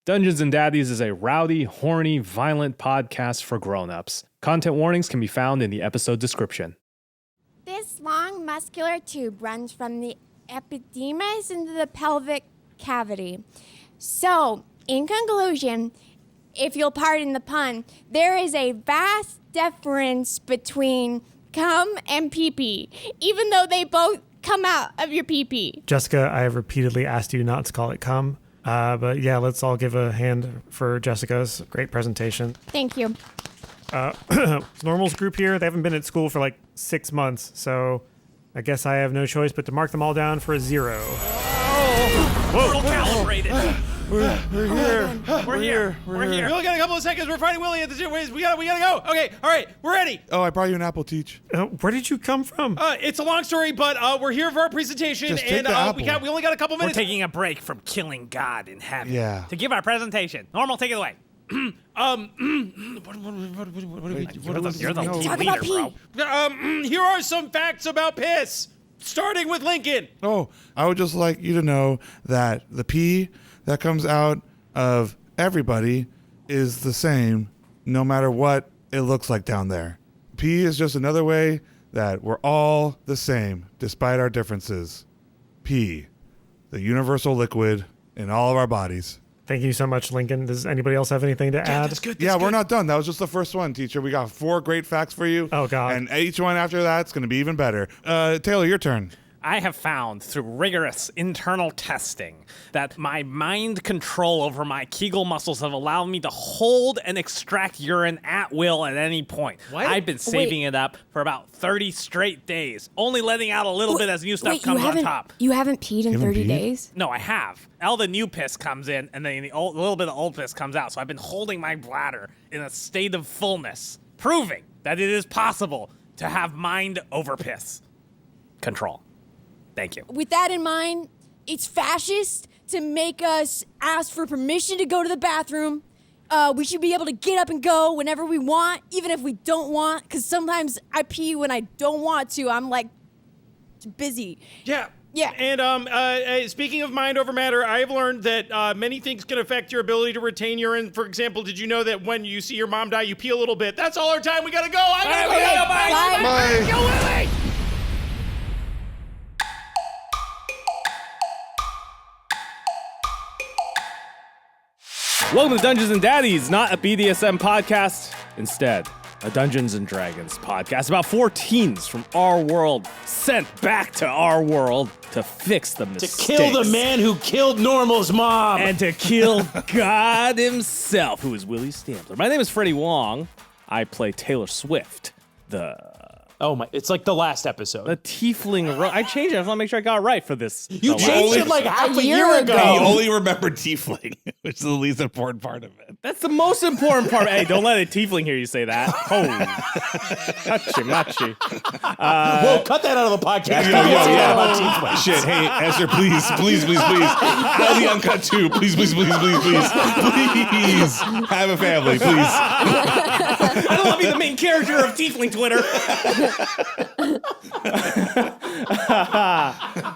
Dungeons and Daddies is a rowdy, horny, violent podcast for grown-ups. Content warnings can be found in the episode description. This long muscular tube runs from the epidermis into the pelvic cavity. So, in conclusion, if you'll pardon the pun, there is a vast difference between cum and pee-pee, even though they both come out of your pee-pee. Jessica, I have repeatedly asked you not to call it cum. But yeah, let's all give a hand for Jessica's great presentation. Thank you. Normal's group here, they haven't been at school for like 6 months, so I guess I have no choice but to mark them all down for a 0. Whoa, calibrated. We're here. We're here. We only got a couple of seconds. We're fighting Willie at the gym. We gotta go. Okay, all right, we're ready. Oh, I brought you an apple, Teach. Where did you come from? It's a long story, but we're here for our presentation, Just take and the apple. we only got a couple We're minutes. taking a break from killing God in heaven to give our presentation. Normal, take it away. You're the Talk leader, about pee. bro. Here are some facts about piss. Starting with Lincoln. Oh, I would just like you to know that the pee that comes out of everybody is the same no matter what it looks like down there. Pee is just another way that we're all the same despite our differences. Pee, the universal liquid in all of our bodies. Thank you so much, Lincoln. Does anybody else have anything to add? That's good. We're not done. That was just the first one, teacher. We got 4 great facts for you. Oh, God. And each one after that's going to be even better. Taylor, your turn. I have found through rigorous internal testing that my mind control over my Kegel muscles have allowed me to hold and extract urine at will at any point. What? I've been saving it up for about 30 straight days, only letting out a little bit as new stuff comes on top. You haven't peed in haven't 30 peed? days? No, I have. All the new piss comes in, and then a little bit of old piss comes out. So I've been holding my bladder in a state of fullness, proving that it is possible to have mind over piss control. Thank you. With that in mind, it's fascist to make us ask for permission to go to the bathroom. We should be able to get up and go whenever we want, even if we don't want, because sometimes I pee when I don't want to. I'm like busy. Yeah. Yeah. And speaking of mind over matter, I have learned that many things can affect your ability to retain urine. For example, did you know that when you see your mom die, you pee a little bit? That's all our time. We gotta go. I gotta go. Bye. Go, Willie. Welcome to Dungeons and Daddies, not a BDSM podcast. Instead, a Dungeons and Dragons podcast about 4 teens from our world sent back to our world to fix the mistakes. To kill the man who killed Normal's mom. And to kill God himself, who is Willie Stampler. My name is Freddie Wong. I play Taylor Swift, It's like the last episode. the tiefling. I changed it. I want to make sure I got it right for this. You changed it like half a year He ago. only remembered tiefling, which is the least important part of it. That's the most important part. Hey, don't let a tiefling hear you say that. Oh, machi. Whoa, cut that out of the podcast. Shit, hey, Esther, please. Out of the uncut too. Please. Please. Have a family, please. I don't want to be the main character of Tiefling Twitter.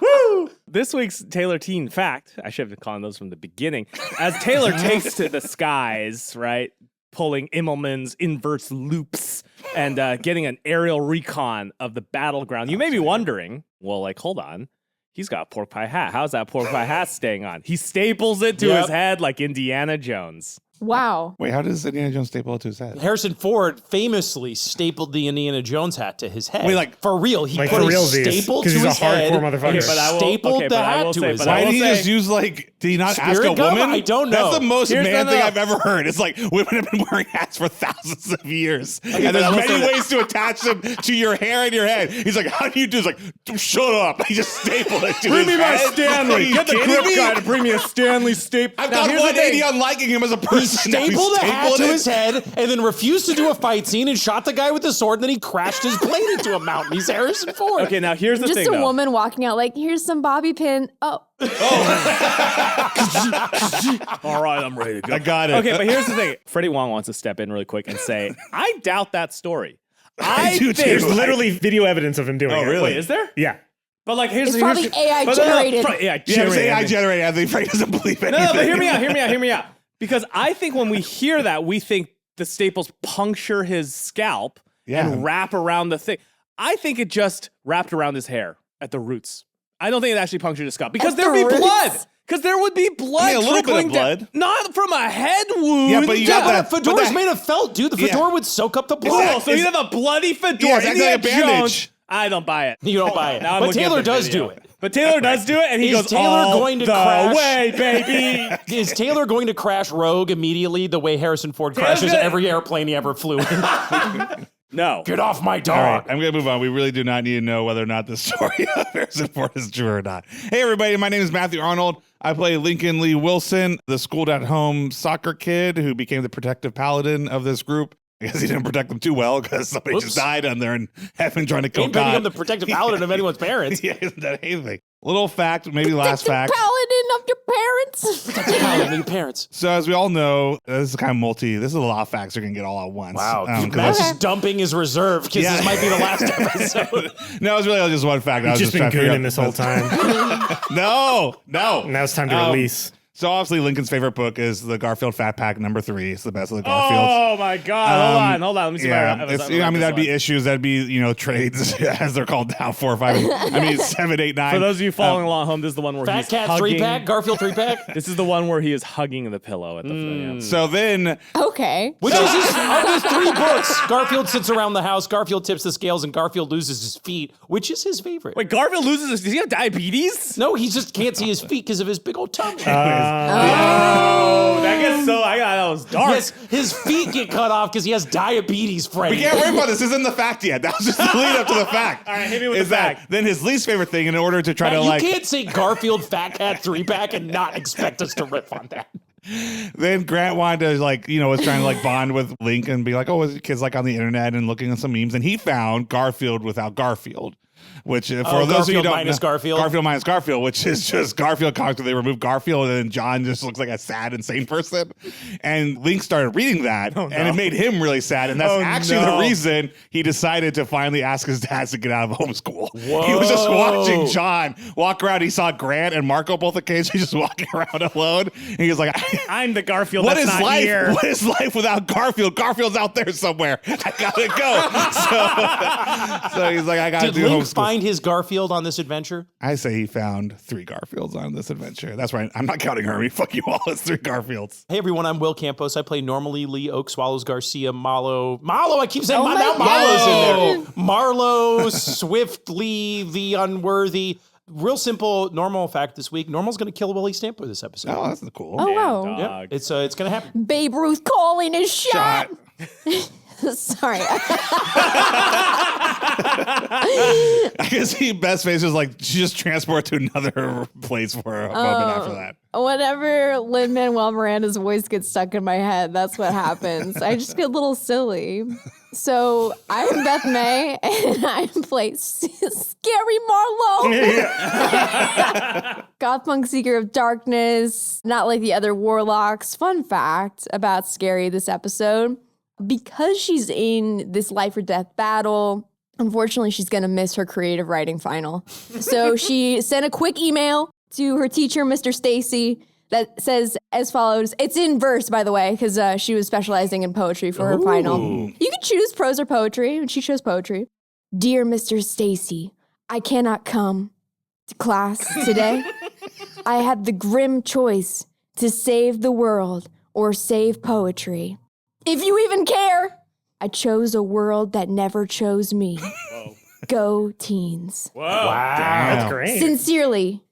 Woo! This week's Taylor Teen fact, I should have been calling those from the beginning. As Taylor takes to the skies, right, pulling Immelman's inverse loops and getting an aerial recon of the battleground, you may be wondering, well, like, hold on. He's got a pork pie hat. How's that pork pie hat staying on? He staples it to his head like Indiana Jones. Wow. Wait, how does Indiana Jones staple it to his head? Harrison Ford famously stapled the Indiana Jones hat to his head. Wait, like- for real, he Like put for a realsies, staple to 'cause he's a his head. hardcore motherfucker. and But I will- stapled okay, the but I hat will to say- his but I Why head. will did he say- just use, like, did he not ask Spirit a gum? woman? I don't know. That's the most Here's man the- thing I've ever heard. It's like, women have been wearing hats for thousands of years. and but I there's will many say that- ways to attach them to your hair and your head. He's like, how do you do? He's like, shut up. He just stapled it to Bring his me my head. Are Stanley. you Get the kidding grip me? guy to bring me a Stanley staple. I've got 180 on liking him as a He person. Now stapled a hat to it. his head and then refused to do a fight scene and shot the guy with the sword, and then he crashed his blade into a mountain. He's Harrison Ford. Okay, now here's the Just thing, a though. woman walking out like, here's some bobby pin. Oh. All right, I'm ready to go. I got it. Okay, but here's the thing. Freddie Wong wants to step in really quick and say, I doubt that story. I do think too. There's literally video evidence of him doing it. really? Wait, is there? Yeah. But like, here's It's probably AI but no, generated. AI Yeah, it's AI generated. generated. Anthony Frank doesn't believe anything. No, but hear me out. Because I think when we hear that, we think the staples puncture his scalp and wrap around the thing. I think it just wrapped around his hair at the roots. I don't think it actually punctured his scalp because there'd be blood. Because there would be blood. A little bit trickling of blood. down. Not from a head wound. Yeah, but you got that. Fedora's made of felt, dude. The fedora would soak up the blood. Oh, so you have a bloody fedora. Yeah, it's Indiana actually a bandage. Jones. I don't buy it. You don't buy it. Now I'm But looking at Taylor the does video. do it. But Taylor does do it, and he Is goes, Taylor all going to the crash? way, baby. Is Taylor going to crash Rogue immediately the way Harrison Ford crashes gonna- every airplane he ever flew in? No. Get off my dog. All right, I'm going to move on. We really do not need to know whether or not the story of Harrison Ford is true or not. Hey, everybody. My name is Matthew Arnold. I play Lincoln Lee Wilson, the schooled-at-home soccer kid who became the protective paladin of this group. I guess he didn't protect them too well because somebody just died on there and heaven trying to kill Ain't God. become the protective paladin of anyone's parents. Yeah, isn't that anything? Little fact, maybe last fact. Paladin of your parents. Protective paladin of your parents. So as we all know, this is kind of this is a lot of facts you're going to get all at once. Wow. 'Cause Matt's just dumping his reserve because this might be the last episode. No, it's really just one fact. I was You've just been trying to figure gooning out- this whole time. No. Now it's time to release. So obviously Lincoln's favorite book is the Garfield Fat Pack #3. It's the best of the Garfields. Oh, my God. Hold on. Let me see if I that'd be issues. That'd be, trades as they're called now, 4 or 5. 7, 8, 9. For those of you following along home, this is the one where Fat he's Cat hugging. 3-pack, Garfield 3-pack. This is the one where he is hugging the pillow at the yeah. So then, Okay. Which is his, of his 3 books, Garfield sits around the house, Garfield tips the scales, and Garfield loses his feet. Which is his favorite? Wait, Garfield loses his... Does he have diabetes? No, he just can't see his feet because of his big old tummy. Oh, that gets so... that was dark. Yes, his feet get cut off because he has diabetes, Freddie. we can't worry about this. This isn't the fact yet. That was just the lead up to the fact. All right, hit me with is the that fact. Then his least favorite thing, in order to try Matt, to you like... can't say Garfield Fat Cat 3-pack and not expect us to riff on that. Then Grant wanted to was trying to bond with Link and be like, oh, his kid's on the internet and looking at some memes, and he found Garfield without Garfield. Which, for those of you who Garfield don't minus know, Garfield? Garfield minus Garfield, which is just Garfield comics where they remove Garfield and then John just looks like a sad, insane person. And Link started reading that, and it made him really sad. And that's actually the reason he decided to finally ask his dad to get out of homeschool. Whoa. He was just watching John walk around. He saw Grant and Marco both occasionally just walking around alone. And he was like, I'm the Garfield what that's is not life? here. What is life without Garfield? Garfield's out there somewhere. I gotta go. So he's like, I gotta Did do Link homeschool. find his Garfield on this adventure? I say he found 3 Garfields on this adventure. That's right. I'm not counting Hermie. Fuck you all. It's 3 Garfields. Hey everyone, I'm Will Campos. I play normally Lee Oak Swallows Garcia Marlowe. I keep saying my now God. Marlowe's in there. Marlowe, Swiftly, the Unworthy. Real simple normal fact this week. Normal's going to kill Willie Stampler this episode. Oh, that's cool. Oh, wow. Yeah, it's going to happen. Babe Ruth calling his shot. Sorry. I can see Beth's face is like she just transported to another place for a moment after that. Whenever Lin-Manuel Miranda's voice gets stuck in my head, that's what happens. I just get a little silly. So I'm Beth May, and I play Scary Marlowe. Goth punk seeker of darkness, not like the other warlocks. Fun fact about Scary this episode. Because she's in this life or death battle, unfortunately, she's going to miss her creative writing final. So she sent a quick email to her teacher, Mr. Stacy, that says as follows. It's in verse, by the way, because she was specializing in poetry for her final. You could choose prose or poetry, and she chose poetry. Dear Mr. Stacy, I cannot come to class today. I had the grim choice to save the world or save poetry. If you even care, I chose a world that never chose me. Whoa. Go teens. Whoa. Wow. That's great. Sincerely,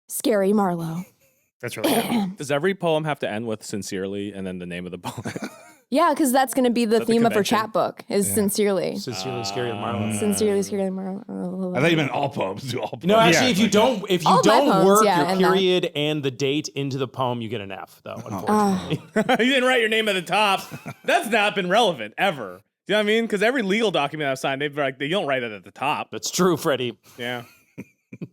Scary Marlowe. That's really good. Does every poem have to end with sincerely and then the name of the poem? Yeah, because that's going to be the that the theme of her convention? chat book, is Sincerely. Sincerely Scary Marlowe. Sincerely, Scary Marlowe. I thought you meant all poems. Do all poems. No, actually, Yeah, if you like don't All my poems, work yeah, your and that. period and the date into the poem, you get an F, though, unfortunately. You didn't write your name at the top. That's not been relevant ever. You know what I mean? Because every legal document I've signed, they don't write it at the top. That's true, Freddie. Yeah.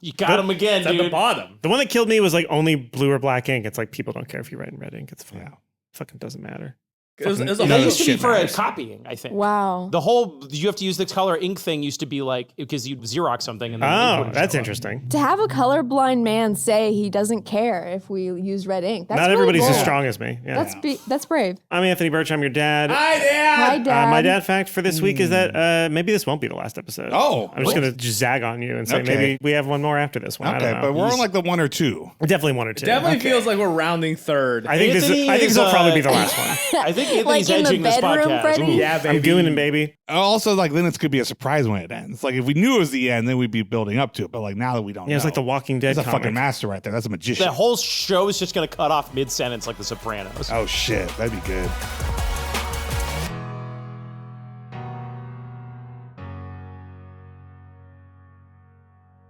You got him again, It's at the dude. bottom. The one that killed me was only blue or black ink. It's like people don't care if you write in red ink. It's fine. Fucking doesn't matter. It was a That whole used to be shit for matters. copying, I think. Wow. The whole you have to use the color ink thing used to be like because you'd Xerox something and then the ink Oh, wouldn't that's show up. interesting. To have a colorblind man say he doesn't care if we use red ink. That's Not really everybody's bold. as strong as me. Yeah. That's brave. I'm Anthony Burch. I'm your dad. Hi, Dad. Hi, Dad. My dad fact for this week is that maybe this won't be the last episode. Oh, I'm just going to just zag on you and say Okay. maybe we have one more after this one. I Okay, don't know. but we're on like the 1 or 2. Definitely one or two. Definitely feels like we're rounding third. I think Anthony this is, will probably be the last one. I think Anthony's Like in the edging this bedroom, podcast. Freddie? Yeah, baby. I'm gooning, baby. Also, like then it could be a surprise when it ends. Like if we knew it was the end, then we'd be building up to it. But like now that we don't, Yeah, it's know, like the Walking Dead That's a comic. fucking master right there. That's a magician. The whole show is just going to cut off mid-sentence like The Sopranos. Oh shit, that'd be good.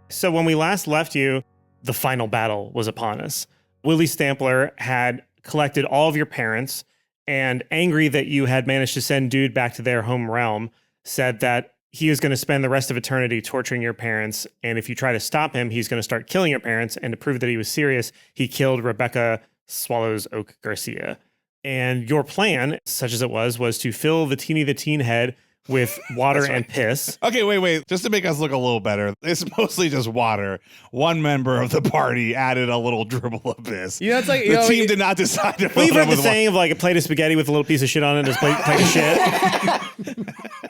So when we last left you, the final battle was upon us. Willie Stampler had collected all of your parents and, angry that you had managed to send Dude back to their home realm, said that he is going to spend the rest of eternity torturing your parents. And if you try to stop him, he's going to start killing your parents. And to prove that he was serious, he killed Rebecca Swallows Oak Garcia. And your plan, such as it was to fill the Teeny the Teen head with water and piss. Okay, wait. Just to make us look a little better, it's mostly just water. One member of the party added a little dribble of piss. You know, it's like the team did not decide to fill Well, you've it heard the with saying of like a plate of spaghetti with a little piece of shit on it is plate of shit.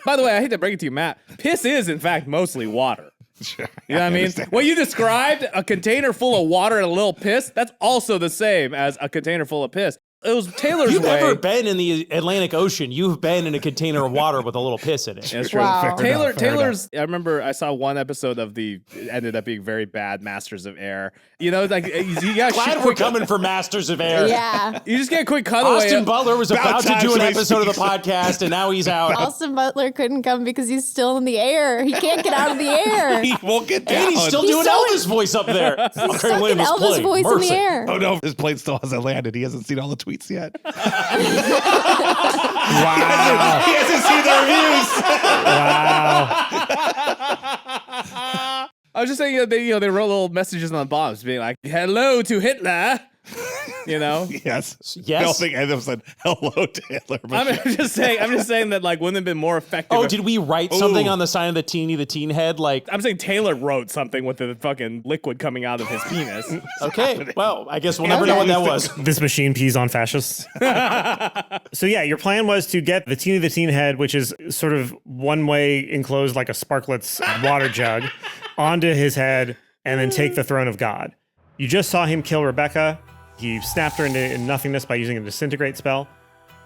By the way, I hate to break it to you, Matt. Piss is, in fact, mostly water. Sure, You know what I mean? understand. What you described, a container full of water and a little piss, that's also the same as a container full of piss. It was Taylor's You've way. never been in the Atlantic Ocean. You've been in a container of water with a little piss in it. That's True, Wow. fair Taylor, enough, fair Taylor's. I remember I saw one episode of it ended up being very bad Masters of Air. You know, like you got Glad we're coming for Masters of Air. Yeah. You just get a quick cutaway. Austin Butler was about to time do an somebody episode of the speaks. podcast, and now he's out. Austin Butler couldn't come because he's still in the air. He can't get out of the air. He won't get down. And he's still He's doing so- Elvis voice up there. He's stuck in Elvis voice in the air. Oh no, his plane still hasn't landed. He hasn't seen all the tweets yet. Wow. He hasn't seen the reviews. Wow. I was just saying, they wrote little messages on the bombs, being like, "Hello to Hitler," you know. Yes. Yes. I don't think any of them said hello to Hitler. But I'm just saying that like wouldn't have been more effective. Oh, if- did we write something Ooh. on the sign of the Teen head? Like, I'm saying Taylor wrote something with the fucking liquid coming out of his penis. okay, well, I guess we'll never know what that was. This machine pees on fascists. So yeah, your plan was to get the Teeny the Teen head, which is sort of one way enclosed like a Sparkletts water jug, onto his head and then take the throne of God. You just saw him kill Rebecca. He snapped her into nothingness by using a disintegrate spell.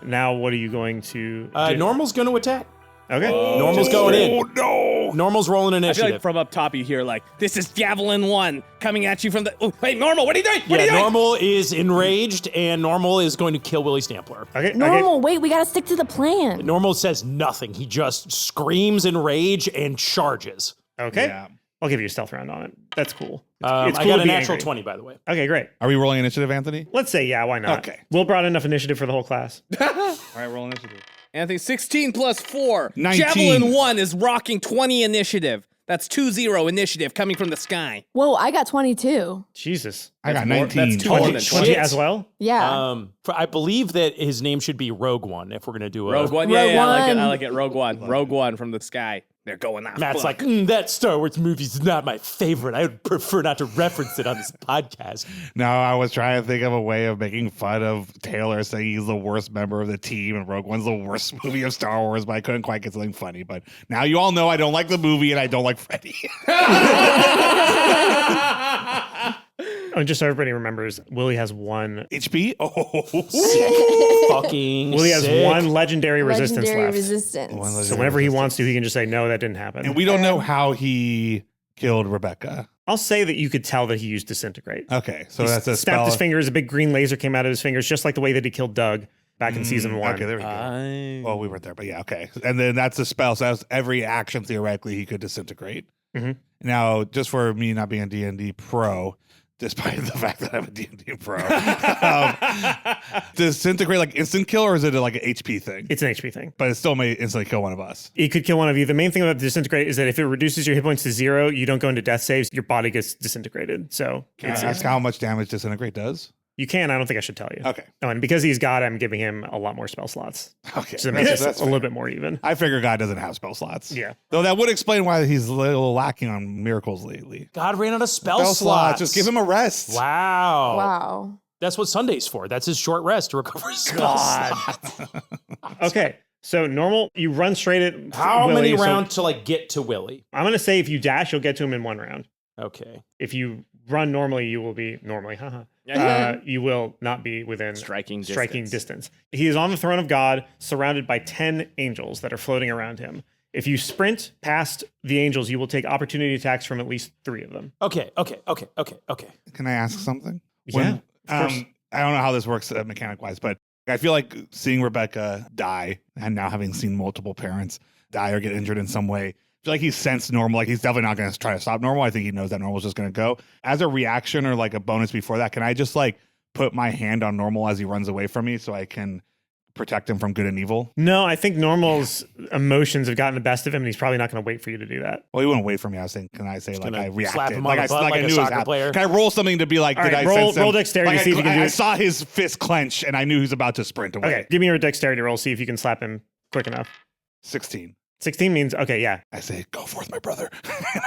Now what are you going to do? Normal's going to attack. Okay. Normal's going in. oh no. Normal's rolling I feel initiative. like from up top you hear like, "This is Javelin 1 coming at you from the." Oh, hey, Normal, what are you doing? What are you doing? Normal is enraged, and Normal is going to kill Willie Stampler. Okay. Normal, wait, we gotta stick to the plan. Normal says nothing. He just screams in rage and charges. Okay. Yeah. I'll give you a stealth round on it. That's cool. I cool got to a be natural angry. 20, by the way. Okay, great. Are we rolling initiative, Anthony? Let's say, yeah, why not? Okay. Will brought enough initiative for the whole class. All right, roll initiative. Anthony, 16 plus 4. 19. Javelin 1 is rocking 20 initiative. That's 2-0 initiative coming from the sky. Whoa, I got 22. Jesus. I got more- 19. that's 200. Oh, than 20 shit. as well? Yeah. I believe that his name should be Rogue One if we're going to do a... Rogue One, Rogue yeah, I like it. One. I like it. Rogue One. Rogue One from the sky. They're going off. Matt's like, that Star Wars movie is not my favorite. I would prefer not to reference it on this podcast. No, I was trying to think of a way of making fun of Taylor saying he's the worst member of the team and Rogue One's the worst movie of Star Wars, but I couldn't quite get something funny. But now you all know I don't like the movie and I don't like Freddie. Oh, just so everybody remembers, Willie has one. HP? Oh, Fucking Willie has sick. one legendary resistance Legendary left. resistance. So whenever he wants to, he can just say, no, that didn't happen. and we don't know how he killed Rebecca. I'll say that you could tell that he used disintegrate. Okay, so He that's a snapped spell. his fingers, a big green laser came out of his fingers, just like the way that he killed Doug back in season 1. Okay, there we go. Well, we weren't there, but yeah, okay. And then that's a spell. So that's every action theoretically he could disintegrate. Mhm. Now, just for me not being a D&D pro, despite the fact that I'm a D&D pro, disintegrate like instant kill, or is it like an HP thing? It's an HP thing. But it still may instantly kill one of us. It could kill one of you. The main thing about disintegrate is that if it reduces your hit points to 0, you don't go into death saves. Your body gets disintegrated. So Can I ask how much damage disintegrate does? You can. I don't think I should tell you. Okay. Oh, and because he's God, I'm giving him a lot more spell slots. Okay. So it makes it That's a little bit more even. I figure God doesn't have spell slots. Yeah. Though that would explain why he's a little lacking on miracles lately. God ran out of spell slots. Just give him a rest. Wow. Wow. That's what Sunday's for. That's his short rest to recover his spell slots. Okay. So normal, you run straight at How Willie, many so rounds to like get to Willie? I'm going to say if you dash, you'll get to him in 1 round. Okay. If you run normally, you will be normally. Haha. You will not be within Striking distance. He is on the throne of God, surrounded by 10 angels that are floating around him. If you sprint past the angels, you will take opportunity attacks from at least 3 of them. Okay. Can I ask something? Yeah, of course. I don't know how this works mechanic wise, but I feel like seeing Rebecca die and now having seen multiple parents die or get injured in some way, I feel like he's sensed normal. Like he's definitely not going to try to stop normal. I think he knows that normal's just going to go. As a reaction or like a bonus before that, can I just like put my hand on normal as he runs away from me so I can protect him from good and evil? No, I think normal's emotions have gotten the best of him, and he's probably not going to wait for you to do that. Well, he wouldn't wait for me. I was thinking, can I say like I reacted? slap him on like the butt like I a knew it was soccer happening. player? Can I roll something to be like, All did right, I sense him? roll dexterity to see if you can do I it. saw his fist clench and I knew he was about to sprint away. Okay, give me your dexterity roll, see if you can slap him quick enough. 16. 16 means, okay, yeah. I say, go forth, my brother.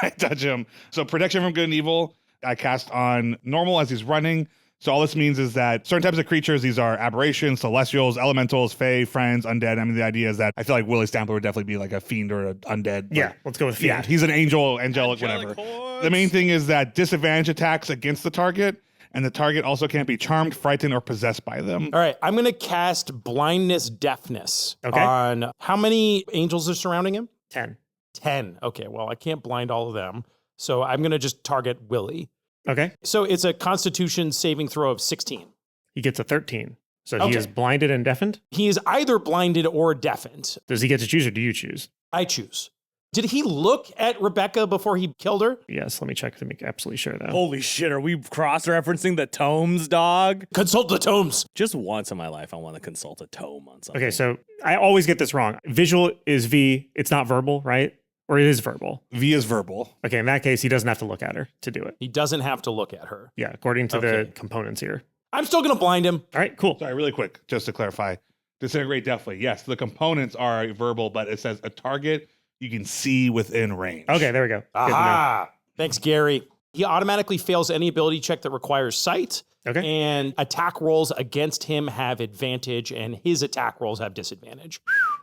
I touch him. So protection from good and evil, I cast on normal as he's running. So all this means is that certain types of creatures, these are aberrations, celestials, elementals, fae, friends, undead. I mean, the idea is that I feel like Willie Stamper would definitely be like a fiend or an undead. Yeah, let's go with fiend. Yeah, he's an angel, angelic, whatever. The main thing is that disadvantage attacks against the target, and the target also can't be charmed, frightened, or possessed by them. All right. I'm going to cast blindness, deafness on how many angels are surrounding him? 10. 10. Okay. Well, I can't blind all of them. So I'm going to just target Willie. Okay. So it's a constitution saving throw of 16. He gets a 13. So Okay. he is blinded and deafened? He is either blinded or deafened. Does he get to choose or do you choose? I choose. Did he look at Rebecca before he killed her? Yes, let me check to make absolutely sure though. Holy shit, are we cross-referencing the tomes, dog? Consult the tomes. Just once in my life, I want to consult a tome on something. Okay, so I always get this wrong. Visual is V, it's not verbal, right? Or it is verbal. V is verbal. Okay, in that case, he doesn't have to look at her to do it. He doesn't have to look at her. Yeah, according to the Okay. components here. I'm still going to blind him. All right, cool. Sorry, really quick, just to clarify. Disintegrate definitely. Yes, the components are verbal, but it says a target you can see within range. Okay, there we go. Good to know. Aha. Thanks, Gary. He automatically fails any ability check that requires sight. Okay. And attack rolls against him have advantage, and his attack rolls have disadvantage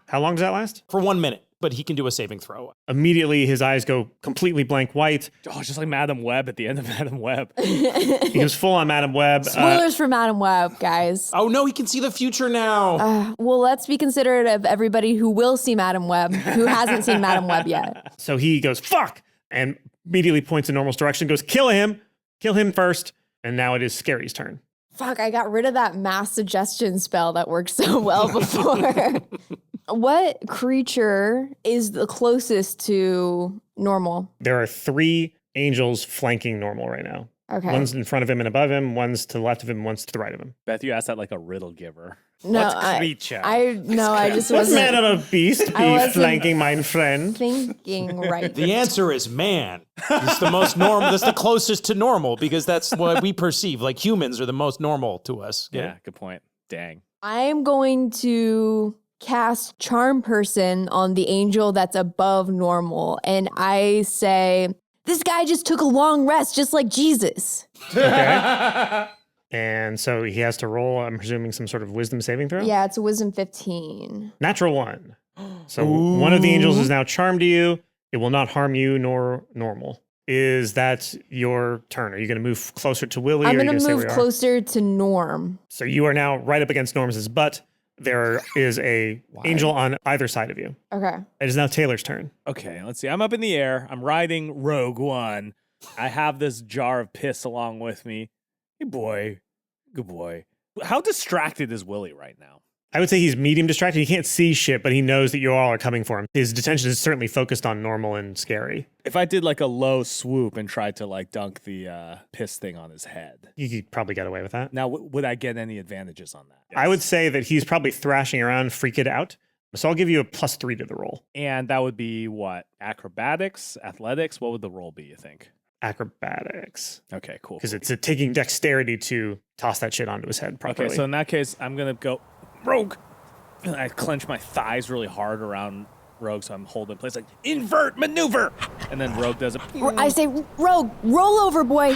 How long does that last? for 1 minute. But he can do a saving throw. Immediately, his eyes go completely blank white. Oh, just like Madam Web at the end of Madam Web. He goes full on Madam Web. Spoilers for Madam Web, guys. Oh no, he can see the future now. Well, let's be considerate of everybody who will see Madam Web, who hasn't seen Madam Web yet. So he goes, fuck, and immediately points in Normal's direction, goes, kill him first. And now it is Scary's turn. Fuck, I got rid of that mass suggestion spell that worked so well before. What creature is the closest to normal? There are 3 angels flanking Normal right now. Okay. One's in front of him and above him, one's to the left of him, one's to the right of him. Beth, you asked that like a riddle giver. No, What's creature? I just What wasn't man of a beast I be wasn't- flanking mine friend? thinking right. The answer is man. It's the most normal. That's the closest to normal because that's what we perceive. Like humans are the most normal to us. Yeah, good point. Dang. I'm going to cast Charm Person on the angel that's above normal. And I say, this guy just took a long rest, just like Jesus. Okay. And so he has to roll, I'm presuming, some sort of wisdom saving throw? Yeah, it's a wisdom 15. Natural 1. So one of the angels is now charmed to you. It will not harm you nor Normal. Is that your turn? Are you going to move closer to Willie? I'm or are you going to stay move where you are? closer to Norm. So you are now right up against Norm's butt. There is a angel on either side of you. Okay. It is now Taylor's turn. Okay, let's see. I'm up in the air. I'm riding Rogue One. I have this jar of piss along with me. Hey, boy. Good boy. How distracted is Willie right now? I would say he's medium distracted. He can't see shit, but he knows that you all are coming for him. His attention is certainly focused on Normal and Scary. If I did like a low swoop and tried to like dunk the piss thing on his head, You could probably get away with that. now would I get any advantages on that? I would say that he's probably thrashing around, freaked out. So I'll give you a +3 to the roll. And that would be what? Acrobatics, athletics? What would the roll be, you think? acrobatics. Okay, cool. Because it's taking dexterity to toss that shit onto his head properly. Okay, so in that case, I'm going to go Rogue. And I clench my thighs really hard around Rogue, so I'm holding in place like, invert maneuver! And then Rogue does it. I say, Rogue, roll over, boy.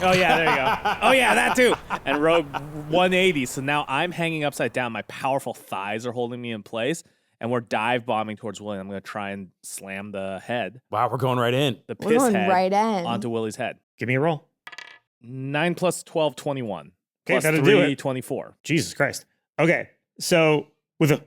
Oh, yeah, there you go. Oh, yeah, that too. And Rogue 180. So now I'm hanging upside down. My powerful thighs are holding me in place. And we're dive bombing towards Willie. I'm going to try and slam the head, Wow, we're going right in. the We're piss going head, right in. onto Willie's head. Give me a roll. 9 plus 12, 21. Okay, Plus that'll 3, do it. 24. Jesus Christ. Okay, so with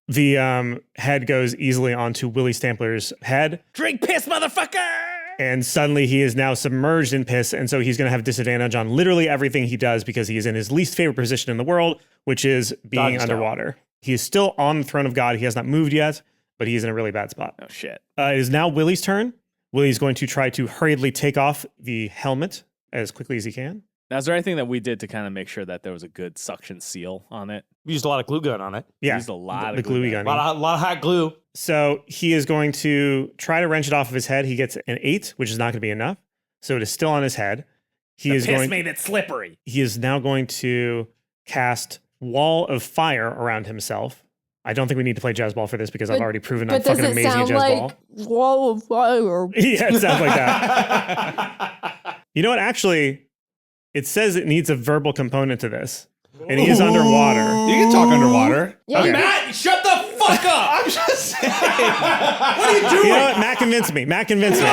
the head goes easily onto Willie Stampler's head, Drink piss, motherfucker! and suddenly he is now submerged in piss, and so he's going to have disadvantage on literally everything he does because he is in his least favorite position in the world, which is being Doggy style. underwater. He is still on the throne of God. He has not moved yet, but he is in a really bad spot. Oh, shit. It is now Willie's turn. Willie's going to try to hurriedly take off the helmet as quickly as he can. Now, is there anything that we did to kind of make sure that there was a good suction seal on it? We used a lot of glue gun on it. Yeah, Used a lot the of glue gluey gun. gun. A lot of hot glue. So he is going to try to wrench it off of his head. He gets an 8, which is not going to be enough. So it is still on his head. The piss made it slippery. He is now going to cast Wall of Fire around himself. I don't think we need to play jazz ball for this because I've already proven I'm But does fucking it amazing at sound jazz like ball. wall of fire? Yeah, it sounds like that. You know what? Actually, it says it needs a verbal component to this. And he is underwater. You can talk underwater. Yeah, Okay. Matt, shut the fuck up! I'm just saying. What are you doing? You know what? Matt convinced me. Matt convinced me.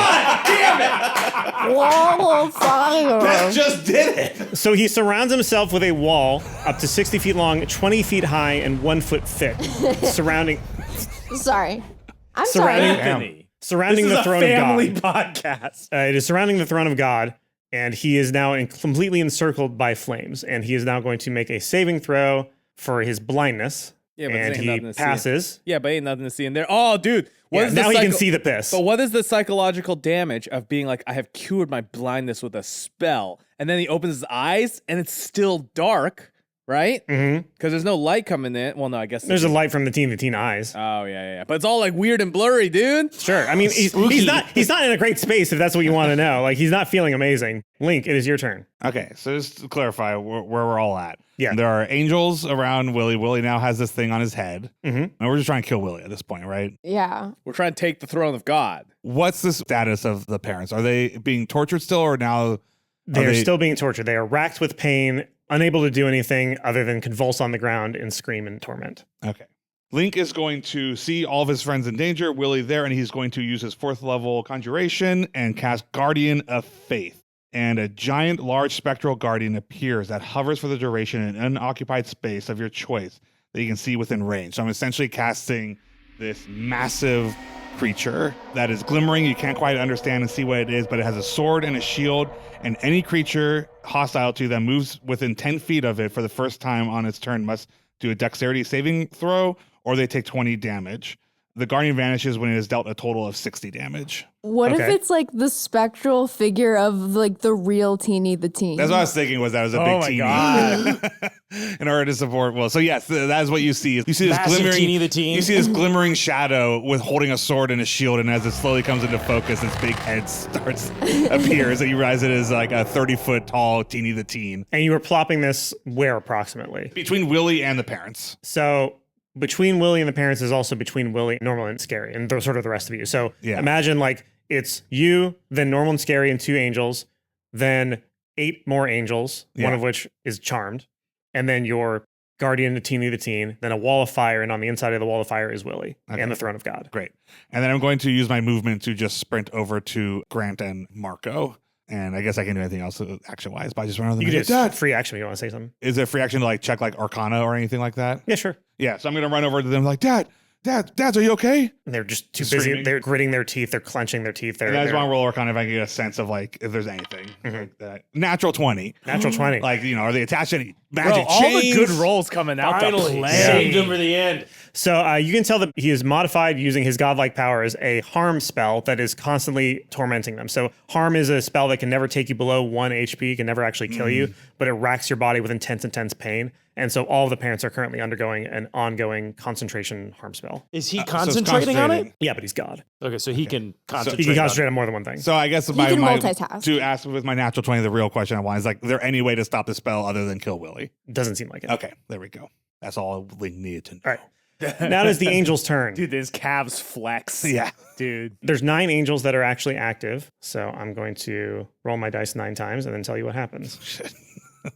wall of fire. Beth just did it. So he surrounds himself with a wall up to 60 feet long, 20 feet high, and 1 foot thick, surrounding Sorry. I'm Surrounding- sorry. Anthony. surrounding This the is a throne family of God. podcast. It is surrounding the throne of God, and he is now completely encircled by flames. And he is now going to make a saving throw for his blindness. Yeah, but and ain't he nothing to see. passes. Yeah, but ain't nothing to see in there. Oh, dude. What Yeah, is the now he can psycho- see the piss. But what is the psychological damage of being like, I have cured my blindness with a spell, and then he opens his eyes and it's still dark, right? Mhm. Because there's no light coming in. Well, no, I guess There's a light from the teen eyes. Oh yeah. But it's all like weird and blurry, dude. Sure. I mean, he's not in a great space if that's what you want to know. Like, he's not feeling amazing. Link, it is your turn. Okay, so just to clarify where we're all at. Yeah. There are angels around Willie. Willie now has this thing on his head. Mhm. And we're just trying to kill Willie at this point, right? Yeah. We're trying to take the throne of God. What's the status of the parents? Are they being tortured still, or now They are still being tortured. They are racked with pain, unable to do anything other than convulse on the ground and scream in torment. Okay. Link is going to see all of his friends in danger, Willie there, and he's going to use his 4th level conjuration and cast Guardian of Faith. And a giant, large spectral guardian appears that hovers for the duration in an unoccupied space of your choice that you can see within range. So I'm essentially casting this massive creature that is glimmering. You can't quite understand and see what it is, but it has a sword and a shield. And any creature hostile to them moves within 10 feet of it for the first time on its turn must do a dexterity saving throw, or they take 20 damage. The guardian vanishes when it is dealt a total of 60 damage. What if Okay. it's like the spectral figure of like the real Teeny the Teen? That's what I was thinking, was that it was a Oh big my teeny. God. In order to support Will. So yes, that is what you see. You see this Massive glimmering Teeny the Teen. You see this glimmering shadow with holding a sword and a shield, and as it slowly comes into focus, this big head appears, and you realize it is like a 30-foot tall Teeny the Teen. And you were plopping this where approximately? Between Willie and the parents. So between Willie and the parents is also between Willie, Normal, and Scary, and sort of the rest of you. So Yeah. imagine like it's you, then Normal and Scary, and 2 angels, then 8 more angels, one Yeah. of which is charmed, and then your guardian, the Teeny the Teen, then a wall of fire, and on the inside of the wall of fire is Willie Okay. and the throne of God. Great. And then I'm going to use my movement to just sprint over to Grant and Marco. And I guess I can do anything else action-wise, but I just run over them. You and can say, do Dad, free action if you want to say something. is it free action to like check like Arcana or anything like that? Yeah, sure. Yeah, so I'm going to run over to them like, Dad, are you okay? And they're just too Just busy. screaming. They're gritting their teeth. They're clenching their teeth. And I just They're want to roll Arcana if I can get a sense of like if there's anything Mhm. like that. Natural 20. natural 20. Like, you know, are they attached to any magic all the chains. good rolls coming out. Finally, the saved him for the end. So you can tell that he is modified using his godlike powers, a harm spell that is constantly tormenting them. So harm is a spell that can never take you below 1 HP, can never actually kill you, but it racks your body with intense pain. And so all of the parents are currently undergoing an ongoing concentration harm spell. Is he so it's concentrating on it? concentrating. Yeah, but he's God. Okay, so he can concentrate. He can concentrate on more than one thing. So I guess can multitask. to ask with my natural 20, the real question I want is like, is there any way to stop the spell other than kill Willie? Doesn't seem like it. Okay, there we go. That's all Link needed to know. All right. Now it is the angel's turn. Dude, his calves flex. Yeah. Dude. There's 9 angels that are actually active. So I'm going to roll my dice 9 times and then tell you what happens. Shit.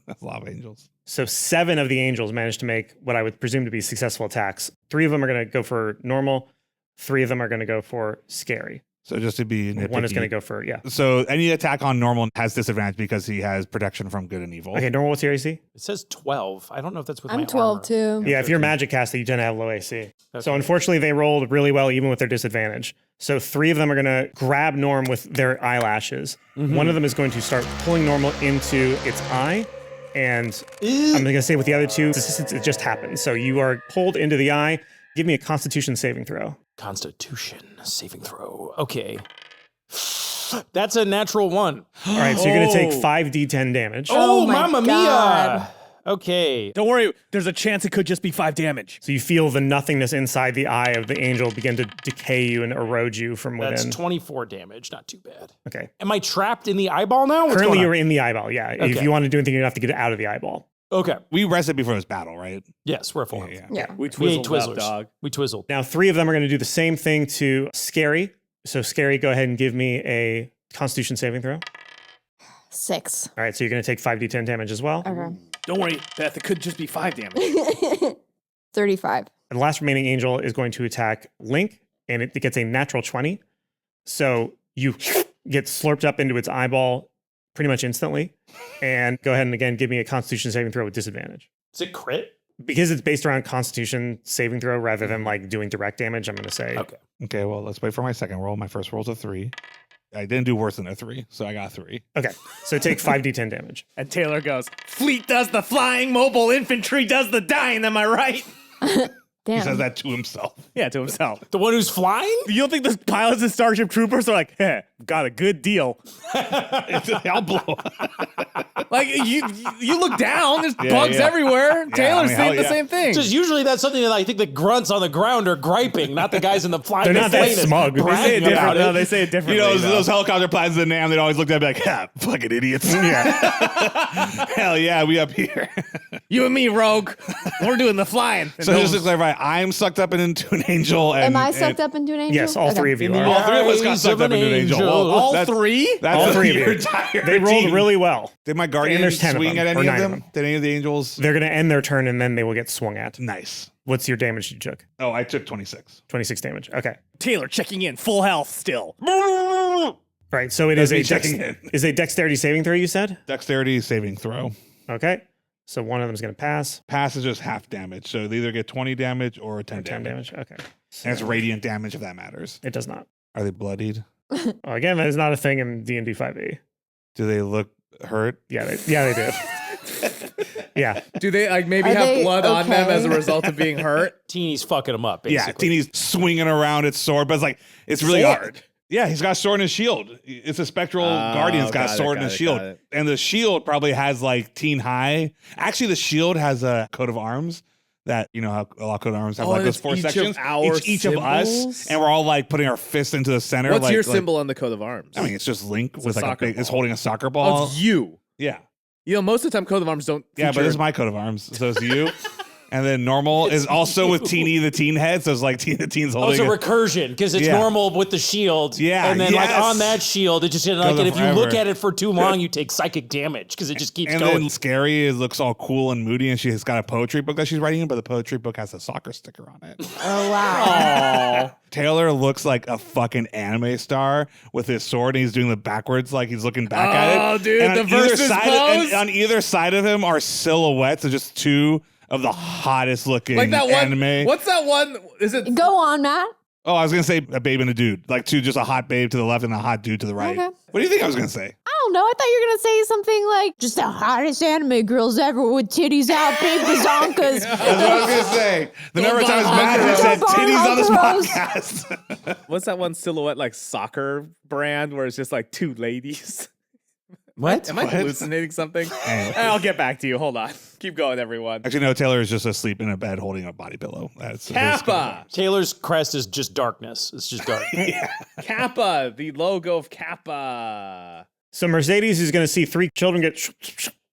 That's a lot of angels. So 7 of the angels managed to make what I would presume to be successful attacks. 3 of them are going to go for normal. 3 of them are going to go for scary. So just to be nitpicky. 1 is going to go for, yeah. So any attack on normal has disadvantage because he has protection from good and evil. Okay, normal, what's your AC? It says 12. I don't know if that's with my I'm 12 armor. too. Yeah, if you're magic caster, you tend to have low AC. Okay. So unfortunately, they rolled really well even with their disadvantage. So 3 of them are going to grab Norm with their eyelashes. One of them is going to start pulling Normal into its eye. And I'm going to say with the other 2, it just happened. So you are pulled into the eye. Give me a Constitution saving throw. Constitution saving throw. Okay. That's a natural 1. All right, so you're going to take 5d10 damage. Oh, my mamma God. mia. Okay. Don't worry. There's a chance it could just be 5 damage. So you feel the nothingness inside the eye of the angel begin to decay you and erode you from within. That's 24 damage. Not too bad. Okay. Am I trapped in the eyeball now? What's Currently, going you're on? in the eyeball, yeah. If Okay. you want to do anything, you have to get it out of the eyeball. Okay. We rested before this battle, right? Yes, we're at full health. Yeah. We We ate twizzled up, Twizzlers. dog. We twizzled. Now, 3 of them are going to do the same thing to Scary. So Scary, go ahead and give me a Constitution saving throw. 6. All right, so you're going to take 5d10 damage as well. Okay. Don't worry, Beth. It could just be 5 damage. 35. And the last remaining angel is going to attack Link, and it gets a natural 20. So you get slurped up into its eyeball pretty much instantly. And go ahead and again give me a Constitution saving throw with disadvantage. Is it crit? Because it's based around Constitution saving throw rather than like doing direct damage, I'm going to say. Okay. Okay, well, let's wait for my second roll. My first roll's a 3. I didn't do worse than a 3, so I got 3. Okay, so take 5d10 damage. And Taylor goes, Fleet does the flying, mobile infantry does the dying, am I right? Damn. He says that to himself. Yeah, to himself. The one who's flying? You don't think the pilots and Starship Troopers are like, hey, got a good deal. I'll blow up. Like, you look down, there's Yeah, bugs yeah. everywhere. Taylor's hell saying the yeah. same thing. Just usually that's something that I think the grunts on the ground are griping, not the guys in the flying. They're not that plane is smug. They say They say it bragging about different. No, it. they say it differently. You know, though. those helicopter pilots in NAM, they'd always look at me like, yeah, fucking idiots. Yeah. Hell yeah, we up here. You and me, Rogue. We're doing the flying. And So those- just to clarify, I'm sucked up into an angel. And, Am I sucked up into an angel? Yes, all Okay. 3 of you In the are. All 3 of us got eyes sucked of up an into an angel. angel. Well, all that's- 3? That's All 3 of your you. entire They rolled team. really well. Did my And guardian there's 10 of swing them, at or any of 9 of them? them. Did any of the angels? They're going to end their turn and then they will get swung at. Nice. What's your damage you took? Oh, I took 26. 26 damage. Okay. Taylor checking in, full health still. Right, so it That's is me a checking in. is a dexterity saving throw, you said? Dexterity saving throw. Okay. So one of them is going to pass. Pass is just half damage. So they either get 20 damage or 10, 10 damage. damage. Okay. And it's radiant damage if that matters. It does not. Are they bloodied? Again, that is not a thing in D&D 5e. Do they look hurt? Yeah, they do. Yeah. Do they like maybe Are have they blood on them okay? as a result of being hurt? Teeny's fucking him up, Yeah, basically. Teeny's swinging around its sword, but it's like, it's really Sword? Yeah, he's got a sword and a shield. It's a spectral guardian's got a got it, sword got and a it, shield. got it. And the shield probably has like teen high. Actually, the shield has a coat of arms that, you know, how a lot of coat of arms have Oh, like and those it's 4 each of sections. our each of us. symbols? And we're all like putting our fists into the center. What's like, your like- symbol on the coat of arms? I mean, it's just Link It's with a like a soccer big, it's ball. holding a soccer Oh, ball. it's you. Yeah. You know, most of the time coat of arms don't Yeah, but feature- this is my coat of arms. So it's you. And then normal is also with Teeny the teen head. So it's like the teen's Oh, it's holding a it. recursion because it's Yeah. normal with the shield. Yeah, and then like yes. on that shield, it just like, Goes and on if you look forever. at it for too long, you take psychic damage because it just keeps And going. then Scary looks all cool and moody, and she's got a poetry book that she's writing in, but the poetry book has a soccer sticker on it. Oh, wow. Taylor looks like a fucking anime star with his sword, and he's doing the backwards, like he's looking back at it. Oh, dude, And the on either versus side pose? and on either side of him are silhouettes of just 2 of the hottest looking like that one. anime. What's that one? Is it Go on, Matt. Oh, I was gonna say a babe and a dude, like just a hot babe to the left and a hot dude to the right. Okay. What do you think I was gonna say? I don't know. I thought you were going to say something like, just the hottest anime girls ever with titties out, big bazonkas. That's what I was gonna say. The number of times Matt has said titties on this podcast. What's that one silhouette like soccer brand where it's just like two ladies? What? Am I hallucinating something? I'll get back to you. Hold on. Keep going, everyone. Actually, no. Taylor is just asleep in a bed holding a body pillow. That's Kappa. Taylor's crest is just darkness. It's just dark. Kappa, the logo of Kappa. So Mercedes is going to see 3 children get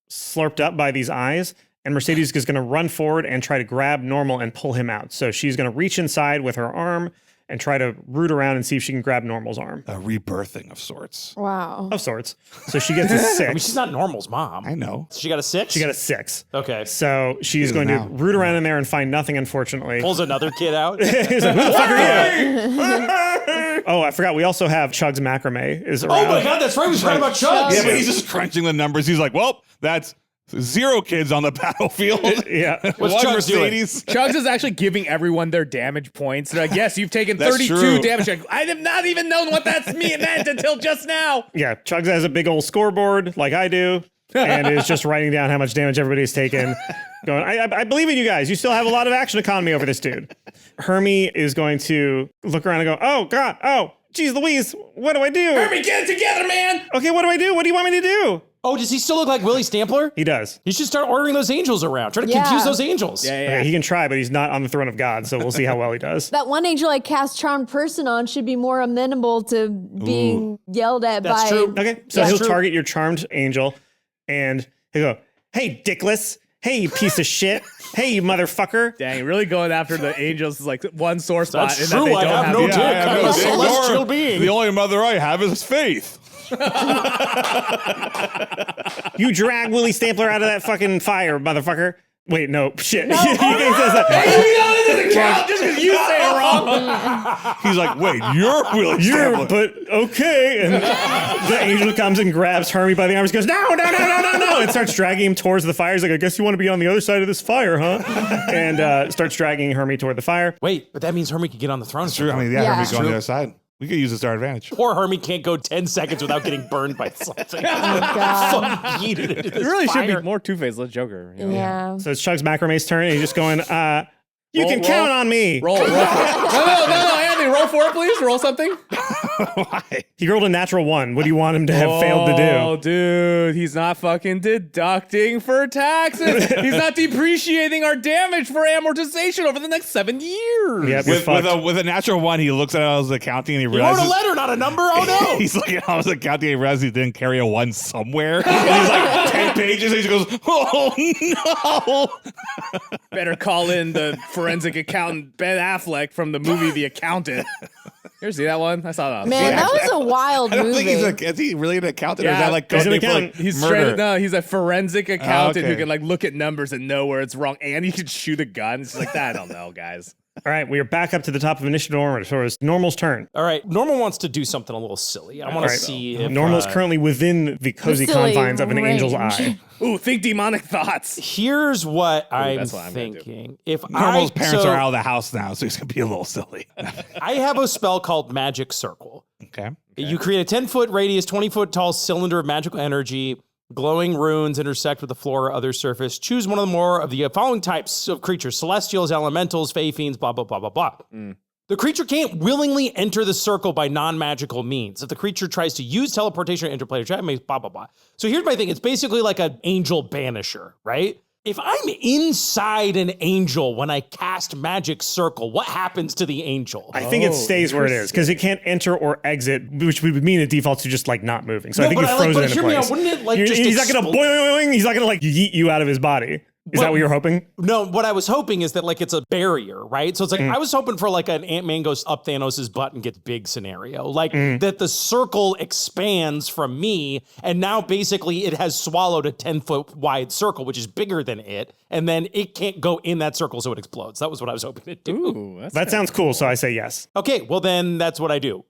slurped up by these eyes, and Mercedes is going to run forward and try to grab Normal and pull him out. So she's going to reach inside with her arm and try to root around and see if she can grab Normal's arm. a rebirthing of sorts. Wow. Of sorts. So she gets a 6. I mean, she's not Normal's mom. I know. She got a 6? She got a 6. Okay. So she's is going to now. root around in there and find nothing, unfortunately. Pulls another kid out. He's like, who the fuck are you? Oh, I forgot. We also have Chug's macrame is around. Oh my God, that's right. We forgot about Chugs. Yeah, but he's just crunching the numbers. He's like, well, that's 0 kids on the battlefield. Yeah. What's One Chugs doing? Mercedes. Chugs is actually giving everyone their damage points. They're like, yes, you've taken That's 32 true. damage. Like, I have not even known what that's meant until just now. Yeah. Chugs has a big old scoreboard like I do and is just writing down how much damage everybody's taken. Going, I believe in you guys. You still have a lot of action economy over this dude. Hermie is going to look around and go, oh, God. Oh, geez Louise. What do I do? Hermie, get it together, man. Okay, what do I do? What do you want me to do? Oh, does he still look like Willie Stampler? He does. You should start ordering those angels around. Try to Yeah. confuse those angels. Okay, he can try, but he's not on the throne of God, so we'll see how well he does. That one angel I cast Charmed Person on should be more amenable to being yelled at That's by... true. Okay, so That's he'll true. target your charmed angel, and he'll go, hey, dickless. Hey, you piece of shit. Hey, you motherfucker. Dang, really going after the angels is like one sore spot. That's in true. That they I don't have no dick. I have I'm no a dick. celestial Nor- being. The only mother I have is faith. You drag Willie Stampler out of that fucking fire, motherfucker. Wait, no, shit. He says that. It doesn't count just because you say it wrong. He's like, wait, you're Willie You're, Stampler. but okay. And the angel comes and grabs Hermie by the arms, goes, no, and starts dragging him towards the fire. He's like, I guess you want to be on the other side of this fire, huh? And starts dragging Hermie toward the fire. Wait, but that means Hermie could get on the throne. True. I mean, Yeah. Hermie's going the other side. We could use this to our advantage. Poor Hermie can't go 10 seconds without getting burned by something. God. Fucking yeeted into this It really should fire. be more Two-Face, less Joker. You know? Yeah. So it's Chug's Macrame's turn, and he's just going, you Roll, can roll. count on me. Roll for it. No, Anthony, roll for it, please. Roll something. Why? He rolled a natural 1. What do you want him to have failed to do? Oh, dude, he's not fucking deducting for taxes. He's not depreciating our damage for amortization over the next 7 years. Yep, you're fucked. With a natural 1, he looks at it as accounting and he You wrote realizes a letter, not a number? Oh, no. he's looking at his accounting and he realizes he didn't carry a 1 somewhere. And he's like 10 pages and he just goes, oh no. Better call in the forensic accountant Ben Affleck from the movie The Accountant. You ever see that one? I saw that. Man, that was a wild I don't movie. think is he really an accountant or is Yeah, that like he's an code name for, accountant. like, He's murder? straight, no, he's a forensic accountant who okay. can like look at numbers and know where it's wrong, and he can shoot a gun. It's like that. I don't know, guys. All right, we are back up to the top of initiative order, so it's Normal's turn. All right, Normal wants to do something a little silly. I want All to right. see if Normal's currently within the cozy silly confines of an angel's range. eye. Ooh, think demonic thoughts. Here's what I'm that's what I'm gonna do. thinking. If Normal's parents so are out of the house now, so he's gonna be a little silly. I have a spell called Magic Circle. Okay. You create a 10-foot radius, 20-foot tall cylinder of magical energy. Glowing runes intersect with the floor or other surface. Choose one of the more of the following types of creatures: celestials, elementals, fae fiends, blah, blah, blah, blah, blah. The creature can't willingly enter the circle by non-magical means. If the creature tries to use teleportation or interplanar trap, blah, blah, blah. So here's my thing. It's basically like an angel banisher, right? If I'm inside an angel when I cast Magic Circle, what happens to the angel? I think it stays where it is because it can't enter or exit, which would mean it defaults to just like not moving. So I No, think but you're I like- frozen but into hear me place. out, wouldn't it, like, You're- just he's not gonna explode? boing. He's not gonna like yeet you out of his body. Is that what you're hoping? No, what I was hoping is that like it's a barrier, right? So it's like I was hoping for like an Ant-Man goes up Thanos' butt and gets big scenario. Like that the circle expands from me and now basically it has swallowed a 10-foot wide circle, which is bigger than it, and then it can't go in that circle so it explodes. That was what I was hoping to do. Ooh, that's That sounds cool. So I say yes. Okay, well then that's what I do.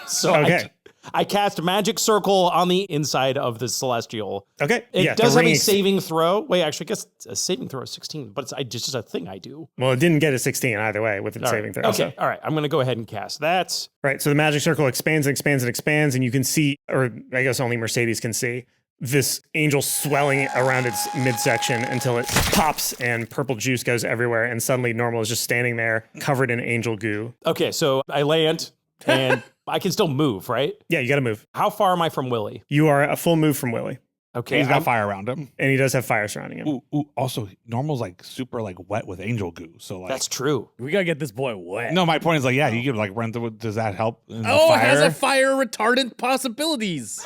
So Okay. I cast Magic Circle on the inside of the Celestial. Okay. It yeah, does the have a ring saving throw. Wait, actually, I guess a saving throw is 16, but it's just a thing I do. Well, it didn't get a 16 either way with its All saving right. throw. Okay, so. all right. I'm going to go ahead and cast that. Right. So the magic circle expands and expands and expands, and you can see, or I guess only Mercedes can see, this angel swelling around its midsection until it pops and purple juice goes everywhere. And suddenly Normal is just standing there covered in angel goo. Okay, so I land and I can still move, right? Yeah, you got to move. How far am I from Willie? You are a full move from Willie, Okay, He's got fire around him. and he does have fire surrounding him. Ooh, also, Normal's like super like wet with angel goo. So like, that's true. We gotta get this boy wet. no, my point is like, yeah, you could like run through. Does that help? In the Oh, it fire? has a fire retardant possibilities.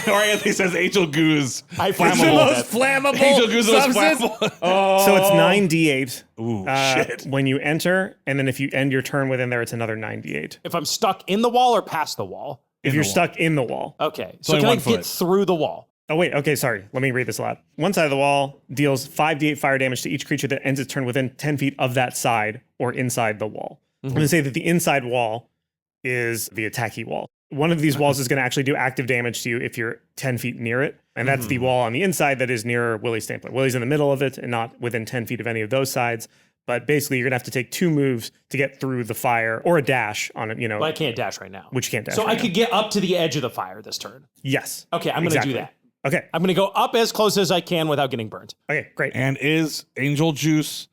Or Anthony says angel goo is I It's the flammable. most flammable Angel goo is the most substance. flammable. Oh, So it's 9d8 Ooh, shit. when you enter, and then if you end your turn within there, it's another 9d8. If I'm stuck in the wall or past the wall. If In you're the wall. stuck in the wall. Okay, so only can I 1 foot. get through the wall? Oh, wait. Okay, sorry. Let me read this aloud. One side of the wall deals 5d8 fire damage to each creature that ends its turn within 10 feet of that side or inside the wall. I'm going to say that the inside wall is the attacky wall. One of these walls is going to actually do active damage to you if you're 10 feet near it. And that's the wall on the inside that is near Willie's Stampler. Willie's in the middle of it and not within 10 feet of any of those sides. But basically, you're going to have to take 2 moves to get through the fire or a dash on it, you know. Well, I can't dash right now. Which you can't dash So right I now. could get up to the edge of the fire this turn. Yes. Okay, I'm going to Exactly. do that. Okay. I'm going to go up as close as I can without getting burnt. Okay, great. And is angel juice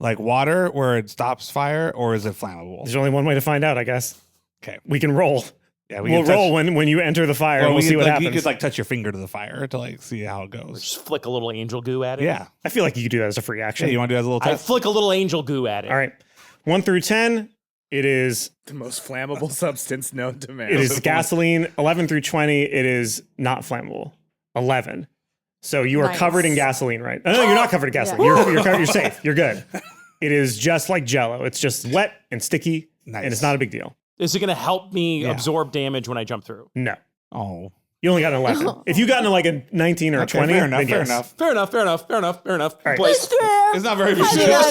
like water where it stops fire, or is it flammable? There's only one way to find out, I guess. Okay. We can roll. Yeah, We'll roll when you enter the fire. and we'll see what like, happens. You could like touch your finger to the fire to like see how it goes. Just flick a little angel goo at it. Yeah. I feel like you could do that as a free action. Hey, you want to do that as a little I test? flick a little angel goo at it. All right. 1 through 10, it is the most flammable substance known to man. it is gasoline. 11 through 20, it is not flammable. 11. So you are Nice. covered in gasoline, right? No, you're not covered in gasoline. You're safe. You're good. It is just like Jell-O. It's just wet and sticky, Nice. and it's not a big deal. Is it going to help me Yeah. absorb damage when I jump through? No. Oh. You only got an 11. If you got into like a 19 or a Okay, 20, fair enough. then Fair yes. enough. Fair enough, fair enough, fair enough, fair enough. right. But It's not very I think that's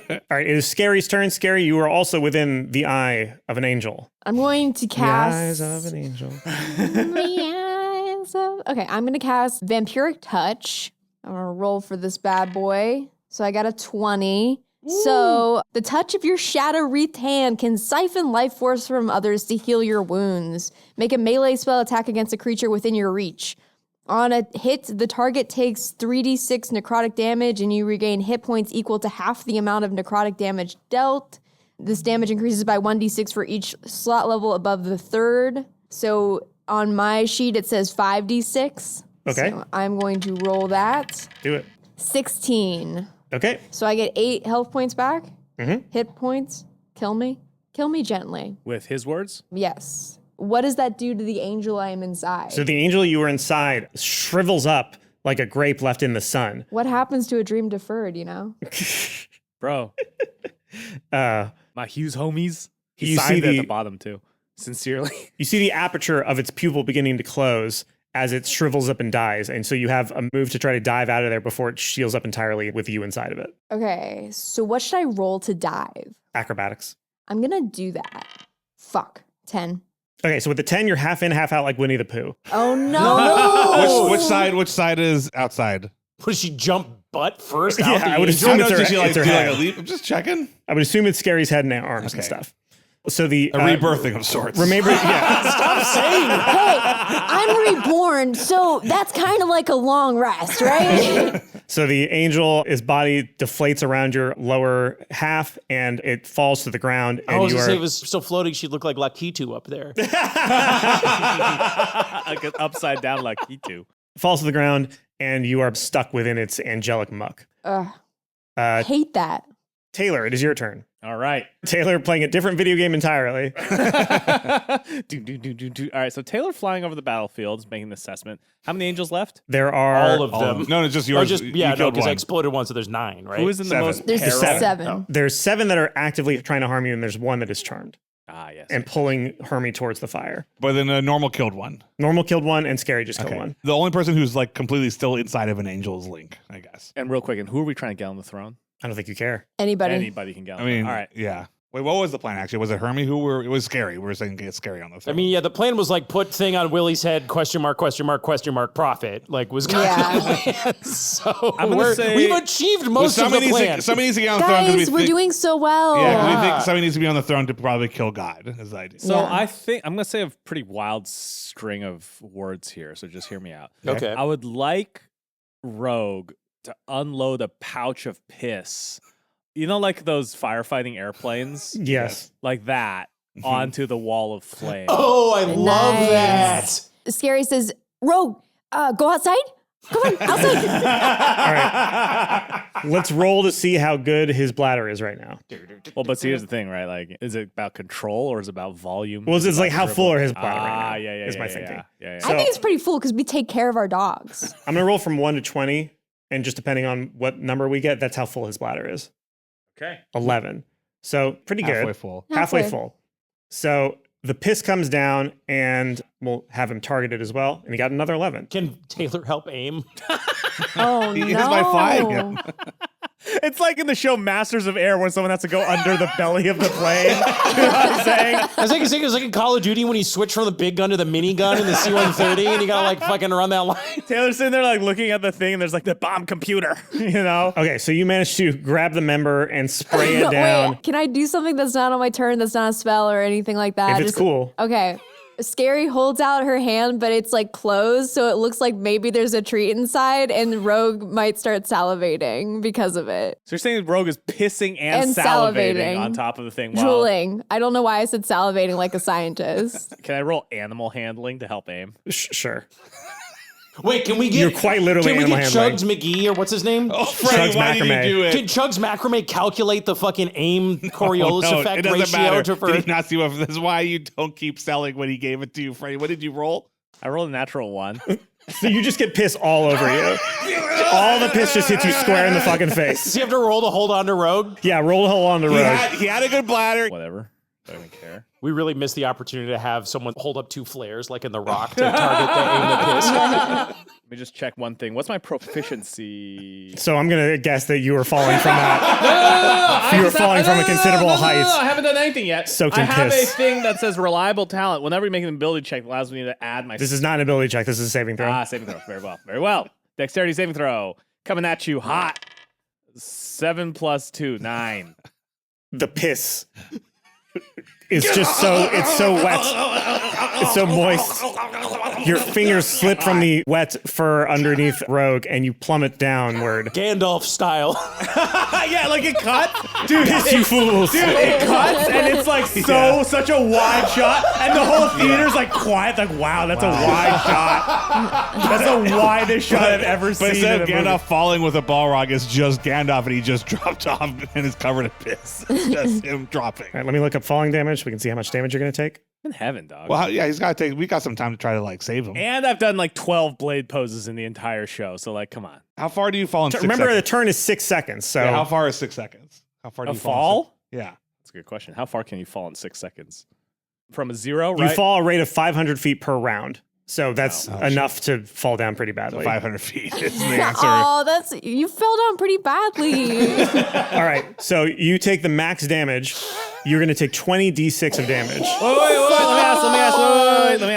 fair. All right, it is Scary's turn. Scary, you are also within the eye of an angel. I'm going to cast. The eyes of an angel. The eyes of- Okay, I'm going to cast Vampiric Touch. I'm going to roll for this bad boy. So I got a 20. So the touch of your shadow-wreathed hand can siphon life force from others to heal your wounds. Make a melee spell attack against a creature within your reach. On a hit, the target takes 3d6 necrotic damage and you regain hit points equal to half the amount of necrotic damage dealt. This damage increases by 1d6 for each slot level above the third. So on my sheet, it says 5d6. Okay. So I'm going to roll that. Do it. 16. Okay. So I get 8 health points back. Hit points. Kill me. Kill me gently. With his words? Yes. What does that do to the angel I am inside? So the angel you were inside shrivels up like a grape left in the sun. What happens to a dream deferred, you know? Bro, my Hughes homies, he You see signed it at the- the bottom too. Sincerely. You see the aperture of its pupil beginning to close as it shrivels up and dies. And so you have a move to try to dive out of there before it shields up entirely with you inside of it. Okay, so what should I roll to dive? Acrobatics. I'm gonna do that. Fuck. 10. Okay, so with the 10, you're half in, half out like Winnie the Pooh. Oh no! Which side is outside? Does she jump butt first Yeah, out the I would angel? assume No, it's her, did she like it's her do like head. a leap? I'm just checking. I would assume it's Scary's head and arms and Okay. stuff. So the A rebirthing of sorts. Remember, yeah. Stop saying that. Hey, I'm reborn, so that's kind of like a long rest, right? So the angel, his body deflates around your lower half and it falls to the ground. I And was you gonna say are if it was still floating, she'd look like Lakitu up there. Like an upside down Lakitu. falls to the ground and you are stuck within its angelic muck. Ugh, Uh, hate that. Taylor, it is your turn. All right. Taylor playing a different video game entirely. Do. All right, so Taylor flying over the battlefield is making an assessment. How many angels left? There are All of them. No, it's just Or yours. just, You yeah, no, killed because I one. exploded one, so there's 9, right? Who is in the Seven. most There's peril? 7. There's 7 that are actively trying to harm you, and there's 1 that is charmed Ah, yes. and pulling Hermie towards the fire. But then a normal killed one. Normal killed 1, and Scary just killed Okay. 1. The only person who's like completely still inside of an angel is Link, I guess. And real quick, and who are we trying to get on the throne? I don't think you care. Anybody? Anybody can get on I the mean, throne. All right. yeah. Wait, what was the plan actually? Was it Hermie it was scary? We were saying get scary on the thing. I mean, yeah, the plan was like put thing on Willie's head, question mark, profit, like was kind of the plan. So I'm gonna say- we've achieved most of the plan. Somebody needs to get on the throne. 'cause Guys, we're doing so well. Yeah, we think somebody needs to be on the throne to probably kill God, is the idea. So Yeah. I think I'm gonna say a pretty wild string of words here. So just hear me out. Okay. I would like Rogue to unload a pouch of piss. You know, like those firefighting airplanes, Yes. like that, onto the wall of flame. Oh, I love Nice. that. Scary says, Rogue, go outside. Come on, outside. All right. Let's roll to see how good his bladder is right now. Well, but see, here's the thing, right? Like, is it about control or is it about volume? Well, it's Is it like about how dribble? full are his bladder right now? Yeah, is my yeah, thinking. Yeah. So- I think it's pretty full because we take care of our dogs. I'm gonna roll from 1 to 20, and just depending on what number we get, that's how full his bladder is. Okay. 11. So pretty good. Halfway full. Halfway Halfway. full. So the piss comes down, and we'll have him targeted as well. And he got another 11. Can Taylor help aim? Oh, He no. is by flying him. It's like in the show Masters of Air where someone has to go under the belly of the plane. You know what I'm saying? I was thinking it was like in Call of Duty when you switch from the big gun to the mini gun in the C-130 and you gotta like fucking run that line. Taylor's sitting there like looking at the thing and there's like the bomb computer, you know? Okay, so you managed to grab the member and spray it down. Wait, can I do something that's not on my turn, that's not a spell or anything like that? If it's cool. Okay. Scary holds out her hand, but it's like closed, so it looks like maybe there's a treat inside, and Rogue might start salivating because of it. So you're saying Rogue is pissing and salivating on top of the thing while... Drooling. I don't know why I said salivating like a scientist. Can I roll animal handling to help aim? Sure. Wait, can we get... You're quite literally Can we animal get handling. Chugs McGee, or what's his name? Oh, Freddie, Chugs why did macrame. you do it? Can Chugs Macrame calculate the fucking aim Coriolis No, effect it doesn't ratio matter. to for... Did he not see what? That's why you don't keep selling when he gave it to you, Freddie. What did you roll? I rolled a natural 1. So you just get piss all over you. All the piss just hits you square in the fucking Does face. he have to roll to hold on to Rogue? Yeah, roll the hole on the road. He had a good bladder. Whatever. I don't care. We really missed the opportunity to have someone hold up 2 flares like in The Rock to target the aim the piss. Let me just check one thing. What's my proficiency? So I'm gonna guess that you were falling from that. You were falling from a considerable height. No, I haven't done anything yet. Soaked I in have piss. a thing that says reliable talent. Whenever you make an ability check, it allows me to add my... This is not an ability check. This is a saving throw. saving throw. Very well. Very well. Dexterity saving throw. Coming at you hot. 7 + 2, 9. The piss is just so wet. It's so moist. Your fingers slip from the wet fur underneath Rogue and you plummet downward. Gandalf style. Yeah, like it cuts. Dude, Piss, you fools. Dude, it cuts and it's like such a wide shot, and the whole theater's like quiet. Like, wow, that's a wide shot. That's the widest shot I've ever seen. But instead of in a movie. Gandalf falling with a Balrog, it's just Gandalf and he just dropped off and is covered in piss. It's just him dropping. All right, let me look up falling damage. We can see how much damage you're going to take. In heaven, dog. Well, yeah, he's got to take. We got some time to try to like save him. And I've done like 12 blade poses in the entire show. So like, come on. How far do you fall in 6 Remember, seconds? the turn is 6 seconds. So Yeah, how far is 6 seconds? How far do A you fall? In yeah. That's a good question. How far can you fall in 6 seconds? From a 0, you right? fall a rate of 500 feet per round. So that's enough to fall down pretty badly. 500 feet is the answer. Oh, you fell down pretty badly. All right. So you take the max damage. You're going to take 20 d6 of damage. Wait. Let me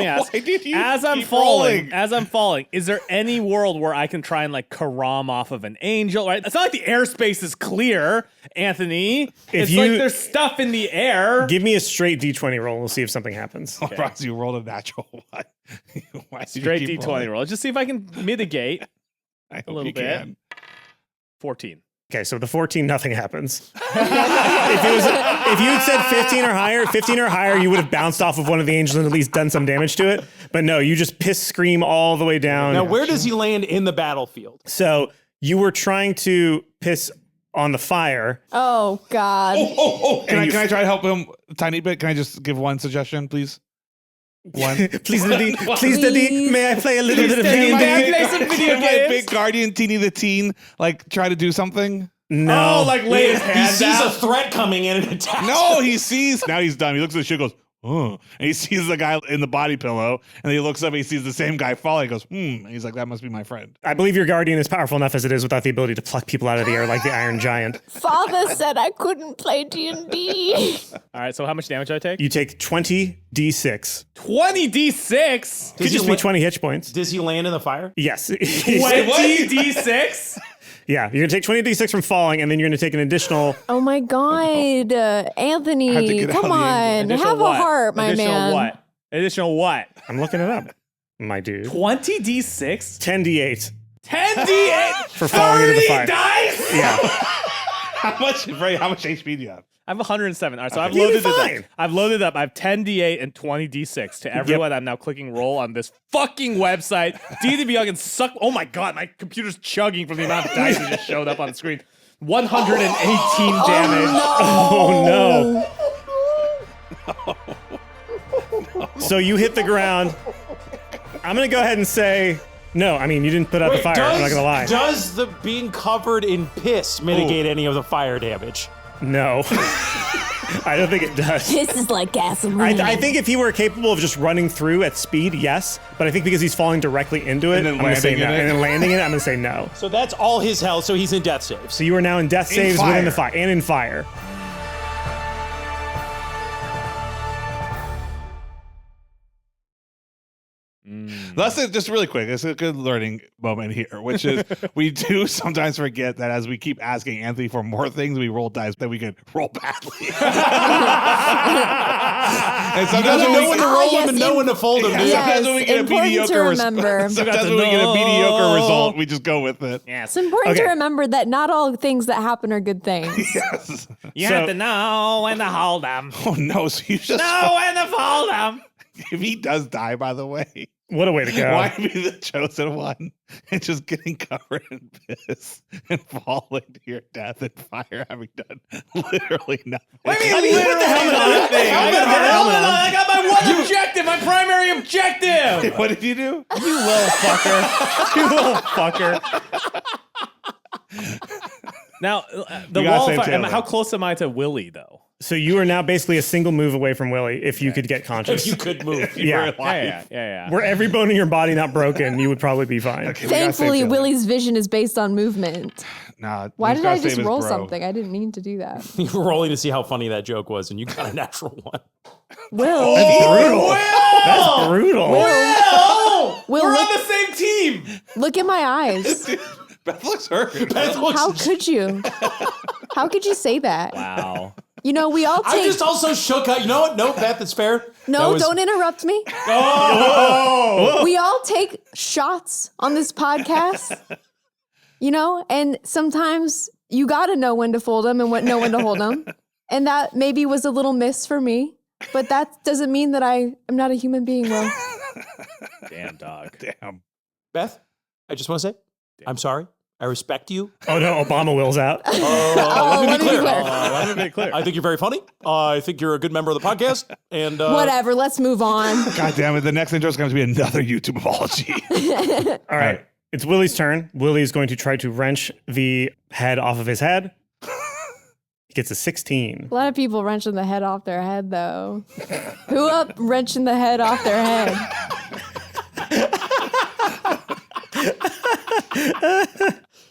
ask. Why did you As I'm keep falling, is there any world where I can try and like karam off of an angel? Right? It's not like the airspace is clear, Anthony. It's like there's stuff in the air. Give me a straight d20 roll. We'll see if something happens. Ross, you rolled a natural one. Why did you Straight keep D20 rolling? roll. Just see if I can mitigate I hope a little you bit. can. 14. Okay, so the 14, nothing happens. if you had said 15 or higher, you would have bounced off of one of the angels and at least done some damage to it. But no, you just piss scream all the way down. Now, where does he land in the battlefield? So you were trying to piss on the fire. Oh, God. Can I try to help him a tiny bit? Can I just give one suggestion, please? One. Please, Daddy, may I play a little bit of video May I game? play some video Can my games? big guardian, Teeny the Teen, like try to do something? No. Oh, like lay his He hand sees out. a threat coming in and attacks. No, he sees. Now he's done. He looks at the shit and goes, oh. And he sees the guy in the body pillow, and then he looks up and he sees the same guy falling. He goes, And he's like, that must be my friend. I believe your guardian is powerful enough as it is without the ability to pluck people out of the air like the Iron Giant. Father said I couldn't play D&D. All right, so how much damage do I take? You take 20 d6. 20 d6? Could just be 20 hit points. Does he land in the fire? Yes. 20 d6? Yeah, you're going to take 20 d6 from falling, and then you're going to take an additional... Oh my God, Anthony, come on, have a heart, my Additional man. what? Additional what? I'm looking it up, my dude. 20 d6? 10 d8 10 d8 for falling into the fire. dice? Yeah. How much HP do you have? I have 107. All right, so I've You'll be loaded it fine. up. I've loaded up. I have 10 d8 and 20 d6 to everyone. I'm now clicking roll on this fucking website. D&D can suck. Oh my God, my computer's chugging from the amount of dice that just showed up on the screen. 118 damage. Oh no. So you hit the ground. I'm going to go ahead and say... No, I mean, you didn't put out the fire. I'm not going to lie. Does the being covered in piss mitigate any of the fire damage? No. I don't think it does. This is like gasoline. I think if he were capable of just running through at speed, yes. But I think because he's falling directly into it, And then I'm going to say landing no. in it? And then landing in it, I'm going to say no. So that's all his health, so he's in death saves. So you are now in death saves within the fire and in fire. That's it, just really quick. It's a good learning moment here, which is we do sometimes forget that as we keep asking Anthony for more things, we roll dice that we could roll badly. And You gotta know when to roll them and know when to fold them, dude. sometimes when we get a important to mediocre remember. sometimes when we get a mediocre result, we just go with it. It's important to remember that not all things that happen are good things. Yes. You have to know when to hold them. Oh no! So you just Know when to fold them. if he does die, by the way, What a way to go. why be the chosen one and just getting covered in piss and falling to your death in fire, having done literally nothing? What do you mean, literally nothing? I got my one objective, my primary objective. What did you do? You little fucker. You little fucker. Now, the You gotta wall save fire, Taylor. how close am I to Willie, though? So you are now basically a single move away from Willie if you could get conscious. If you could move. Yeah. Yeah. Were every bone in your body not broken, you would probably be fine. Okay, we gotta save Thankfully, Taylor. Willie's vision is based on movement. Nah, Why he's did gotta I save just his roll bro. something? I didn't mean to do that. You were rolling to see how funny that joke was, and you got a natural one. Will. Brutal. That's brutal. Will! Will, We're look, on the same team! look at my eyes. Beth looks hurt. How could you? How could you say that? Wow. You know, we all I take... just also shook out. You know what? No, Beth, it's fair. No, That was- don't interrupt me. We all take shots on this podcast, you know, and sometimes you got to know when to fold them and know when to hold them. And that maybe was a little miss for me, but that doesn't mean that I am not a human being, Will. Damn, dog. Damn. Beth, I just want to say, I'm sorry. I respect you. Oh no, Obama Will's out. Let me be clear. Let me be clear. I think you're very funny. I think you're a good member of the podcast. And Whatever, let's move on. God damn it. The next intro is going to be another YouTube apology. All right. It's Willie's turn. Willie's going to try to wrench the head off of his head. He gets a 16. A lot of people wrenching the head off their head, though. Who up wrenching the head off their head?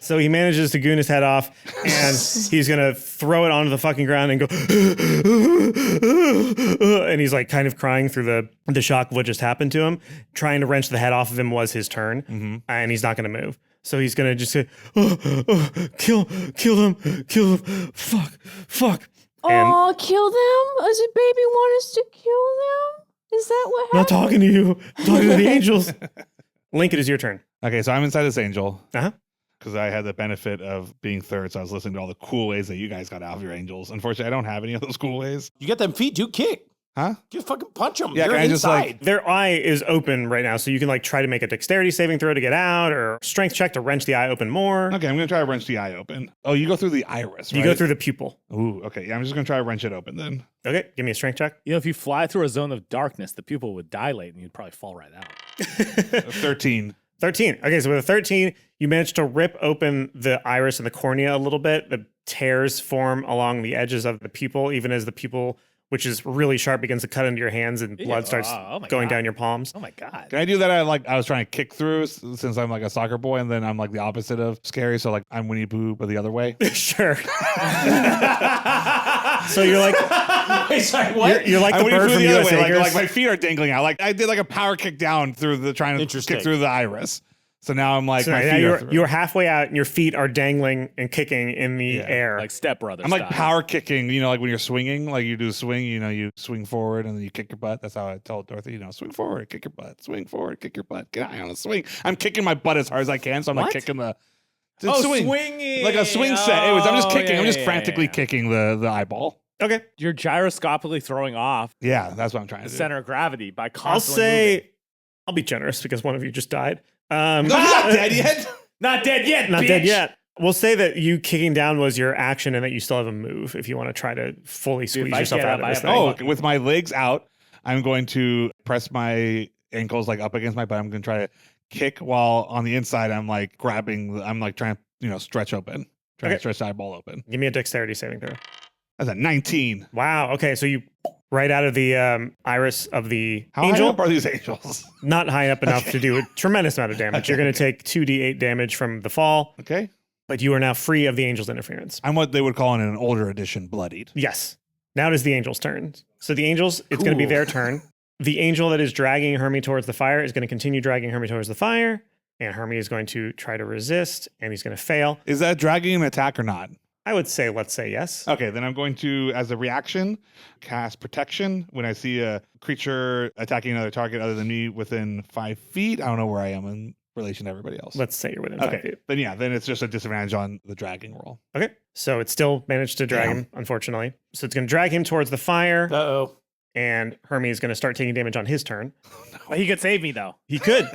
So he manages to goon his head off, and he's going to throw it onto the fucking ground and go, and he's like kind of crying through the shock of what just happened to him. Trying to wrench the head off of him was his turn, and he's not going to move. So he's going to just say, kill them, fuck. And Oh, kill them? Does it baby want us to kill them? Is that what I'm not happened? talking to you. I'm talking to the angels. Link, it is your turn. Okay, so I'm inside this angel Uh-huh. because I had the benefit of being third, so I was listening to all the cool ways that you guys got out of your angels. Unfortunately, I don't have any of those cool ways. you get them feet, dude, kick. Huh? Just fucking punch them. Yeah, You're can I just, like- inside. Their eye is open right now, so you can like try to make a dexterity saving throw to get out, or strength check to wrench the eye open more. Okay, I'm going to try to wrench the eye open. Oh, you go through the iris, right? You go through the pupil. Ooh, okay. Yeah, I'm just going to try to wrench it open then. Okay, give me a strength check. You know, if you fly through a zone of darkness, the pupil would dilate and you'd probably fall right out. 13. 13. Okay, so with a 13, you manage to rip open the iris and the cornea a little bit. The tears form along the edges of the pupil, even as the pupil which is really sharp, begins to cut into your hands and blood starts oh my going God. down your palms. Oh my God. Can I do that? I was trying to kick through since I'm like a soccer boy, and then I'm like the opposite of scary. So like I'm Winnie Pooh, but the other way. Sure. So you're like, Wait, sorry, what? you're like I'm the Winnie bird Pooh from the other US way. Acres. Like my feet are dangling out. Like I did like a power kick down through the trying to Interesting. kick through the iris. So now I'm like So my now feet are through. you're halfway out and your feet are dangling and kicking in the air. Like Step Brothers. I'm like style. power kicking, like when you're swinging, like you do a swing, you swing forward and then you kick your butt. That's how I told Dorothy, swing forward, kick your butt, swing forward, kick your butt. Get high on a swing. I'm kicking my butt as hard as I can, so I'm like kicking the swing. Swinging. Like a swing set. Anyways, I'm just kicking. I'm just yeah, frantically yeah. kicking the eyeball. Okay. You're gyroscopically throwing off Yeah, that's what I'm trying the to do. center of gravity by I'll constantly say, moving. I'll be generous because one of you just died. No, he's not dead yet. Not dead yet, Not bitch. dead yet. We'll say that you kicking down was your action and that you still have a move if you want to try to fully squeeze if I yourself get out up, of this I thing. have Oh, okay, with my legs out, I'm going to press my ankles like up against my butt. I'm going to try to kick while on the inside I'm like grabbing. I'm like trying to stretch open, trying to stretch the eyeball open. Give me a dexterity saving throw. That's a 19. Wow. Okay. So you right out of the iris of the How angel. high up are these angels? Not high up enough to do a tremendous amount of damage. You're going to take 2d8 damage from the fall, Okay. but you are now free of the angel's interference. I'm what they would call in an older edition bloodied. Yes. Now it is the angel's turn. So the angels, it's going to be their turn. The angel that is dragging Hermie towards the fire is going to continue dragging Hermie towards the fire, and Hermie is going to try to resist, and he's going to fail. Is that dragging an attack or not? I would say, let's say yes. Okay, then I'm going to, as a reaction, cast protection when I see a creature attacking another target other than me within 5 feet. I don't know where I am in relation to everybody else. Let's say you're within 5 Okay, feet. then it's just a disadvantage on the dragging roll. Okay. So it still managed to drag him, unfortunately. So it's going to drag him towards the fire, Uh-oh. and Hermie is going to start taking damage on his turn. Well, he could save me though. He could.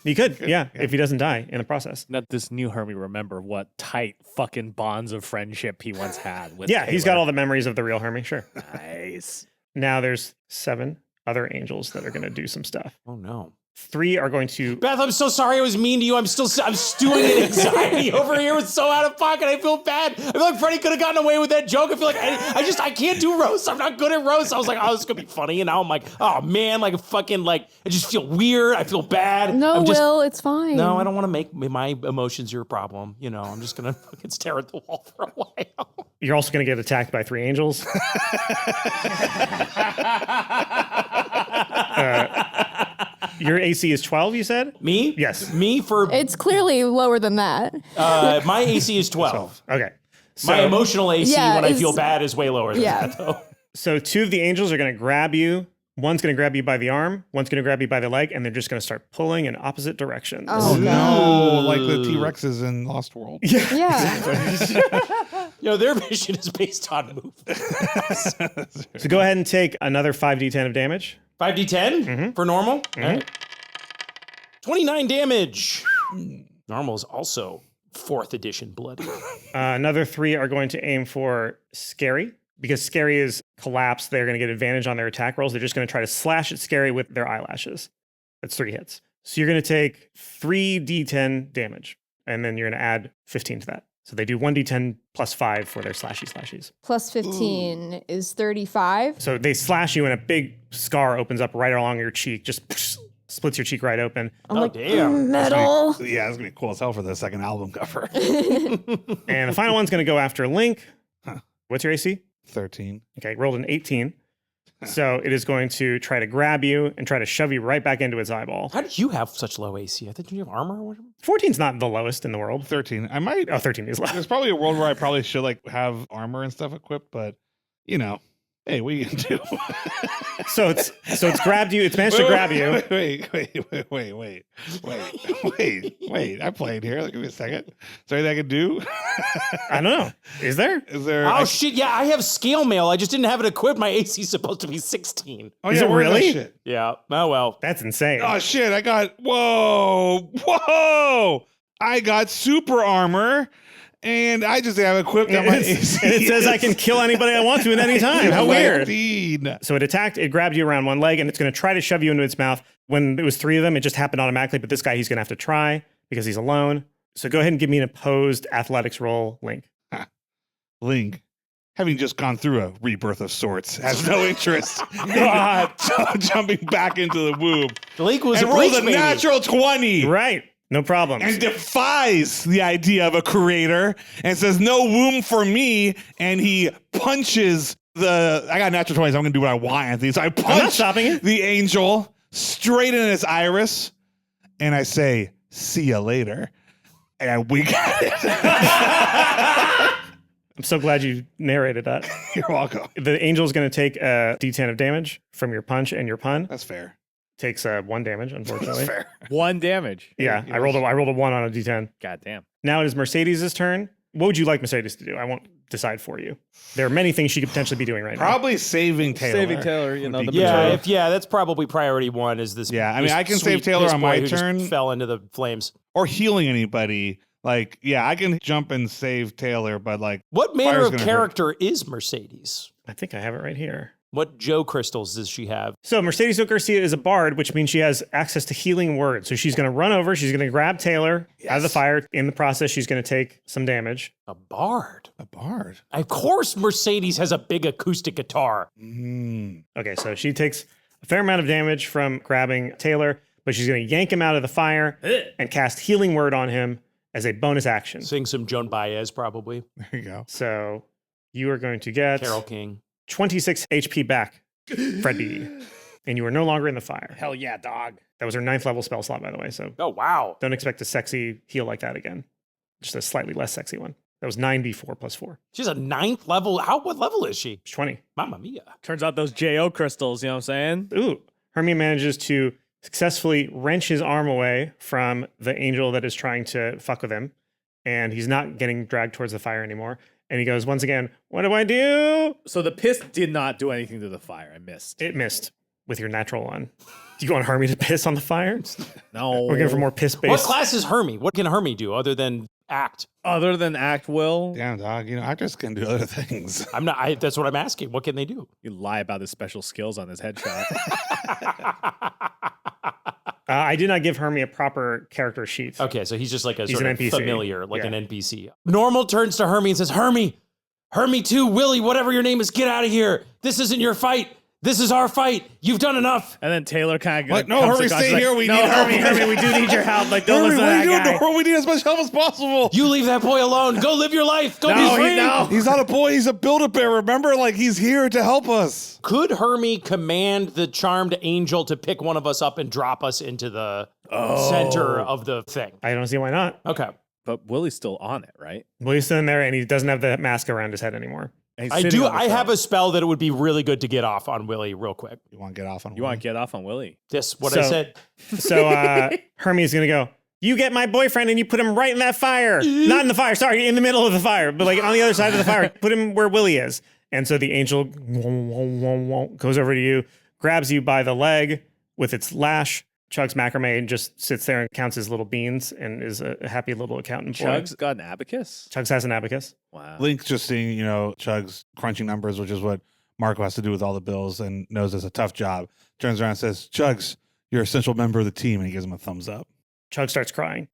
Yeah, if he doesn't die in the process. Let this new Hermie remember what tight fucking bonds of friendship he once had with. Yeah, he's got all the memories of the real Hermie, sure. Nice. Now there's 7 other angels that are going to do some stuff. Oh, no. 3 are going to... Beth, I'm so sorry I was mean to you. I'm stewing in anxiety over here. It's so out of pocket. I feel bad. I feel like Freddie could have gotten away with that joke. I feel like I can't do roasts. I'm not good at roasts. I was like, oh, this is going to be funny. And now I'm like, oh, man, like fucking I just feel weird. I feel bad. No, I'm just, Will, it's fine. No, I don't want to make my emotions your problem. I'm just going to fucking stare at the wall for a while. You're also going to get attacked by 3 angels. Your AC is 12, you said? Me? Yes. Me for It's clearly lower than that. my AC is 12. Okay. My So, emotional AC Yeah, when I it's- feel bad is way lower than Yeah. that, though. so 2 of the angels are going to grab you. One's going to grab you by the arm. One's going to grab you by the leg. And they're just going to start pulling in opposite directions. Oh, No, like the T-Rexes in Lost World. Yeah. Their mission is based on movement. So go ahead and take another 5d10 of damage. 5d10 for normal? All right. 29 damage. Normal is also 4th edition bloody. Another 3 are going to aim for Scary. Because Scary is collapsed, they're going to get advantage on their attack rolls. They're just going to try to slash at Scary with their eyelashes. That's 3 hits. So you're going to take 3d10 damage. And then you're going to add 15 to that. So they do 1d10 plus 5 for their slashies. Plus 15 is 35. So they slash you and a big scar opens up right along your cheek. Just splits your cheek right open. I'm like, damn. metal. Yeah, it's going to be cool as hell for the second album cover. And the final one's going to go after Link. What's your AC? 13. Okay, rolled an 18. So it is going to try to grab you and try to shove you right back into its eyeball. How did you have such low AC? I think you have armor or whatever. 14's not the lowest in the world. 13. I might. Oh, 13 is low. There's probably a world where I probably should have armor and stuff equipped, but hey, what are you gonna do? So it's grabbed you. It's managed to grab you. Wait. I played here. Give me a second. Is there anything I can do? I don't know. Is there? Is there? Oh, shit. Yeah, I have scale mail. I just didn't have it equipped. My AC is supposed to be 16. Oh, Is yeah, it where's that really? shit? Yeah. Oh, well. That's insane. Oh shit! I got whoa! I got super armor, and I just have equipped on my AC. And it says I can kill anybody I want to at any time. How weird. Indeed. So it grabbed you around one leg, and it's going to try to shove you into its mouth. When it was 3 of them, it just happened automatically, but this guy, he's going to have to try because he's alone. So go ahead and give me an opposed athletics roll, Link. Link, having just gone through a rebirth of sorts, has no interest in jumping back into the womb. Blake was and a rolls breach a baby. natural 20. Right. No problem. And defies the idea of a creator and says, no womb for me. And he punches I got natural 20s. I'm going to do what I want, Anthony. So I punch the angel straight in his iris. And I say, see ya later. And I wink at it. I'm so glad you narrated that. You're welcome. The angel's going to take a D10 of damage from your punch and your pun. That's fair. Takes 1 damage, unfortunately. That's fair. 1 damage. Yeah, I rolled a 1 on a D10. God damn. Now it is Mercedes' turn. What would you like Mercedes to do? I won't decide for you. There are many things she could potentially be doing right now. Probably saving Taylor. Saving Taylor, you know, the That's probably priority 1 is this. Yeah, I mean, this I can sweet save Taylor piss on boy my who just turn. fell into the flames. Or healing anybody. Like, yeah, I can jump and save Taylor, but like, What manner fire's of gonna character is Mercedes? I think I have it right here. What Joe crystals does she have? So Mercedes Garcia is a bard, which means she has access to healing words. So she's going to run over. She's going to grab Taylor out of the fire. In the process, she's going to take some damage. A bard. A bard. Of course, Mercedes has a big acoustic guitar. Okay, so she takes a fair amount of damage from grabbing Taylor, but she's going to yank him out of the fire and cast healing word on him as a bonus action. Sing some Joan Baez, probably. There you go. So you are going to get Carole King. 26 HP back, Freddie. And you are no longer in the fire. Hell yeah, dog. That was her 9th level spell slot, by the way. So Oh, wow. don't expect a sexy heal like that again. Just a slightly less sexy one. That was 9d4 plus 4. She's a 9th level. What level is she? It's 20. Mamma mia. Turns out those JO crystals, you know what I'm saying? Ooh. Hermia manages to successfully wrench his arm away from the angel that is trying to fuck with him. And he's not getting dragged towards the fire anymore. And he goes, once again, what do I do? So the piss did not do anything to the fire. I missed. It missed with your natural one. Do you want Hermie to piss on the fire? No. We're going for more piss-based. What class is Hermie? What can Hermie do other than act? Other than act, Will? Damn, dog. You know, actors can do other things. I'm not. That's what I'm asking. What can they do? You lie about his special skills on his headshot. I did not give Hermie a proper character sheet. Okay, so he's just like a He's sort an of NPC. familiar, like Yeah. an NPC. Normal turns to Hermie and says, Hermie 2, Willie, whatever your name is, get out of here. This isn't your fight. This is our fight. You've done enough. And then Taylor kind of What? No, Hermie, stay here. We need help. Hermie, we do need your help. Like, don't Hermie, listen what are to you that doing? guy. No, we need as much help as possible. You leave that boy alone. Go live your life. Go be free. He's not a boy. He's a Build-A-Bear. Remember? Like, he's here to help us. Could Hermie command the charmed angel to pick one of us up and drop us into the center of the thing? I don't see why not. Okay. But Willie's still on it, right? Willie's sitting there and he doesn't have the mask around his head anymore. And he's I sitting do. on the I have throne. a spell that it would be really good to get off on Willie real quick. You want to get off on You want to get off on Willie? That's what I So- said. So Hermie's going to go, you get my boyfriend and you put him right in that fire. Not in the fire, sorry, in the middle of the fire, but like on the other side of the fire. Put him where Willie is. And so the angel goes over to you, grabs you by the leg with its lash, chugs macrame, and just sits there and counts his little beans and is a happy little accountant boy. Chug's got an abacus? Chugs has an abacus. Wow. Link's just seeing, you know, Chug's crunching numbers, which is what Marco has to do with all the bills and knows it's a tough job. Turns around and says, Chugs, you're an essential member of the team. And he gives him a thumbs up. Chug starts crying.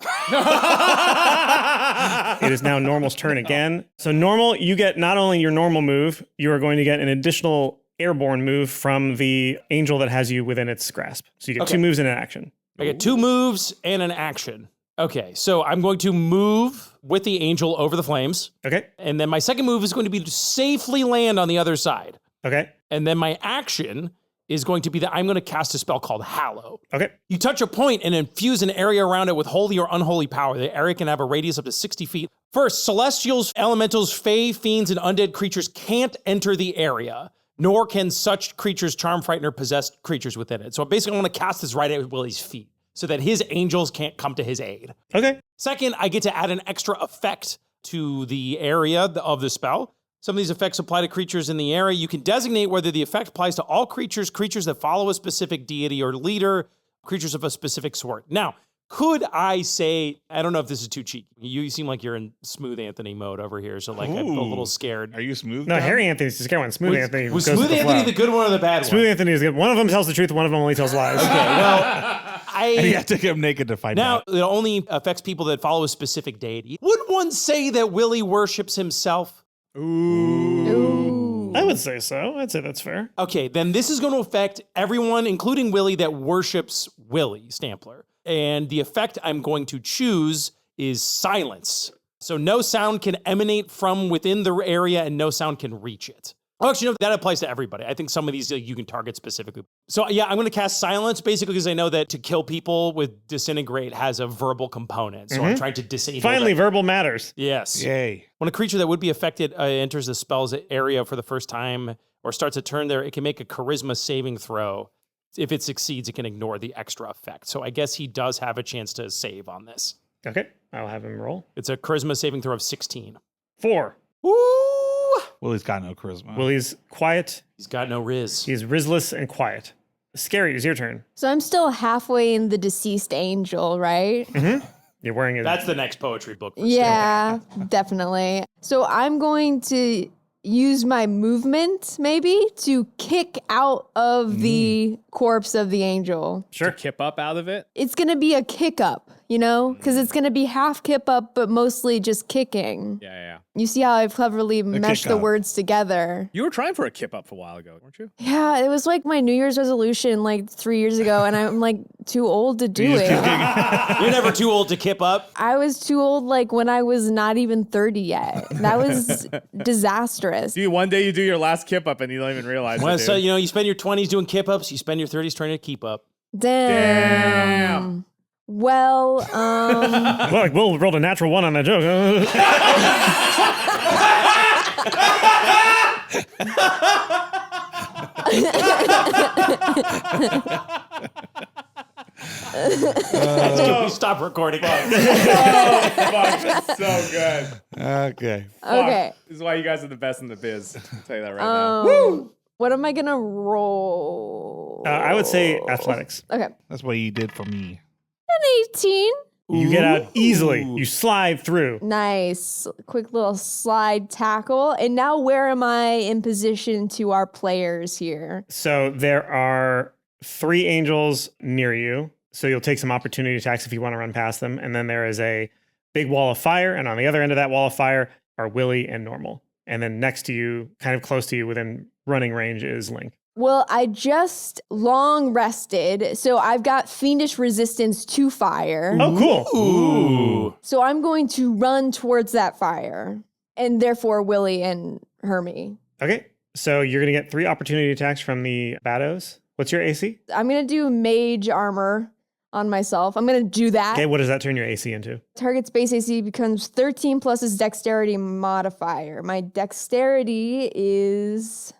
It is now Normal's turn again. So Normal, you get not only your normal move, you are going to get an additional airborne move from the angel that has you within its grasp. So you get Okay. 2 moves and an action. I get 2 moves and an action. Okay, so I'm going to move with the angel over the flames. Okay. And then my second move is going to be to safely land on the other side. Okay. And then my action is going to be that I'm going to cast a spell called Hallow. Okay. You touch a point and infuse an area around it with holy or unholy power. The area can have a radius up to 60 feet. First, celestials, elementals, fae, fiends, and undead creatures can't enter the area, nor can such creatures charm, frighten, or possess creatures within it. So basically, I want to cast this right at Willie's feet so that his angels can't come to his aid. Okay. Second, I get to add an extra effect to the area of the spell. Some of these effects apply to creatures in the area. You can designate whether the effect applies to all creatures, creatures that follow a specific deity or leader, creatures of a specific sort. Now, could I say, I don't know if this is too cheeky. You seem like you're in smooth Anthony mode over here, so like I'm a little scared. Are you smooth? No, John? Harry Anthony's the scary one. Smooth Anthony Was goes with Smooth the Anthony flow. the good one or the bad Smooth one? Anthony is good. One of them tells the truth, one of them only tells lies. Okay, well, And you have to get him naked to find now out. it only affects people that follow a specific deity. Would one say that Willie worships himself? Ooh. would say so. I'd say that's fair. Okay, then this is going to affect everyone, including Willie, that worships Willie Stampler. And the effect I'm going to choose is silence. So no sound can emanate from within the area and no sound can reach it. Oh, actually, no, that applies to everybody. I think some of these you can target specifically. So yeah, I'm going to cast silence basically because I know that to kill people with disintegrate has a verbal component. So I'm trying to disable Finally, that. verbal matters. Yes. Yay. When a creature that would be affected enters the spell's area for the first time or starts a turn there, it can make a charisma saving throw. If it succeeds, it can ignore the extra effect. So I guess he does have a chance to save on this. Okay, I'll have him roll. It's a charisma saving throw of 16. 4. Woo! Willie's got no charisma. Willie's quiet. He's got no riz. He's rizless and quiet. Scary, it's your turn. So I'm still halfway in the deceased angel, right? You're wearing it. That's the next poetry book. Yeah, definitely. So I'm going to use my movement maybe to kick out of the corpse of the angel. Sure. Kip up out of it. It's going to be a kick up, you know, because it's going to be half kip up, but mostly just kicking. Yeah. You see how I've cleverly meshed the up. words together. You were trying for a kip up for a while ago, weren't you? Yeah, it was like my New Year's resolution like 3 years ago, and I'm like too old to do it. You're never too old to kip up. I was too old like when I was not even 30 yet. That was disastrous. See, one day you do your last kip up and you don't even realize Well, it. so, Dude. you spend your 20s doing kip ups, you spend your 30s trying to keep up. Damn. Well, Well, like Will rolled a natural 1 on that joke. Stop recording. Fuck, that's so good. Okay. okay. This is why you guys are the best in the biz. I'll tell you that right now. What am I gonna roll? I would say athletics. Okay. That's what he did for me. An 18. You get out easily. You slide through. Nice. Quick little slide tackle. And now where am I in position to our players here? So there are 3 angels near you. So you'll take some opportunity attacks if you want to run past them. And then there is a big wall of fire. And on the other end of that wall of fire are Willie and Normal. And then next to you, kind of close to you within running range, is Link. Well, I just long rested, so I've got fiendish resistance to fire. Oh, cool. Ooh. So I'm going to run towards that fire, and therefore Willie and Hermie. Okay. So you're going to get 3 opportunity attacks from the Baddos. What's your AC? I'm going to do mage armor on myself. I'm going to do that. Okay. What does that turn your AC into? Target's base AC becomes 13 plus his dexterity modifier. My dexterity is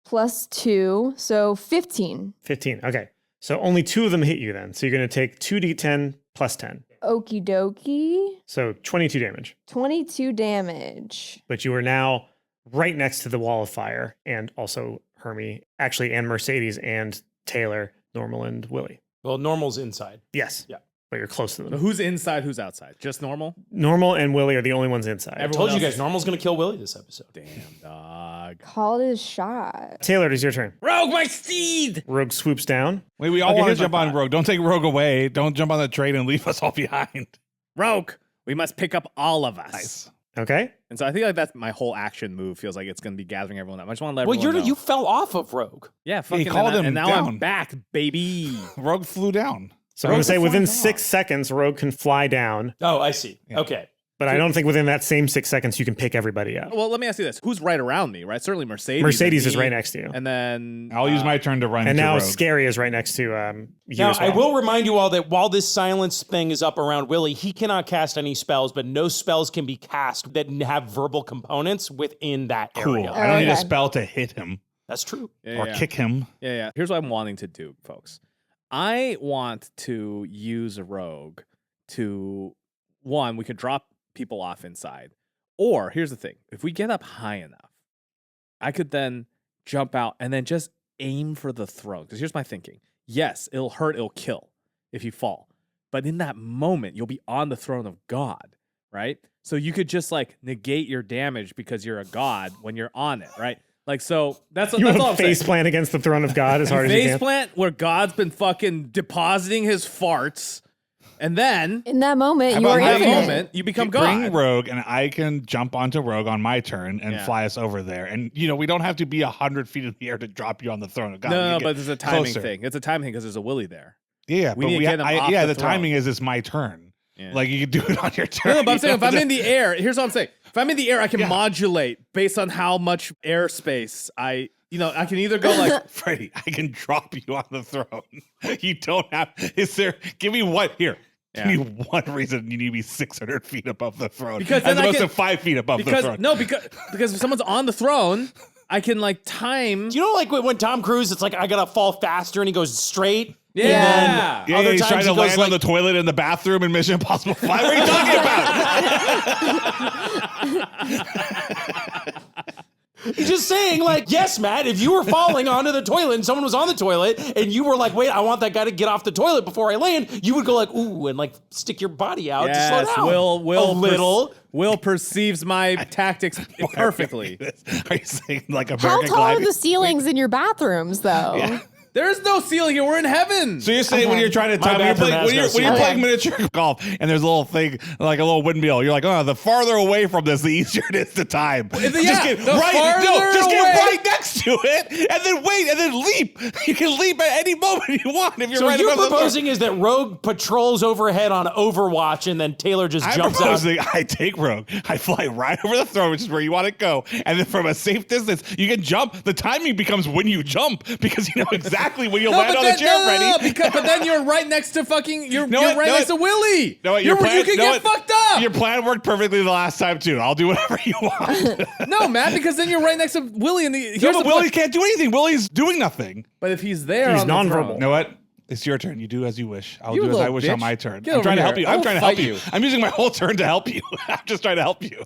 +2, so 15. 15. Okay. So only 2 of them hit you then. So you're going to take 2d10 plus 10. Okie dokie. So 22 damage. 22 damage. But you are now right next to the wall of fire, and also Hermie, actually, and Mercedes and Taylor, Normal, and Willie. Well, Normal's inside. Yes. Yeah. But you're close to So them. who's inside? Who's outside? Just Normal? Normal and Willie are the only ones inside. I told you guys, Normal's going to kill Willie this episode. Damn, dog. Called his shot. Taylor, it is your turn. Rogue, my steed! Rogue swoops down. Wait, we all Okay, want to here's my jump on thought. Rogue. Don't take Rogue away. Don't jump on the train and leave us all behind. Rogue, we must pick up all of us. Nice. Okay. And so I think like that's my whole action move. Feels like it's going to be gathering everyone up. I just want to let Well, everyone know. you fell off of Rogue. Yeah, fucking. called him and now down. I'm back, baby. Rogue flew down. So I'm going to say within flying 6 seconds, Rogue can fly down. Oh, I see. Yeah. Okay. But I don't think within that same 6 seconds you can pick everybody up. Well, let me ask you this: who's right around me? Right, certainly Mercedes. Mercedes and is me, right next to you. And then I'll use my turn to run And into now Rogue. Scary is right next to you Now, as well. I will remind you all that while this silence thing is up around Willie, he cannot cast any spells, but no spells can be cast that have verbal components within that Cool. area. I don't need a Okay. spell to hit him That's true. Yeah, or yeah. kick him. Yeah. Here's what I'm wanting to do, folks. I want to use a rogue to, one, we could drop people off inside. Or, here's the thing. If we get up high enough, I could then jump out and then just aim for the throne. Because here's my thinking. Yes, it'll hurt, it'll kill if you fall. But in that moment, you'll be on the throne of God, right? So you could just like negate your damage because you're a god when you're on it, right? Like, so that's You all want I'm to face saying. plant against the throne of God as hard as you Face can. plant where God's been fucking depositing his farts And then In that moment, you about were that infinite. moment, you become Bring God. Rogue, and I can jump onto Rogue on my turn and fly us over there. And we don't have to be 100 feet in the air to drop you on the throne of God. No, We can but get there's a timing closer. thing. It's a timing thing because there's a Willy there. Yeah, We but need to get him off the the throne. timing is it's my turn. Yeah. Like you can do it on your turn. No, but I'm saying You if don't I'm have in to- the air, here's what I'm saying. If I'm in the air, I can modulate based on how much airspace I can either go like Freddie, I can drop you on the throne. You don't have. Give me one here. Give me one reason you need to be 600 feet above the throne, Because as then I opposed can- to 5 feet above the throne. because if someone's on the throne, I can like time. You know, like when Tom Cruise, it's like I gotta fall faster, and he goes straight. Yeah. And then Yeah, other he's times trying to he goes land on the toilet in the bathroom in Mission Impossible 5. What are you talking about? He's just saying, like, yes, Matt, if you were falling onto the toilet and someone was on the toilet and you were like, wait, I want that guy to get off the toilet before I land, you would go like, ooh, and like stick your body out to slow down. Will perceives my tactics perfectly. Are you saying like How American tall are gliding? the ceilings in your bathrooms, though? Yeah. There is no ceiling here. We're in heaven. So you're saying when you're trying to My time, when you're, bad for playing, when you're, Mascot when you're City. playing miniature golf and there's a little thing like a little windmill, you're like, oh, the farther away from this, the easier it is to time. Just get the farther get away. right next to it, and then wait, and then leap. You can leap at any moment you want if you're So right what you're above the proposing is that Rogue patrols overhead on Overwatch and then Taylor just I'm jumps out. proposing I take Rogue, I fly right over the throne, which is where you want to go, and then from a safe distance, you can jump. The timing becomes when you jump because you know exactly when you'll land on the chair, Freddie. But then you're right next to fucking. You're what? right Know next what? to Willie. Know what? You can get fucked up. Your plan worked perfectly the last time too. I'll do whatever you want. No, man, because then you're right next to Willie. And No, but Willie can't do anything. Willie's doing nothing. But if he's there, He's on the nonverbal. throne- You know what? It's your turn. You do as you wish. I'll You do as I little wish on bitch. my turn. Get I'm over trying to here. help you. I I'm will trying to help fight you. you. I'm using my whole turn to help you. I'm just trying to help you.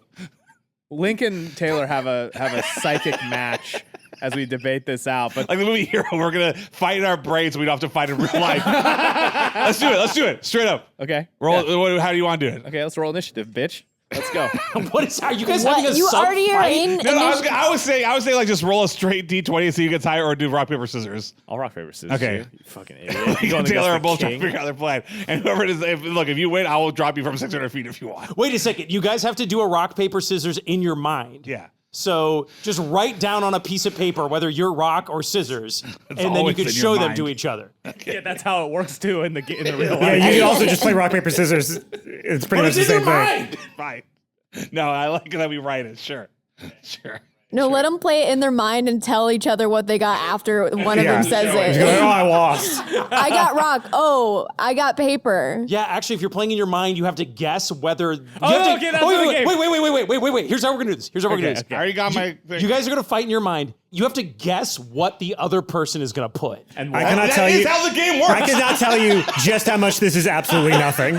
Link and Taylor have a psychic match as we debate this out. But Like the movie Hero, we're gonna fight in our brains so we don't have to fight in real life. Let's do it. Let's do it. Straight up. okay, Roll. How do you want to do it? okay, let's roll initiative, bitch. Let's go. What is that? You guys What? having a You sub already are fight? in. No, I was saying like just roll a straight D20 and see who gets higher, or do rock paper scissors. I'll rock paper scissors. Okay. You fucking idiot. You Going and Taylor against are the both trying to king. figure out their plan, and whoever it is, if you win, I will drop you from 600 feet if you want. Wait a second. You guys have to do a rock, paper, scissors in your mind. Yeah. So just write down on a piece of paper whether you're rock or scissors, and then you always can in your show them mind. to each other. Yeah, that's how it works too in the real Yeah, life. you can also just play rock, paper, scissors. It's pretty much the It's in same your thing. mind. Fine. No, I like that we write it. Sure. No, let them play it in their mind and tell each other what they got after one of Yeah. them says Just go, it. oh, I lost. I got rock. Oh, I got paper. Yeah, actually, if you're playing in your mind, you have to guess whether. You Oh, have to, okay, that's the game. Wait. Here's how we're gonna do this. Here's how we're gonna do this. I already got my thing. You guys are gonna fight in your mind. You have to guess what the other person is gonna put. And I cannot tell That you. is how the game works. I cannot tell you just how much this is absolutely nothing.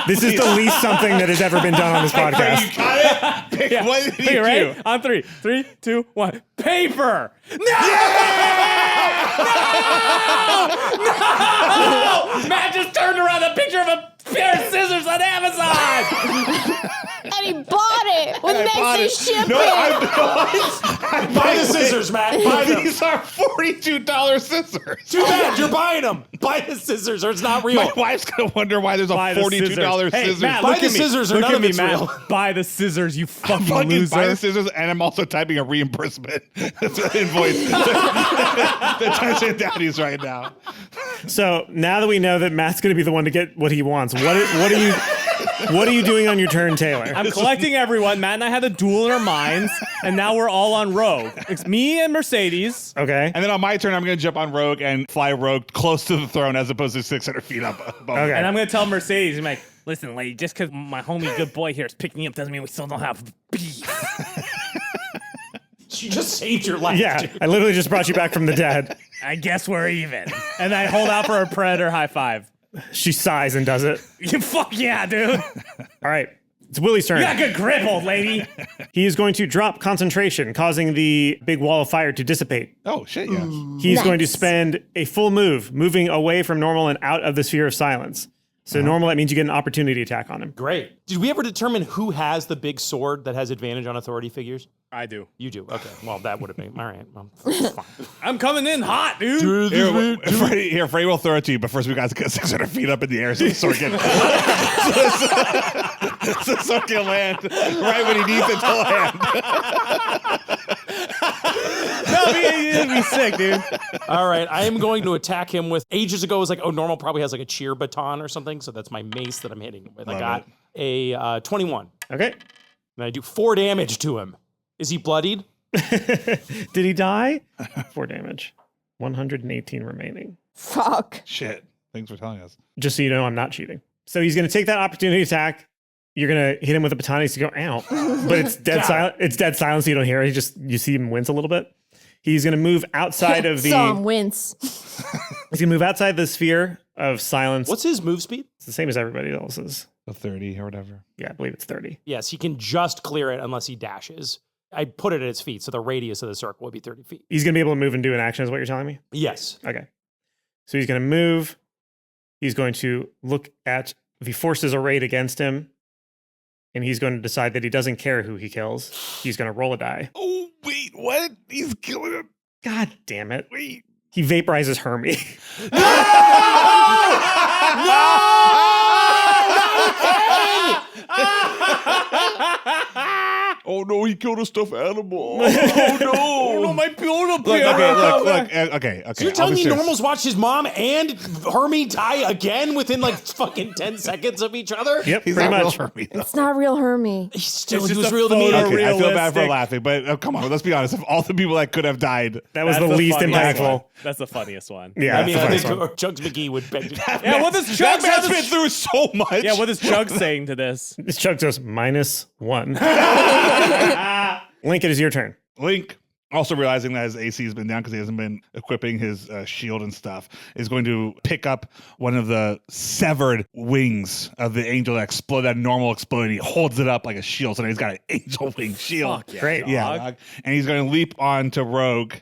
This is the least something that has ever been done on this You podcast. got it? Pick one that Okay, you ready? do. On three. 3, 2, 1. Paper. No! Matt just turned around a picture of a pair of scissors on Amazon. And he bought it with next day shipping. No, I'm Buy the scissors, Matt. Buy them. These are $42 scissors. Too bad you're buying them. Buy the scissors, or it's not real. My wife's gonna wonder why there's a Buy the $42 Hey, scissors. Matt, Buy look the at me. scissors or Look none at of me, it's Matt. real. Buy the scissors, you fucking Fucking loser. buy the scissors, and I'm also typing a reimbursement invoice. The times at Daddies right now. So now that we know that Matt's going to be the one to get what he wants, what are you doing on your turn, Taylor? I'm collecting everyone. Matt and I had a duel in our minds, and now we're all on Rogue. It's me and Mercedes. Okay. And then on my turn, I'm gonna jump on Rogue and fly Rogue close to the throne as opposed to 600 feet up above. Okay. And I'm going to tell Mercedes, I'm like, listen, lady, just because my homie good boy here is picking me up doesn't mean we still don't have beef. She just saved your life. Yeah, dude. I literally just brought you back from the dead. I guess we're even. And I hold out for a predator high five. She sighs and does it. Fuck yeah, dude. All right. It's Willie's turn. You got good grip, old lady. He is going to drop concentration, causing the big wall of fire to dissipate. Oh shit! Yeah. He's going to Nice. spend a full move, moving away from normal and out of the sphere of silence. So normal, that means you get an opportunity attack on him. Great. Did we ever determine who has the big sword that has advantage on authority figures? I do. You do. Okay. Well, that would have been all right. Well, it's fine. I'm coming in hot, dude. Freddie will throw it to you, but first we got to get 600 feet up in the air so the sword can, so the sword can land right when he needs it to land. It'd be sick, dude. All right. I am going to attack him with, ages ago, it was like, oh, normal probably has like a cheer baton or something. So that's my mace that I'm hitting him with. I got a 21. Okay. And I do 4 damage to him. Is he bloodied? Did he die? 4 damage. 118 remaining. Fuck. Shit. Thanks for telling us. Just so you know, I'm not cheating. So he's going to take that opportunity attack. You're going to hit him with a baton. He's going to go, ow. But it's dead silent. It's dead silent, so you don't hear it. You see him wince a little bit. He's going to move outside of the... Saw him wince. He's going to move outside the sphere of silence. What's his move speed? It's the same as everybody else's. A 30 or whatever. Yeah, I believe it's 30. Yes, he can just clear it unless he dashes. I put it at its feet, so the radius of the circle would be 30 feet. He's going to be able to move and do an action is what you're telling me? Yes. Okay. So he's going to move. He's going to look at if he forces a raid against him, and he's going to decide that he doesn't care who he kills. He's going to roll a die. Oh, wait, what? He's killing him. God damn it. Wait. He vaporizes Hermie. Oh no, he killed a stuffed animal. Oh no. Oh no, my build-up. Okay. So you're telling me Normal's watched his mom and Hermie die again within like fucking 10 seconds of each other? Yep, He's pretty not much. real for me, though. It's not real Hermie. He still It's he just was a real to me. photo. Okay, I feel bad for Realistic. laughing, but come on, let's be honest. Of all the people that could have died, That was That's the least funniest impactful. one. That's the funniest one. Yeah, I mean, that's I the think funniest one. Chugs McGee would beg to Yeah, what does Chug that man's been through so much. Yeah, what is Chug saying to this? This Chuck goes -1. Link, it is your turn. Link, also realizing that his AC has been down because he hasn't been equipping his shield and stuff, is going to pick up one of the severed wings of the angel that exploded, that normal exploded. He holds it up like a shield, so now he's got an angel wing shield. Fuck yeah, Great. dog. Yeah, dog. And he's going to leap onto Rogue,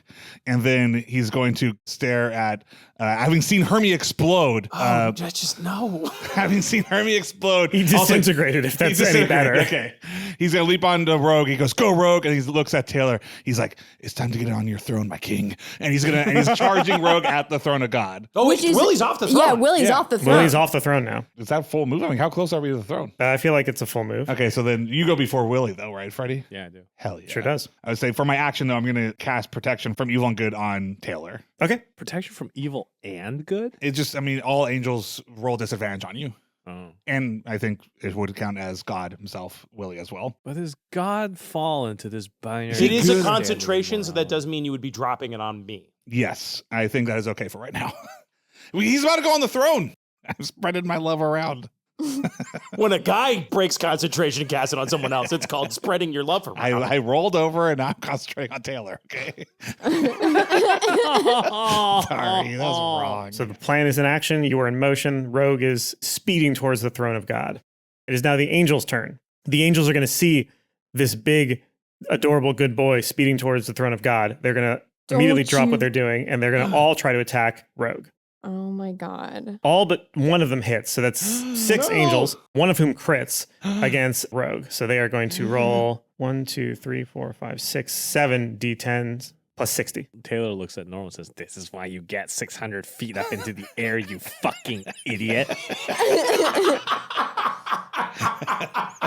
and then he's going to stare at, having seen Hermie explode. I just know. Having seen Hermie explode. He also- disintegrated, if that's He any disintegrated. better. Okay. He's going to leap onto Rogue. He goes, go Rogue. And he looks at Taylor. He's like, it's time to get on your throne, my king. And he's charging Rogue at the throne of God. Oh, Which is- Willie's off the throne. Yeah, Willie's off the throne. Willie's off the throne now. Is that full move? I mean, how close are we to the throne? I feel like it's a full move. Okay, so then you go before Willie, though, right, Freddie? Yeah, I do. Hell yeah. Sure does. I would say for my action, though, I'm going to cast Protection from Evil and Good on Taylor. Okay. Protection from evil and good? It just, I mean, all angels roll disadvantage on you. Oh. And I think it would count as God himself, Willie, as well. But does God fall into this binary? It is good a and concentration, so that moral? doesn't mean you would be dropping it on me. Yes, I think that is okay for right now. He's about to go on the throne. I'm spreading my love around. When a guy breaks concentration and casts it on someone else, it's called spreading your love around. I rolled over and now I'm concentrating on Taylor, okay? Sorry, that was wrong. So the plan is in action. You are in motion. Rogue is speeding towards the throne of God. It is now the angels' turn. The angels are going to see this big, adorable, good boy speeding towards the throne of God. They're going to immediately drop what they're doing, and they're going to all try to attack Rogue. Oh my God. All but one of them hits. So that's 6 angels, one of whom crits against Rogue. So they are going to roll 1, 2, 3, 4, 5, 6, 7 d10s plus 60. Taylor looks at Normal and says, "This is why you get 600 feet up into the air, you fucking idiot."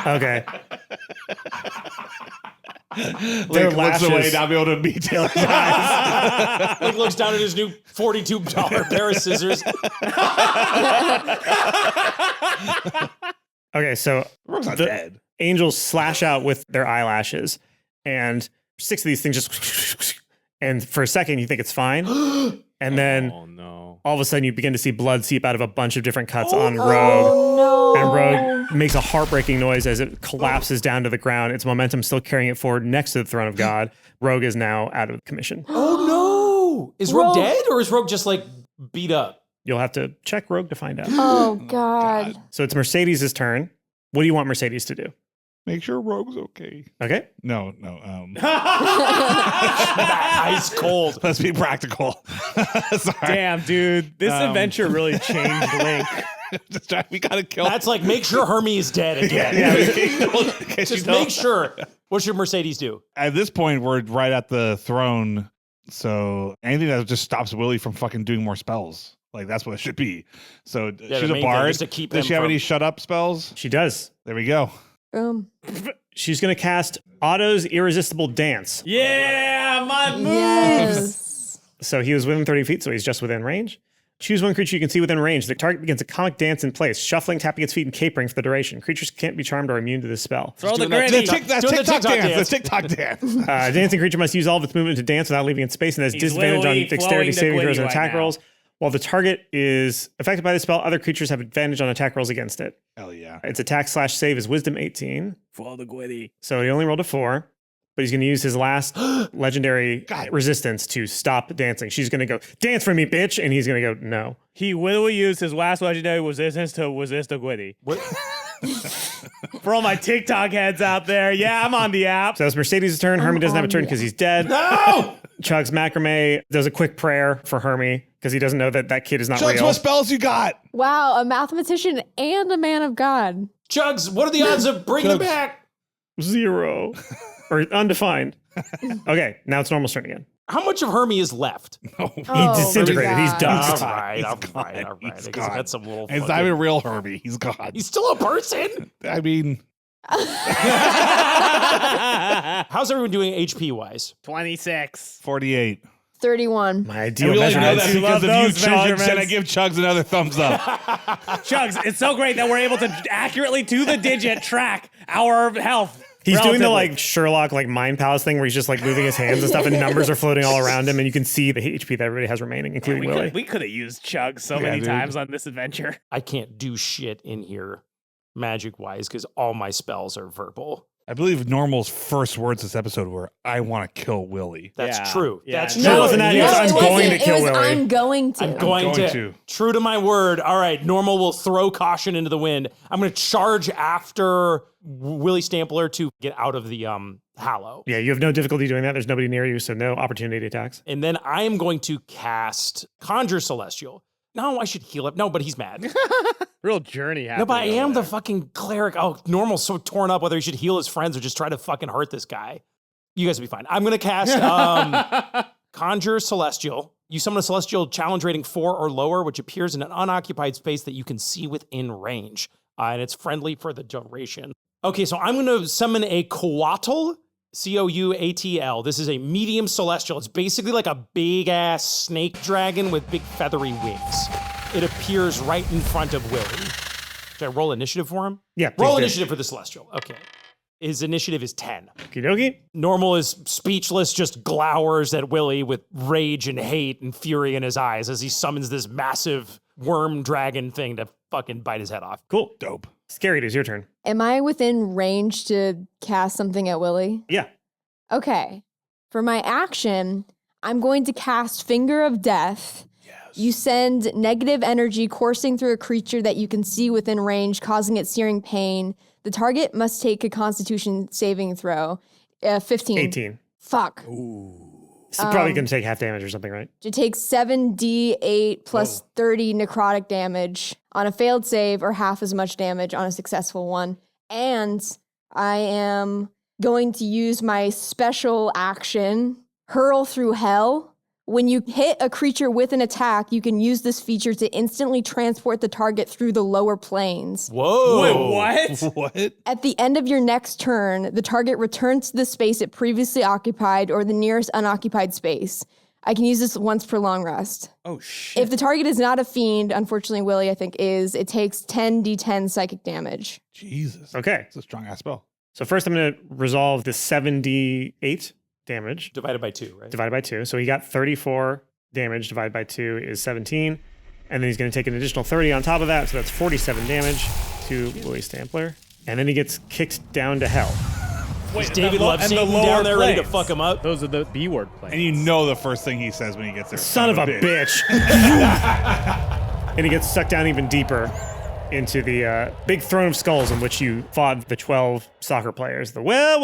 Okay. Link looks away, not be able to meet Taylor's eyes. Like looks down at his new $42 pair of scissors. Okay, so Rogue's not the dead. angels slash out with their eyelashes, and 6 of these things just... And for a second, you think it's fine. And then Oh no. all of a sudden, you begin to see blood seep out of a bunch of different cuts on Rogue. Oh no. And Rogue makes a heartbreaking noise as it collapses down to the ground. Its momentum still carrying it forward next to the throne of God. Rogue is now out of commission. Oh no! Is Rogue dead or is Rogue just like beat up? You'll have to check Rogue to find out. Oh God. So it's Mercedes' turn. What do you want Mercedes to do? Make sure Rogue's okay. Okay. No. Ice cold. Let's be practical. Sorry. Damn, dude. This adventure really changed Link. We gotta kill. That's like, make sure Hermie is dead again. Just make sure. What should Mercedes do? At this point, we're right at the throne. So anything that just stops Willie from fucking doing more spells. Like, that's what it should be. So the she's a main thing bard. is to keep Does them she have from- any shut up spells? She does. There we go. She's going to cast Otto's Irresistible Dance. Yeah, my move. Yes. So he was within 30 feet, so he's just within range. Choose one creature you can see within range. The target begins a comic dance in place, shuffling, tapping its feet, and capering for the duration. Creatures can't be charmed or immune to this spell. Throw the doing that gritty. TikTok- That's doing the TikTok TikTok dance. dance. The TikTok dance. A dancing creature must use all of its movement to dance without leaving its space and has He's disadvantage on literally dexterity flowing the saving throws Gwitty and right attack now. rolls. While the target is affected by the spell, other creatures have advantage on attack rolls against it. Hell yeah. Its attack/save is Wisdom 18. Flow the Gwitty. So he only rolled a 4, but he's going to use his last legendary resistance to stop dancing. She's going to go, dance for me, bitch. And he's going to go, no. He will use his last legendary resistance to resist the Gwitty. For all my TikTok heads out there, yeah, I'm on the app. So it's Mercedes' turn. Hermie doesn't have a turn because he's dead. No! Chugs Macrame does a quick prayer for Hermie because he doesn't know that that kid is not Chugs, real. what spells you got? Wow, a mathematician and a man of God. Chugs, what are the odds of bringing him Chugs. back? 0 or undefined. Okay, now it's normal turn again. How much of Hermie is left? He disintegrated. He's dust. All right. He's I gone. guess He's I gone. got some little. It's not fucking- even real Herbie. He's gone. He's still a person. I mean, How's everyone doing HP wise? 26. 48. 31. My I ideal really know measurement. that I because love of you, those Chugs, and I measurements. give Chugs another thumbs up. Chugs, it's so great that we're able to accurately to the digit track our health. He's doing the relatively. like Sherlock like mind palace thing where he's just like moving his hands and stuff and numbers are floating all around him and you can see the HP that everybody has remaining, including Willie. We could have used Chugs so many dude. times on this adventure. I can't do shit in here magic wise because all my spells are verbal. I believe Normal's first words this episode were, I want to kill Willie. That's Yeah. true. Yeah. That's No, true. it wasn't that. No, I'm it going wasn't. to kill it was, Willie. I'm going to. I'm going going to. to. True to my word. All right, Normal will throw caution into the wind. I'm going to charge after Willie Stampler to get out of the Hallow. Yeah, you have no difficulty doing that. There's nobody near you, so no opportunity attacks. And then I am going to cast Conjure Celestial. No, I should heal him. No, but he's mad. Real journey happening. No, but I am over the there. fucking cleric. Oh, Normal's so torn up whether he should heal his friends or just try to fucking hurt this guy. You guys will be fine. I'm going to cast Conjure Celestial. You summon a Celestial challenge rating 4 or lower, which appears in an unoccupied space that you can see within range. And it's friendly for the duration. Okay, so I'm going to summon a Coatl, Coatl. This is a medium Celestial. It's basically like a big-ass snake dragon with big feathery wings. It appears right in front of Willie. Should I roll initiative for him? Yeah, Roll please do. initiative for the Celestial. Okay. His initiative is 10. Okie dokie. Normal is speechless, just glowers at Willie with rage and hate and fury in his eyes as he summons this massive worm dragon thing to fucking bite his head off. Cool. Dope. Scary, it is your turn. Am I within range to cast something at Willie? Yeah. Okay. For my action, I'm going to cast Finger of Death. You send negative energy coursing through a creature that you can see within range, causing it searing pain. The target must take a Constitution saving throw. 15. 18. Fuck. It's probably going to take half damage or something, right? It takes 7d8 plus 30 necrotic damage on a failed save or half as much damage on a successful one. And I am going to use my special action, Hurl Through Hell. When you hit a creature with an attack, you can use this feature to instantly transport the target through the lower planes. Whoa. Wait, what? What? At the end of your next turn, the target returns to the space it previously occupied or the nearest unoccupied space. I can use this once per long rest. Oh, shit. If the target is not a fiend, unfortunately Willie I think is, it takes 10d10 psychic damage. Jesus. Okay. It's a strong ass spell. So first I'm going to resolve the 7d8 damage Divided by 2, right? divided by 2. So he got 34 damage divided by 2 is 17. And then he's going to take an additional 30 on top of that. So that's 47 damage to Willie Stampler. And then he gets kicked down to hell. Wait, David and Love the Satan lower down there ready to planes. fuck him up. Those are the B word planes. And you know the first thing he says when he gets there. Son of a bitch. And he gets sucked down even deeper into the big throne of skulls in which you fought the 12 soccer players. The well.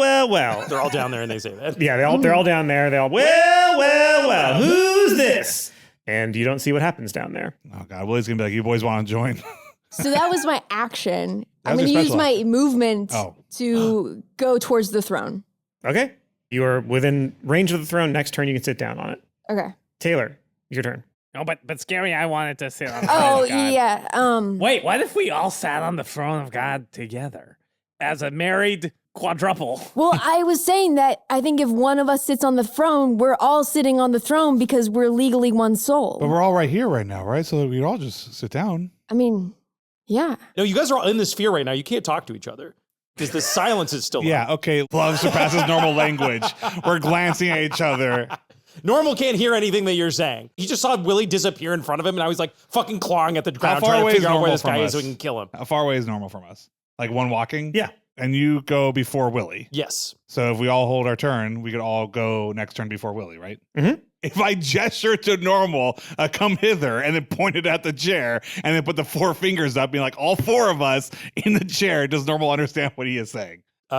They're all down there and they say that. Yeah, they're all down there. They all, well, who's this? And you don't see what happens down there. Oh, God. Willie's going to be like, you boys want to join? So that was my action. That I'm was going to your use special my movement Oh. to go towards the throne. Okay. You are within range of the throne. Next turn, you can sit down on it. Okay. Taylor, your turn. No, but Scary, I wanted to sit on the Oh, throne of God. yeah. Wait, what if we all sat on the throne of God together as a married quadruple? Well, I was saying that I think if one of us sits on the throne, we're all sitting on the throne because we're legally one soul. But we're all right here right now, right? So we all just sit down. I mean, yeah. No, you guys are all in the sphere right now. You can't talk to each other because the silence is still Yeah, on. okay. Love surpasses normal language. We're glancing at each other. Normal can't hear anything that you're saying. He just saw Willie disappear in front of him, and I was like fucking clawing at the ground, far trying to away is figure out where normal this guy from is so us? we can kill him. How far away is normal from us? Like one walking? Yeah. And you go before Willie. Yes. So if we all hold our turn, we could all go next turn before Willie, right? Mhm. If I gesture to normal, come hither, and then pointed at the chair, and then put the 4 fingers up, being like, all 4 of us in the chair, does normal understand what he is saying? Do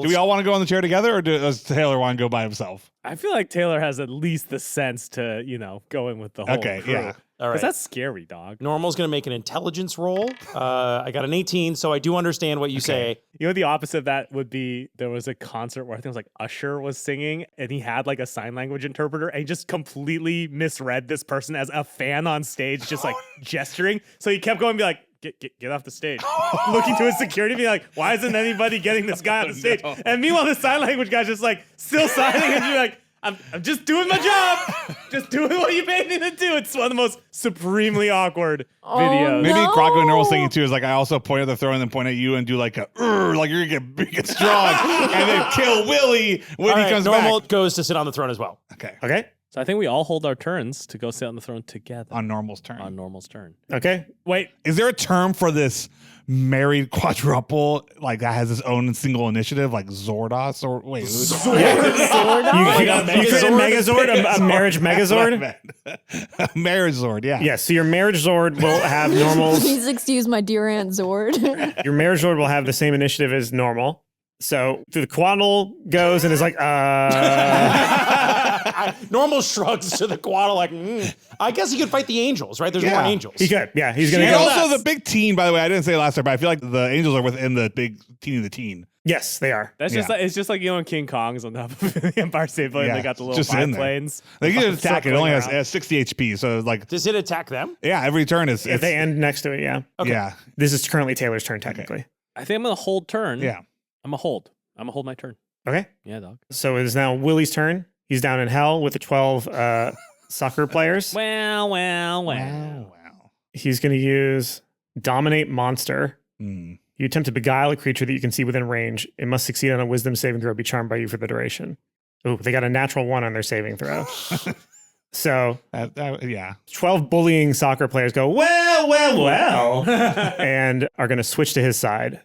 we all want to go on the chair together, or does Taylor want to go by himself? I feel like Taylor has at least the sense to, go in with the whole Okay, crew. yeah. All right. Because that's scary, dog. Normal's going to make an intelligence roll. I got an 18, so I do understand what you say. You know, the opposite of that would be there was a concert where I think it was like Usher was singing and he had like a sign language interpreter and he just completely misread this person as a fan on stage, just like gesturing. So he kept going and be like, get off the stage. Looking to his security, being like, why isn't anybody getting this guy on the stage? No. And meanwhile, the sign language guy's just like still signing and you're like, I'm just doing my job. Just doing what you paid me to do. It's one of the most supremely awkward videos. Maybe No. Croco and Normal's thinking too is like, I also point at the throne and then point at you and do like a, like you're gonna get big and strong, and then kill Willie when All he right, comes Normal back. goes to sit on the throne as well. Okay. Okay. So I think we all hold our turns to go sit on the throne together On Normal's turn. on Normal's turn. Okay. Wait, Is there a term for this married quadruple like that has its own single initiative, like Zordos or wait? You got a Megazord, a marriage Megazord? Marriage Zord, yeah. Yes. So your marriage Zord will have normal. Please excuse my dear Aunt Zord. Your marriage Zord will have the same initiative as normal. So the quaddle goes and is like, Normal shrugs to the quaddle like, I guess he could fight the angels, right? There's more angels. He could. Yeah. He's going to And go. also the big teen, by the way, I didn't say it last time, but I feel like the angels are within the big teeny the teen. Yes, they are. that's just Yeah. like it's just like in King Kong's on top of the Empire State Building. Yeah, They got the little just in there. biplanes. They can attack it. It only circling has 60 HP, so like, Does it attack them? yeah, every turn is. If they end next to it, yeah. Yeah, This is currently Taylor's turn, technically. I think I'm gonna hold turn. yeah. I'm gonna hold my turn. Okay. Yeah, dog. So it is now Willie's turn. He's down in hell with the 12 soccer players. Well. Wow. He's going to use Dominate Monster. Hmm. You attempt to beguile a creature that you can see within range. It must succeed on a wisdom saving throw, be charmed by you for the duration. Ooh, they got a natural 1 on their saving throw. So Yeah. 12 bullying soccer players go, well, and are going to switch to his side.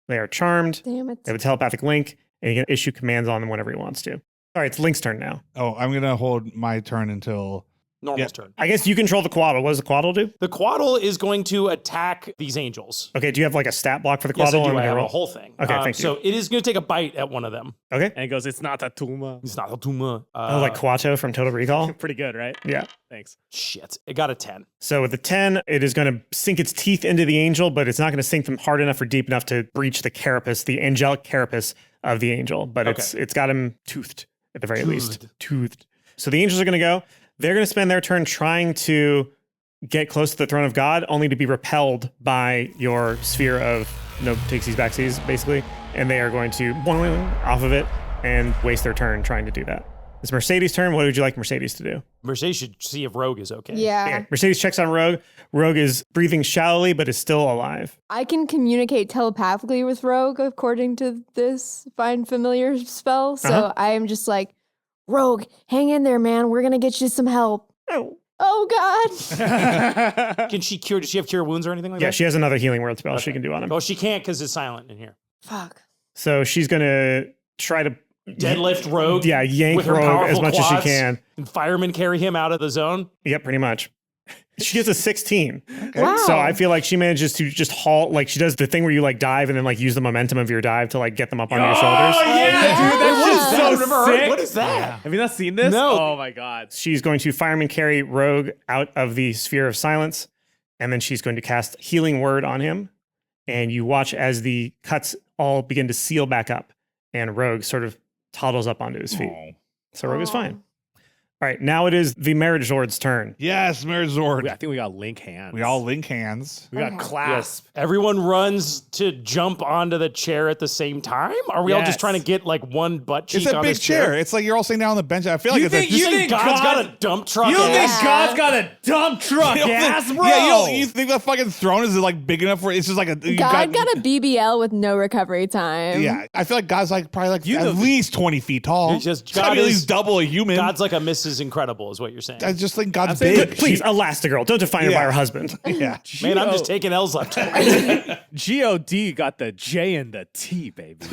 They are charmed. Damn it. They have a telepathic link, and he can issue commands on them whenever he wants to. All right, it's Link's turn now. Oh, I'm gonna hold my turn until. Normal's turn. I guess you control the quaddle. What does the quaddle do? The quaddle is going to attack these angels. Okay, do you have like a stat block for the Yes, I quaddle? do. I'm I gonna have roll. a whole thing. Okay, thank you. So it is going to take a bite at one of them. Okay. And he goes, it's not a tumor. It's not a tumor. Like Quato from Total Recall? Pretty good, right? Yeah. Thanks. Shit. It got a 10. So with the 10, it is going to sink its teeth into the angel, but it's not going to sink them hard enough or deep enough to breach the carapace, the angelic carapace of the angel. But it's got him toothed at the very least. Toothed. So the angels are going to go. They're going to spend their turn trying to get close to the throne of God, only to be repelled by your sphere of no takesies, backsies, basically. And they are going to off of it and waste their turn trying to do that. It's Mercedes' turn. What would you like Mercedes to do? Mercedes should see if Rogue is okay. Yeah. Mercedes checks on Rogue. Rogue is breathing shallowly, but is still alive. I can communicate telepathically with Rogue according to this Find Familiar spell. So I am just like, Rogue, hang in there, man. We're going to get you some help. Oh, God. Can she cure? Does she have cure wounds or anything like Yeah, that? she has another healing word spell she can do on him. Oh, she can't because it's silent in here. Fuck. So she's going to try to Deadlift Rogue. Yeah, yank with her Rogue as powerful much as quads, she can. And firemen carry him out of the zone. Yep, pretty much. She gets a 16. Wow. So I feel like she manages to just halt, like she does the thing where you like dive and then like use the momentum of your dive to like get them up on your shoulders. Oh, yeah, dude. That's What just is so I've never heard- sick. What is that? Have you not seen this? No. Oh, my God. She's going to fireman carry Rogue out of the sphere of silence and then she's going to cast Healing Word on him. And you watch as the cuts all begin to seal back up, and Rogue sort of toddles up onto his feet. So Rogue is fine. All right, now it is the Marriage Lord's turn. Yes, Marriage Lord. I think we got link hands. We all link hands. We got clasp. Everyone runs to jump onto the chair at the same time? Are we all just trying to get like one butt cheek It's a on big this chair? It's like you're all sitting down on the bench. I feel like You it's think- a, you think God's got a dump truck You think ass? God's got a dump truck You don't ass, think- bro? Yeah, you think that fucking throne is like big enough for it's just like a God got a BBL with no recovery time. Yeah, I feel like God's like probably like at know- least 20 feet tall. It's just It's gotta God be at is- least double a human. God's like a Mrs. Incredible is what you're saying. I just think God's saying- big. Please, Elastigirl, don't define her by her husband. Yeah. Man, I'm just taking L's left. God got the J and the T, baby.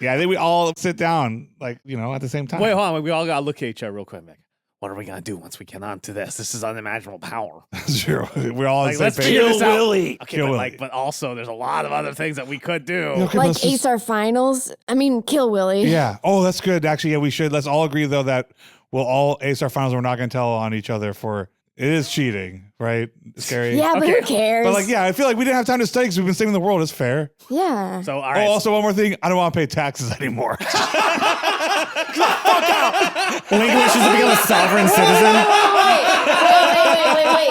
Yeah, I think we all sit down like, at the same time. Wait, hold on. We all got to look at each other real quick. Like, what are we going to do once we get onto this? This is unimaginable power. Sure. We're all on Like, the let's same figure page. this out. Willy. Okay, Kill but, Willy. but also there's a lot of other things that we could do. Okay, Like let's just- Ace our finals. I mean, kill Willie. Yeah. Oh, that's good. Actually, yeah, we should. Let's all agree though that we'll all ace our finals. And we're not going to tell on each other for it is cheating, right? Scary. Yeah, but who cares? But I feel like we didn't have time to study because we've been saving the world. It's fair. yeah. So, all Oh, right. also one more thing. I don't want to pay taxes anymore. Link wishes to become a sovereign citizen. Wait.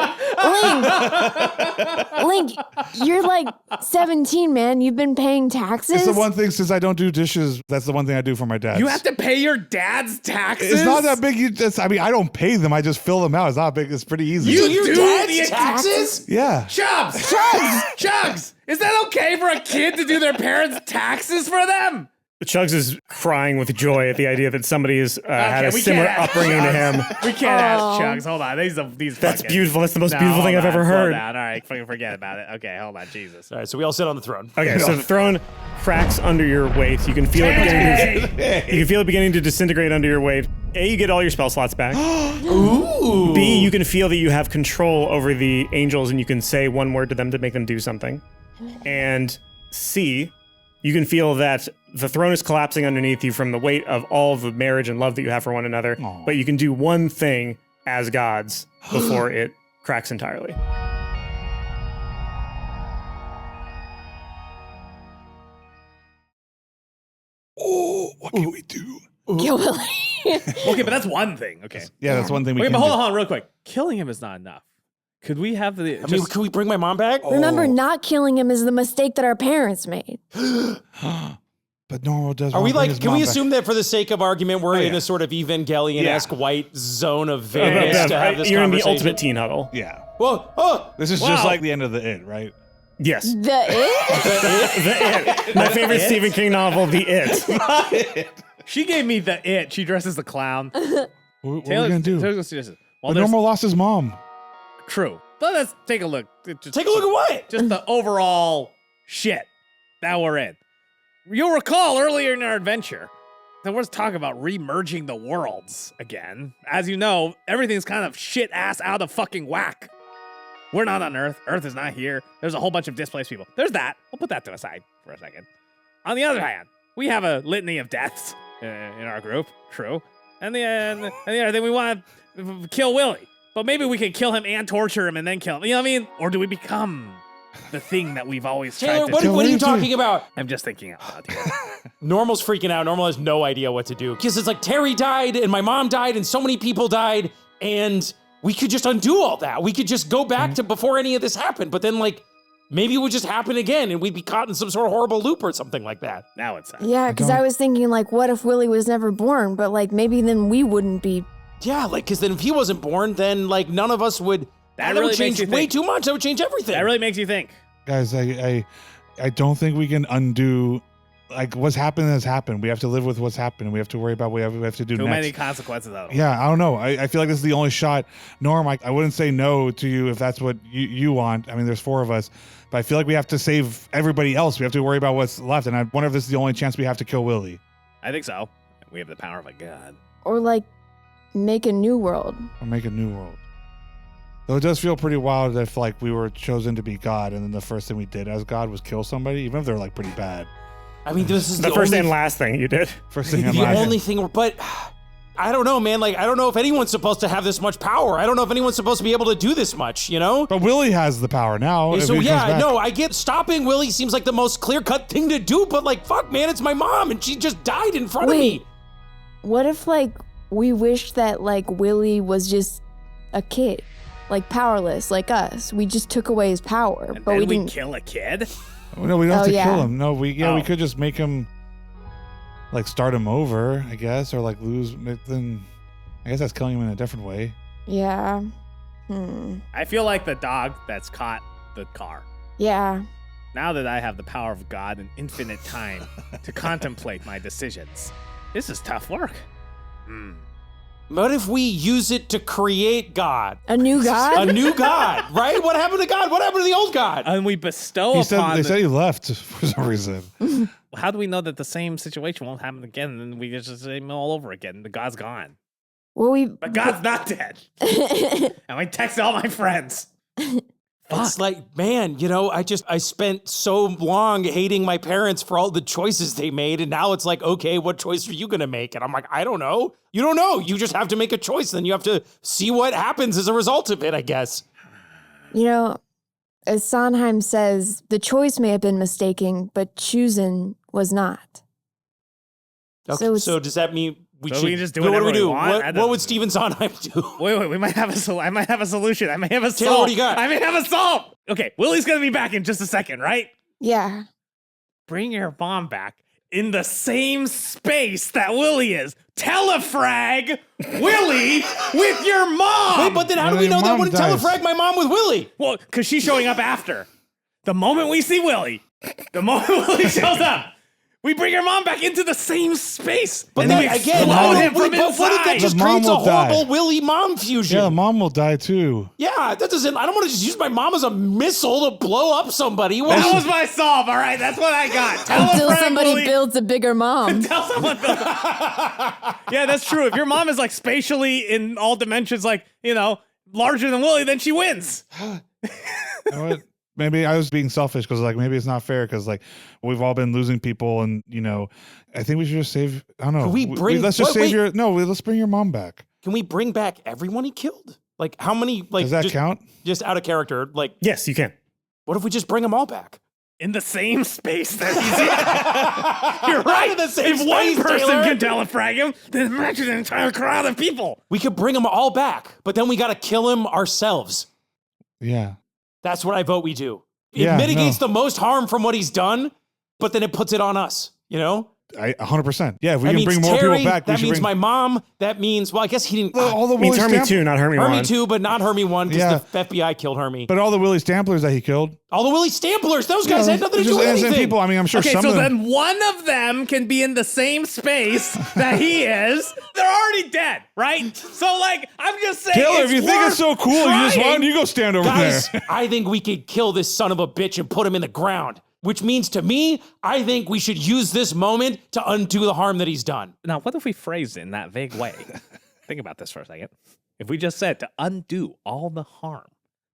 Link, you're like 17, man. You've been paying taxes? It's the one thing since I don't do dishes. That's the one thing I do for my dad. You have to pay your dad's taxes? It's not that big. I don't pay them. I just fill them out. It's not big. It's pretty easy. You Your do dad's the taxes? Yeah. Chugs! Is that okay for a kid to do their parents' taxes for them? Chugs is crying with joy at the idea that somebody has had a we similar can't ask upbringing to him. We can't ask Chugs. Hold on. These That's fucking- beautiful. That's the most No, beautiful thing hold I've on, ever slow heard. down. All right, fucking forget about it. Okay, hold on. Jesus. All right, so we all sit on the throne. Okay, so the throne cracks under your weight. You can feel it beginning to disintegrate under your weight. A, you get all your spell slots back. Ooh. B, you can feel that you have control over the angels and you can say one word to them to make them do something. And C, you can feel that the throne is collapsing underneath you from the weight of all the marriage and love that you have for one another. Aw. But you can do one thing as gods before it cracks entirely. Oh, what can we do? Kill Willie. Okay, but that's one thing. Okay. Yeah, that's one thing we Okay, can but hold do. on, real quick. Killing him is not enough. Could we have the? I mean, can we bring my mom back? Remember, not killing him is the mistake that our parents made. But Normal does. Are we wanna bring like, his can we mom back. assume that for the sake of argument, we're in yeah. a sort of Evangelion-esque white zone of Bev, vagueness to have this you're in the conversation? ultimate teen huddle. Yeah. Whoa, oh, This is just like the end of the It, right? Yes. The it? The It. My favorite Stephen King novel, The It. She gave me the it. She dresses the clown. What are we gonna do? Taylor's suggested. Well, But there's Normal lost his mom. true. But let's take a look. take a look at what? Just the overall shit that we're in. You'll recall earlier in our adventure, there was talk about remerging the worlds again. As you know, everything's kind of shit ass out of fucking whack. We're not on Earth. Earth is not here. There's a whole bunch of displaced people. There's that. We'll put that to the side for a second. On the other hand, we have a litany of deaths in our group. True. And the other thing, we want to kill Willie. But maybe we could kill him and torture him and then kill him. You know what I mean? Or do we become the thing that we've always Taylor, tried to do? what are you talking about? I'm just thinking out loud here. Normal's freaking out. Normal has no idea what to do. Because it's like Terry died and my mom died and so many people died and we could just undo all that. We could just go back to before any of this happened. But then maybe it would just happen again and we'd be caught in some sort of horrible loop or something like that. Now it's Yeah, because I was thinking, what if Willie was never born? But, maybe then we wouldn't be. Yeah, because then if he wasn't born, then none of us would. That would really change makes you way think. too much. That would change everything. That really makes you think. Guys, I don't think we can undo. What's happened has happened. We have to live with what's happened. We have to worry about what we have to do Too next. many consequences of it. Yeah, I don't know. I feel like this is the only shot. Norm, I wouldn't say no to you if that's what you want. I mean, there's 4 of us. But I feel like we have to save everybody else. We have to worry about what's left. And I wonder if this is the only chance we have to kill Willie. I think so. We have the power of a god. Or, make a new world. Or make a new world. Though it does feel pretty wild if we were chosen to be God and then the first thing we did as God was kill somebody, even if they're pretty bad. I mean, this is The first and last thing you did. First thing and the last. only thing, but I don't know, man. Like, I don't know if anyone's supposed to have this much power. I don't know if anyone's supposed to be able to do this much, you know? But Willie has the power now. So yeah, no, I get stopping Willie seems like the most clear-cut thing to do, but like, fuck, man, it's my mom, and she just died in front of me. What if, like, we wish that, like, Willie was just a kid, like, powerless, like us? We just took away his power, And but then we we didn't. kill a kid? No, we don't have to yeah. kill him. No, we could just make him, like, start him over, I guess, or like lose. Then I guess that's killing him in a different way. Yeah. I feel like the dog that's caught the car. Yeah. Now that I have the power of God and infinite time to contemplate my decisions, this is tough work. What if we use it to create God? A new God? A new God, right? What happened to God? What happened to the old God? And we bestow They upon said he left for some reason. How do we know that the same situation won't happen again and then we just say all over again? The God's gone. Well, But God's not dead. And I text all my friends. It's like, man, you know, I spent so long hating my parents for all the choices they made, and now it's like, okay, what choice are you gonna make? And I'm like, I don't know. You don't know. You just have to make a choice, then you have to see what happens as a result of it, I guess. You know, as Sondheim says, the choice may have been mistaken, but choosing was not. Okay, So so does that mean we So should we can just do what do whatever we we do? want? What would Stephen Sondheim do? Wait, we might have I might have a solution. I may have a Taylor, solve. what do you got? I may have a solve. Okay, Willie's gonna be back in just a second, right? Yeah. Bring your mom back in the same space that Willie is. Telefrag Willie with your mom. Wait, but then how do When we your know that mom wouldn't dies. telefrag my mom with Willie? Well, because she's showing up after. The moment we see Willie, the moment Willie shows up, we bring your mom back into the same space. But and then we again, explode him what from if that inside. just The mom creates a will die. horrible Willie mom fusion? Yeah, the mom will die too. Yeah, that doesn't. I don't want to just use my mom as a missile to blow up somebody. That was my solve, all right? That's what I got. Until Telefrag somebody Willie. builds a bigger mom. Tell someone. Yeah, that's true. If your mom is like spatially in all dimensions, like, you know, larger than Willie, then she wins. You know what? Maybe I was being selfish because like maybe it's not fair because like we've all been losing people and you know I think we should just save. I don't know. Can we bring- let's just wait, save wait. let's bring your mom back. Can we bring back everyone he killed? Like how many? Like Does that just, count? Just out of character. Like Yes, you can. what if we just bring them all back? In the same space that he's in. You're right. In the same if one space, person Taylor. can telefrag him, then imagine an entire crowd of people. We could bring them all back, but then we got to kill him ourselves. Yeah. That's what I vote we do. It Yeah, mitigates no. the most harm from what he's done, but then it puts it on us. You know. 100%. Yeah, if we That can means bring more Terry, people back, we that should means bring my mom. That means, well, I guess he didn't. all the Means Willie Hermie Stamp- 2, not Hermie 1. Hermie 2, but not Hermie 1 because Yeah. the FBI killed Hermie. But all the Willie Stamplers that he killed. All the Willie Stamplers, those guys had nothing to They're do just with innocent anything. people. I mean, I'm sure Okay, some so of them. then one of them can be in the same space that he is. They're already dead, right? So, like, I'm just saying. Taylor, it's if you think it's so cool, you just why trying. don't you go stand over Guys, there? I think we could kill this son of a bitch and put him in the ground. Which means to me, I think we should use this moment to undo the harm that he's done. Now, what if we phrased it in that vague way? Think about this for a second. If we just said to undo all the harm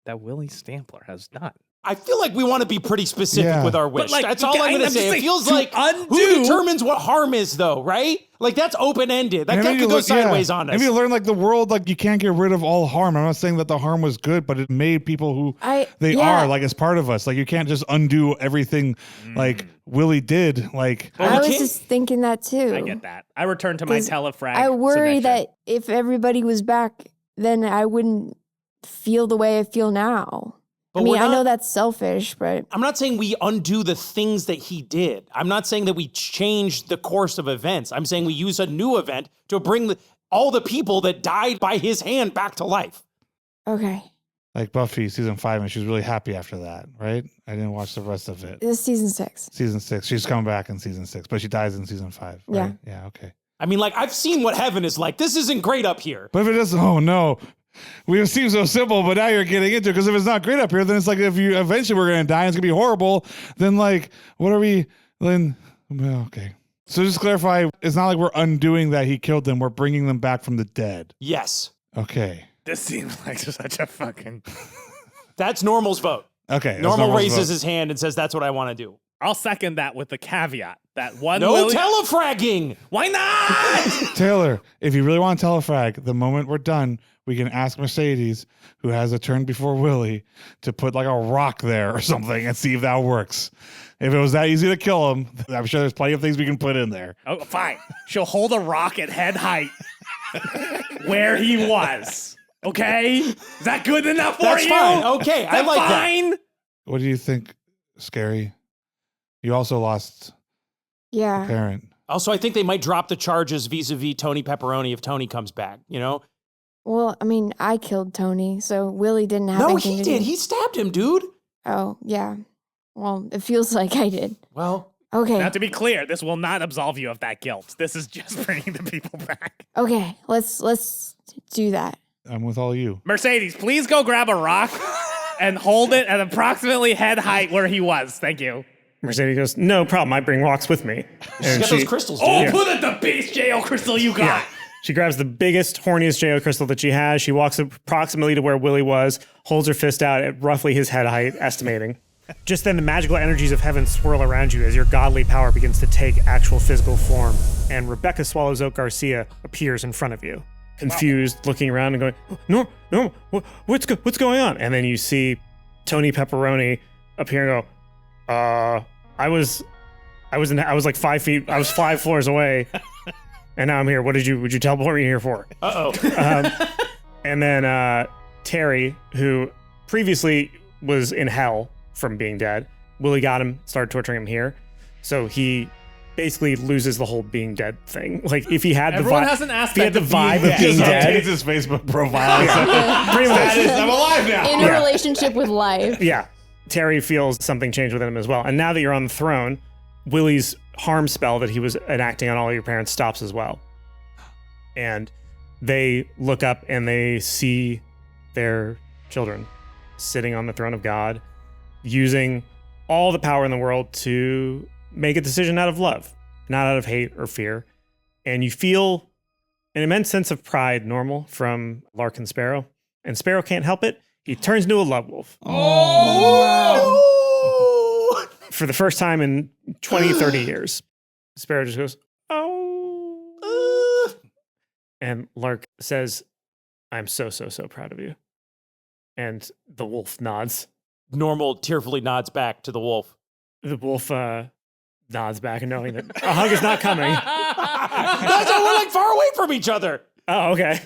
that Willie Stampler has done. I feel like we want to be pretty specific Yeah. with our wish. like, That's all I'm going to I'm say. just It saying, feels to like who undo- determines what harm is, though, right? Like that's open ended. That Maybe could you go look- yeah. sideways on us. Maybe you learn like the world, like you can't get rid of all harm. I'm not saying that the harm was good, but it made people who they yeah. are like as part of us. Like you can't just undo everything like Willie did. Like I was can't- just thinking that too. I get that. I return to my 'Cause telefrag. I worry submission. that if everybody was back, then I wouldn't feel the way I feel now. But I mean, we're I know not- that's selfish, but I'm not saying we undo the things that he did. I'm not saying that we change the course of events. I'm saying we use a new event to bring all the people that died by his hand back to life. okay. like Buffy season 5, and she was really happy after that, right? I didn't watch the rest of it. This is season 6. Season 6, she's coming back in season 6, but she dies in season 5. Right? Yeah. Yeah. Okay. I mean, like, I've seen what heaven is like. This isn't great up here. But if it doesn't, oh no. It seems so simple, but now you're getting into it. Because if it's not great up here, then it's like if you eventually we're gonna die and it's gonna be horrible, then like what are we then well, okay. So just to clarify, it's not like we're undoing that he killed them, we're bringing them back from the dead. Yes. Okay. This seems like such a fucking. That's Normal's vote. Okay. that's Normal Normal's raises vote. his hand and says, that's what I want to do. I'll second that with the caveat That one No Willie. telefragging. Why not? Taylor, if you really want to telefrag, the moment we're done, we can ask Mercedes, who has a turn before Willie, to put like a rock there or something and see if that works. If it was that easy to kill him, I'm sure there's plenty of things we can put in there. Oh, fine. She'll hold a rock at head height where he was. Okay? Is that good enough for That's you? fine. Okay, I like that. fine? What do you think, Scary? You also lost a Yeah. parent. Also, I think they might drop the charges vis-a-vis Tony Pepperoni if Tony comes back, you know? Well, I mean, I killed Tony, so Willie didn't have No, anything he to did. do. He stabbed him, dude. Oh, yeah. Well, it feels like I did. Well, Okay. Now, to be clear, this will not absolve you of that guilt. This is just bringing the people back. Okay. Let's do that. I'm with all you. Mercedes, please go grab a rock and hold it at approximately head height where he was. Thank you. Mercedes goes, no problem. I bring rocks with me. she's And got those crystals, dude. Oh, put it the biggest jail crystal you got. Yeah. She grabs the biggest, horniest Jao crystal that she has. She walks approximately to where Willie was, holds her fist out at roughly his head height, estimating. Just then, the magical energies of heaven swirl around you as your godly power begins to take actual physical form, and Rebecca Swallows Oak Garcia appears in front of you, confused, looking around and going, "No, no, what's going on?" And then you see Tony Pepperoni appear and go, I was like 5 feet, I was 5 floors away, and now I'm here. Would you teleport me here for?" And then Terry, who previously was in hell from being dead, Willie got him, started torturing him here. So he basically loses the whole being dead thing. Like if he had Everyone the vibe, has an if he had aspect the of being vibe of dead. being Just dead. updates his Facebook profile. Pretty much. I'm alive now. In a relationship with life. Yeah. Terry feels something change within him as well. And now that you're on the throne, Willie's harm spell that he was enacting on all your parents stops as well. And they look up and they see their children sitting on the throne of God, using all the power in the world to make a decision out of love, not out of hate or fear. And you feel an immense sense of pride, Normal, from Lark and Sparrow. And Sparrow can't help it. He turns into a love wolf. For the first time in 20, 30 years. Sparrow just goes, oh. And Lark says, I'm so proud of you. And the wolf nods. Normal tearfully nods back to the wolf. The wolf nods back and knowing that a hug is not coming. That's how we're like far away from each other. Oh, okay.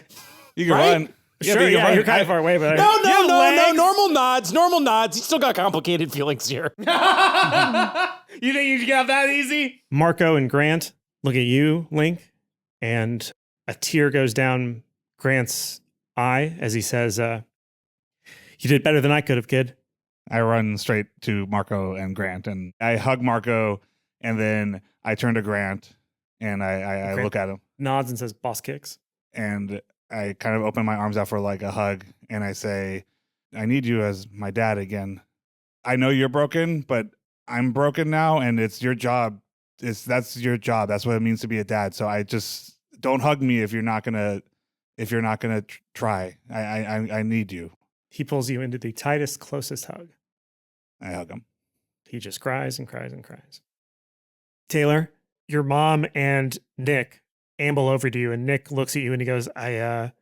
You can Right? run. Sure, yeah, you're kind of far away, but No. Normal nods. He's still got complicated feelings here. You think you can have that easy? Marco and Grant look at you, Link, and a tear goes down Grant's eye as he says, you did better than I could have, kid. I run straight to Marco and Grant, and I hug Marco, and then I turn to Grant, and I Grant look at him, nods and says, boss kicks. and I kind of open my arms out for like a hug, and I say, I need you as my dad again. I know you're broken, but I'm broken now, and it's your job. That's your job. That's what it means to be a dad. So I just don't hug me if you're not gonna try. I need you. He pulls you into the tightest, closest hug. I hug him. He just cries and cries and cries. Taylor, your mom and Nick amble over to you, and Nick looks at you and he goes, I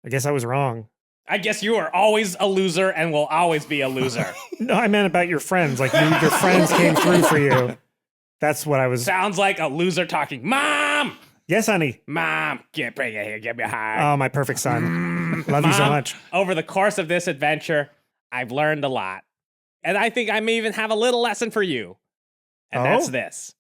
guess I was wrong. I guess you are always a loser and will always be a loser. No, I meant about your friends. Like your friends came through for you. That's what I was. Sounds like a loser talking. Mom! Yes, honey. Mom, bring it here. Give me a hug. Oh, my perfect son. Love you so Mom, much. Over the course of this adventure, I've learned a lot. And I think I may even have a little lesson for you. And that's this.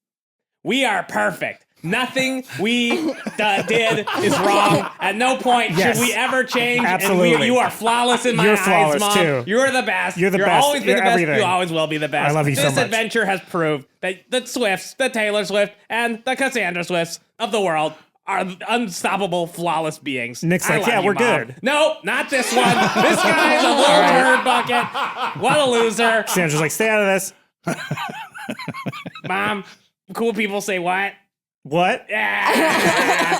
We are perfect. Nothing we did is wrong. At no point Yes. should we ever change. Absolutely. And you are flawless in my You're eyes, flawless, Mom. too. You're the best. You're the You're best. always been You're the best. everything. You always will be the best. I love you so This much. adventure has proved that the Swifts, the Taylor Swift, and the Cassandra Swifts of the world are unstoppable, flawless beings. Nick's I like, love yeah, you, we're Mom. good. No, not this one. This guy is a little turd bucket. What a loser. Sandra's like, stay out of this. Mom, cool people say what? What? Yeah.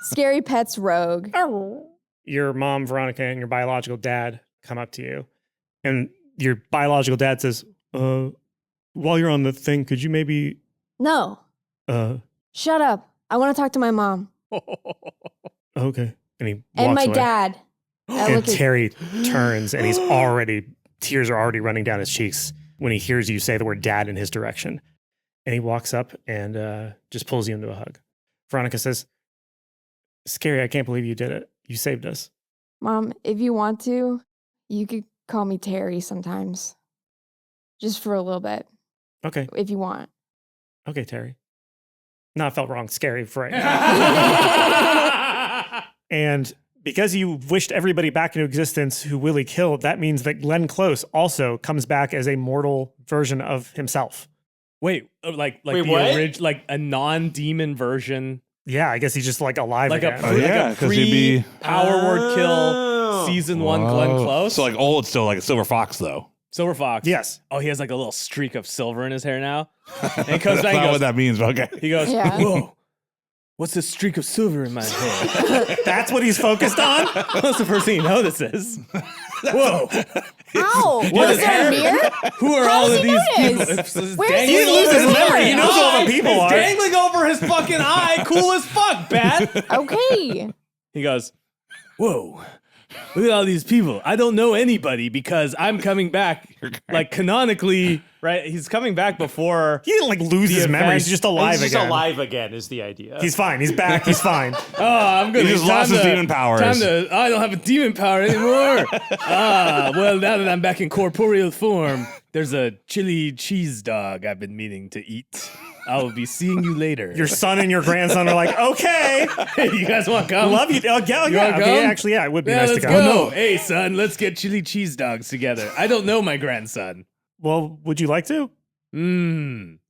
Scary Pets Rogue. Your mom, Veronica, and your biological dad come up to you. And your biological dad says, While you're on the thing, could you maybe No. Shut up. I want to talk to my mom. Okay. And he walks And my away. dad. And Terry turns and tears are already running down his cheeks when he hears you say the word dad in his direction. And he walks up and just pulls you into a hug. Veronica says, Scary, I can't believe you did it. You saved us. Mom, if you want to, you could call me Terry sometimes. Just for a little bit, Okay. if you want. Okay, Terry. No, it felt wrong. Scary for right now. And because you wished everybody back into existence who Willie killed, that means that Glenn Close also comes back as a mortal version of himself. Wait, like Wait, the what? like a non-demon version, Yeah, I guess he's just like alive like again. a 'cause he'd be- Power Word Kill Oh. season 1 Glenn Whoa. Close. So like old, still like a silver fox though. Silver Fox. Yes. Oh, he has like a little streak of silver in his hair now. And he comes That's back not and what goes, that means, but okay. he goes, Yeah. whoa, what's this streak of silver in my hair? That's what he's focused on? That's the first thing he notices. Whoa, Ow! What Was is there a mirror? who are How all does of he these notice? people? It's Where's dangling he lose over his memory? He knows all the eye. people It's are. dangling over his fucking eye. Cool as fuck, Beth. Okay. He goes, whoa, look at all these people. I don't know anybody because I'm coming back, like canonically, right? He's coming back before. He didn't like lose his memory. He's just alive He's just again. alive again is the idea. He's fine. He's back. He's fine. Oh, I'm gonna. He just time lost his to- demon powers. I don't have a demon power anymore. Well, now that I'm back in corporeal form, there's a chili cheese dog I've been meaning to eat. I will be seeing you later. Your son and your grandson are like, okay, you guys want to come? love you. Oh, yeah, You yeah. wanna Okay, come? actually, yeah, it would be Yeah, nice to let's go. go. Hey, son, let's get chili cheese dogs together. I don't know my grandson. Well, would you like to?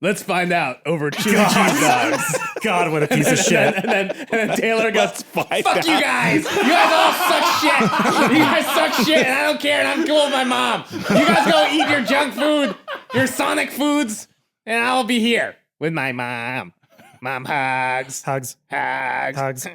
Let's find out over chili cheese dogs. God, what a piece of shit. And then Taylor goes, fuck you guys. You guys all suck shit. You guys suck shit, and I don't care, and I'm cool with my mom. You guys go eat your junk food, your Sonic foods, and I'll be here with my mom. Mom hugs. Hugs. Hugs. Hugs.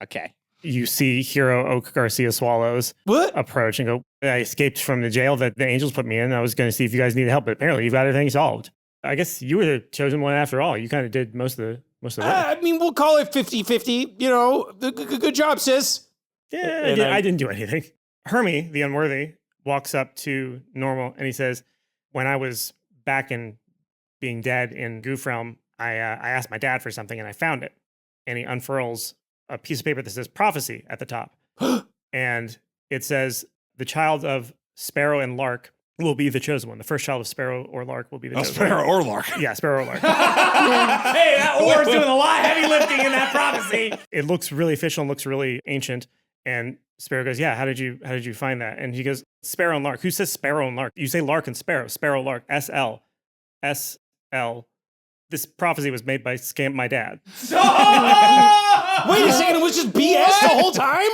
Okay. You see Hero Oak Garcia Swallows What? approach and go, I escaped from the jail that the Angels put me in. I was going to see if you guys needed help, but apparently you've got everything solved. I guess you were the chosen one after all. You kind of did most of the work. I mean, we'll call it 50-50. You know, good job, sis. Yeah, And I didn't do anything. Hermie, the unworthy, walks up to Normal and he says, when I was back in being dead in Goof Realm, I asked my dad for something and I found it. And he unfurls a piece of paper that says prophecy at the top. And it says, the child of Sparrow and Lark will be the chosen one. The first child of Sparrow or Lark will be the chosen Sparrow one. or Lark. Yeah, Sparrow or Lark. Hey, that or's doing a lot of heavy lifting in that prophecy. It looks really official and looks really ancient. And Sparrow goes, yeah, how did you find that? And he goes, Sparrow and Lark. Who says Sparrow and Lark? You say Lark and Sparrow. Sparrow, Lark. SL. SL. This prophecy was made by my dad. Wait a second, it was just BS the whole time?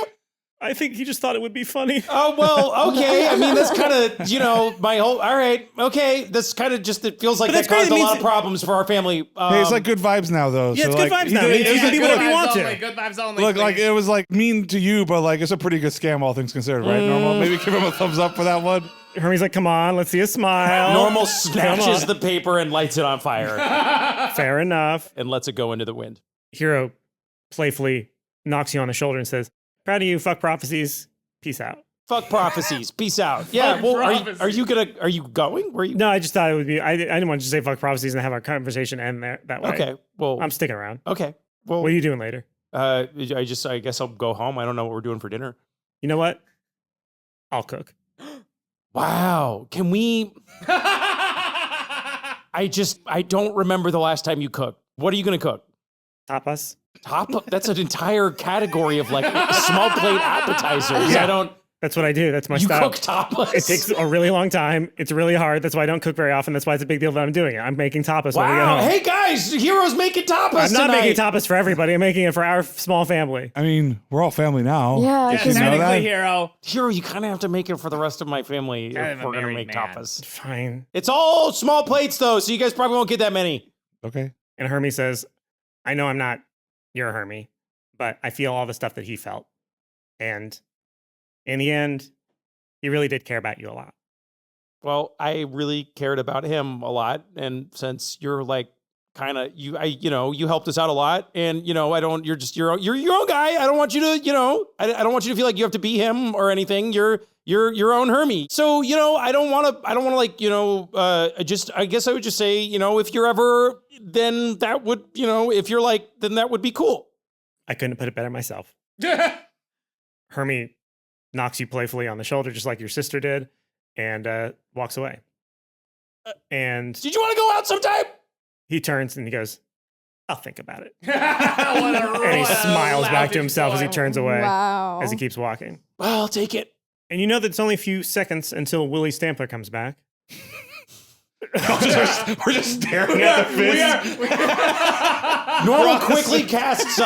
I think he just thought it would be funny. Oh, well, okay. I mean, that's kind of, my whole, all right, okay. That's kind of just, it feels like But that that's great. caused It a means lot of problems for our family. Hey, it's like good vibes now, though. Yeah, so it's good like, vibes now. You can be whatever you want to. Good vibes only. Look, please. like it was like mean to you, but like it's a pretty good scam, all things considered, right? Normal. Maybe give him a thumbs up for that one. Hermie's like, come on, let's see a smile. Normal snatches the paper and lights it on fire Fair enough. and lets it go into the wind. Hero playfully knocks you on the shoulder and says, proud of you, fuck prophecies. Peace out. Fuck prophecies. Peace out. Yeah, well, are you going? Where are you? No, I just thought it would be, I didn't want to just say fuck prophecies and have our conversation end there that way. Okay, well, I'm sticking around. okay. Well, What are you doing later? I guess I'll go home. I don't know what we're doing for dinner. You know what? I'll cook. Wow. Can we? I don't remember the last time you cooked. What are you going to cook? Tapas. That's an entire category of like small plate appetizers. Yeah. That's what I do. That's my You style. cook tapas? It takes a really long time. It's really hard. That's why I don't cook very often. That's why it's a big deal that I'm doing it. I'm making tapas when we get Wow. home. Hey guys, Hero's making tapas I'm not tonight. making tapas for everybody. I'm making it for our small family. I mean, we're all family now. Yeah, Yes, you know technically, that? Hero. Hero, you kind of have to make it for the rest of my family Kind if of a we're going to married make man. tapas. Fine. It's all small plates though, so you guys probably won't get that many. Okay. And Hermie says, I know I'm not your Hermie, but I feel all the stuff that he felt. And in the end, he really did care about you a lot. Well, I really cared about him a lot, and since you're like kind of you helped us out a lot, and you're your own guy. I don't want you to I don't want you to feel like you have to be him or anything. You're your own Hermie. So I don't want to like I guess I would just say if you're ever, then that would if you're like, then that would be cool. I couldn't put it better myself. Hermie knocks you playfully on the shoulder, just like your sister did, and walks away. And did you want to go out sometime? He turns and he goes, I'll think about it. And And he smiles back to himself as he turns away, Wow. as he keeps walking. Well, I'll take it. And you know that it's only a few seconds until Willie Stampler comes back. We're just staring at the fist. Normal quickly casts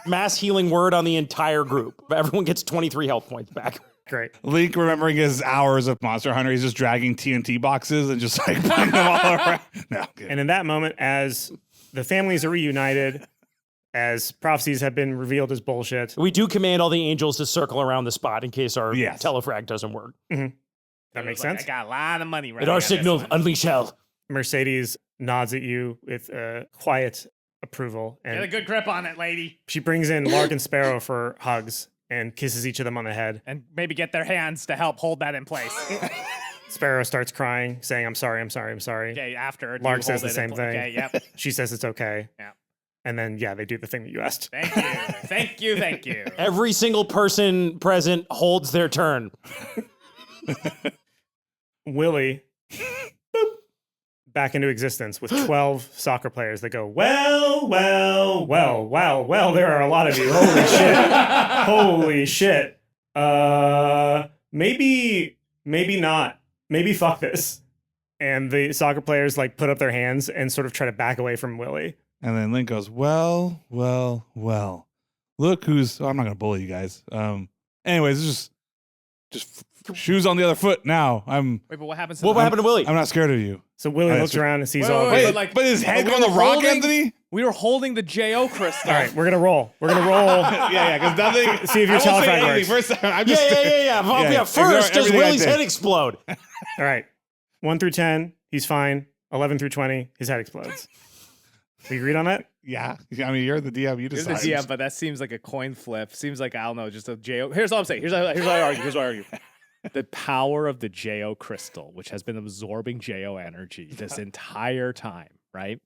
mass healing word on the entire group. Everyone gets 23 health points back. Great. Link, remembering his hours of Monster Hunter, he's just dragging TNT boxes and just like putting them all around. No, good. And in that moment, as the families are reunited, as prophecies have been revealed as bullshit, We do command all the angels to circle around the spot in case our Yes. telefrag doesn't work. that makes sense. I got a lot of money right At our signal, unleash hell. Mercedes nods at you with quiet approval, Get a and good grip on it, lady. she brings in Lark and Sparrow for hugs and kisses each of them on the head. And maybe get their hands to help hold that in place. Sparrow starts crying, saying, I'm sorry, I'm sorry, I'm sorry. Okay, after. Lark you says hold the it in same pla- thing. Okay, yep. She says it's okay. Yeah. And then, they do the thing that you asked. Thank you. Thank you. Thank you. Every single person present holds their turn. Willie, boop, back into existence with 12 soccer players that go, well, there are a lot of you. Holy shit. Holy shit. Maybe not. Maybe fuck this. And the soccer players like put up their hands and sort of try to back away from Willie. And then Link goes, well. Look who's. I'm not gonna bully you guys. Anyways, it's just shoes on the other foot. Now Wait, but what happens to What happened to Willie? I'm not scared of you. So Willie Alright, looks so- around and sees Wait, all wait, of wait, it. like- but his head we on the were rock, holding- Anthony. We were holding the J.O. crystal. All right, we're gonna roll. We're gonna roll. Yeah, because nothing. See if your I won't say telefrag anything. works. First, I'm just. Yeah. First, ignore does everything I Willie's did. head explode? All right. 1 through 10, he's fine. 11 through 20, his head explodes. We agreed on that? Yeah, I mean, you're the DM. You You're decide. the DM, but that seems like a coin flip. Seems like, I don't know, just a J.O. Here's all I'm saying. Here's how I argue. The power of the J.O. crystal, which has been absorbing J.O. energy this entire time, right?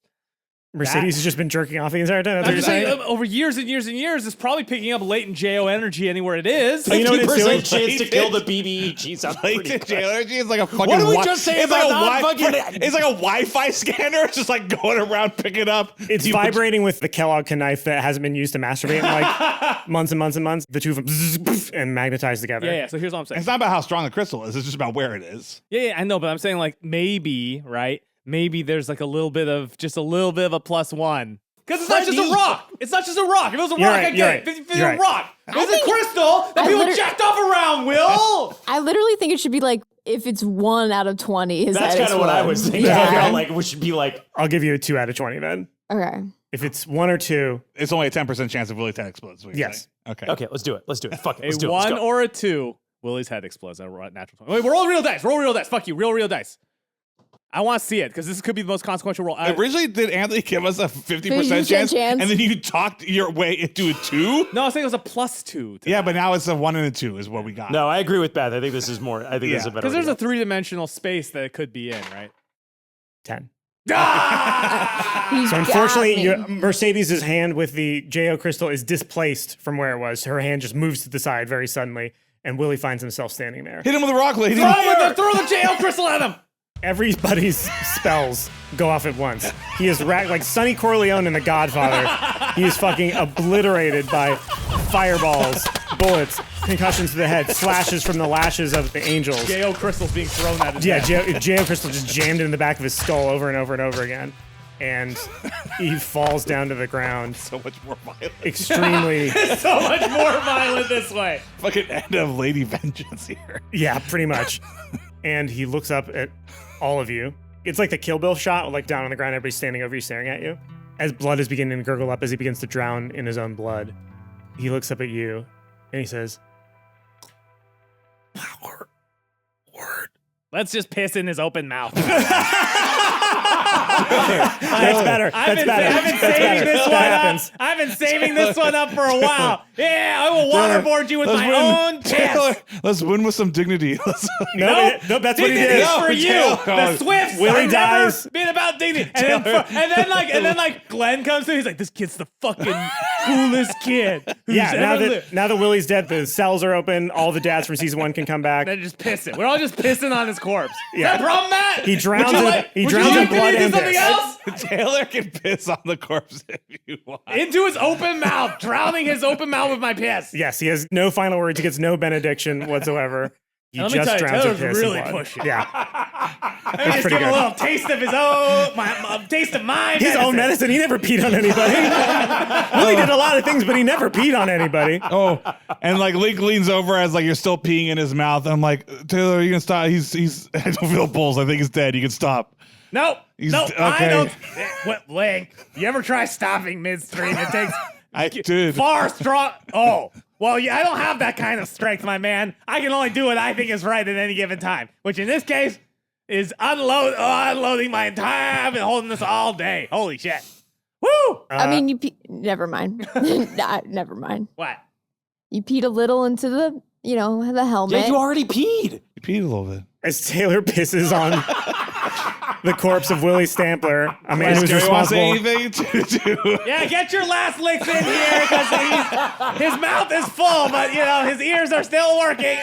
Mercedes has just been jerking off the entire time. That's what I'm you're just saying, saying? over years and years and years, it's probably picking up latent J.O. energy anywhere it is. You know what it's 50% doing? chance to kill the BBEG. Sounds pretty Latent good. jail energy is like a fucking. What did we wi- just say It's like about a not wi- fucking- It's like a Wi-Fi scanner. It's just like going around picking up. It's vibrating with the Kellogg knife that hasn't been used to masturbate in like months and months and months. The two of them and magnetize together. Yeah. So here's all I'm saying. It's not about how strong the crystal is. It's just about where it is. Yeah, I know, but I'm saying like maybe, right? Maybe there's like a little bit of a +1. Because it's not just a rock. It's not just a rock. If it was a You're rock, right, I'd you're get it. right, If it's you're a right. rock. It's a think- crystal that I people literally- jacked off around, Will. I literally think it should be like if it's 1 out of 20. His That's head kind of what I explodes. was thinking. Yeah. I felt like we should be like, I'll give you a 2 out of 20 then. Okay. If it's 1 or 2, It's only a 10% chance of Willie 10 explodes. is what you're yes. saying. Okay. okay, let's do it. Fuck it. A Let's do it. Let's 1 go. or a 2, Willie's head explodes. I roll natural 20. Wait, roll real dice. Roll real dice. Fuck you. Real dice. I want to see it because this could be the most consequential roll. Originally, did Anthony give us a 50% 50% chance, chance. and then you talked your way into a 2? No, I was saying it was a +2. Yeah, but now it's a 1 and a 2 is what we got. No, I agree with Beth. I think this is more. I think this is a better. Because there's a idea. 3-dimensional space that it could be in, right? 10. He So got unfortunately, me. Mercedes' hand with the J.O. crystal is displaced from where it was. Her hand just moves to the side very suddenly, and Willie finds himself standing there. Hit him with a rock, lady. Throw the J.O. crystal at him. Everybody's spells go off at once. He is racked like Sonny Corleone in The Godfather. He is fucking obliterated by fireballs, bullets, concussions to the head, slashes from the lashes of the angels. J.O. crystal's being thrown at his Yeah, head. J.O. crystal just jammed in the back of his skull over and over and over again. And he falls down to the ground. So much more violent. Extremely, So much more violent this way. Fucking end of Lady Vengeance here. yeah, pretty much. And he looks up at all of you. It's like the Kill Bill shot, like down on the ground, everybody's standing over you, staring at you. As blood is beginning to gurgle up, as he begins to drown in his own blood, he looks up at you and he says, "Power, word." Let's just piss in his open mouth. That's better. I've been saving this one up. I've been saving this one up for a while. Yeah, I will waterboard you with my own piss. Let's win with some dignity. No, that's what he did. Dignity's for you. The Swifts Willie are dies. never been about dignity. And then Glenn comes through. He's like, this kid's the fucking coolest kid. Who's Now that Willie's dead, the cells are open. All the dads from season 1 can come back. Then just piss it. We're all just pissing on his corpse. Yeah. Is that a problem, Matt? He drowns Would you like in blood me to do and something piss. else? Taylor can piss on the corpse if you want. Into his open mouth, drowning his open mouth with my piss. Yes, he has no final words. He gets no benediction whatsoever. He Let me just tell you, drowns in Taylor's piss really and blood. pushing. Yeah. Let me just pretty give him a good. little taste of his own, taste of my His medicine. own medicine. He never peed on anybody. Willie did a lot of things, but he never peed on anybody. Oh, and like Link leans over as like you're still peeing in his mouth. I'm like, Taylor, you can stop. He's I don't feel pulse. I think he's dead. You can stop. Nope. He's- Nope. I okay. don't. What, Link? You ever try stopping midstream? It takes I did. far strong. Oh. Well, yeah, I don't have that kind of strength, my man. I can only do what I think is right at any given time, which in this case is unloading my entire. I've been holding this all day. Holy shit. Woo! I mean, never mind. Never mind. What? You peed a little into the, the helmet. Yeah, you already peed. You peed a little bit. As Taylor pisses on the corpse of Willie Stampler, a man who's Gary wants responsible. anything to do. Yeah, get your last licks in here because his mouth is full, but his ears are still working.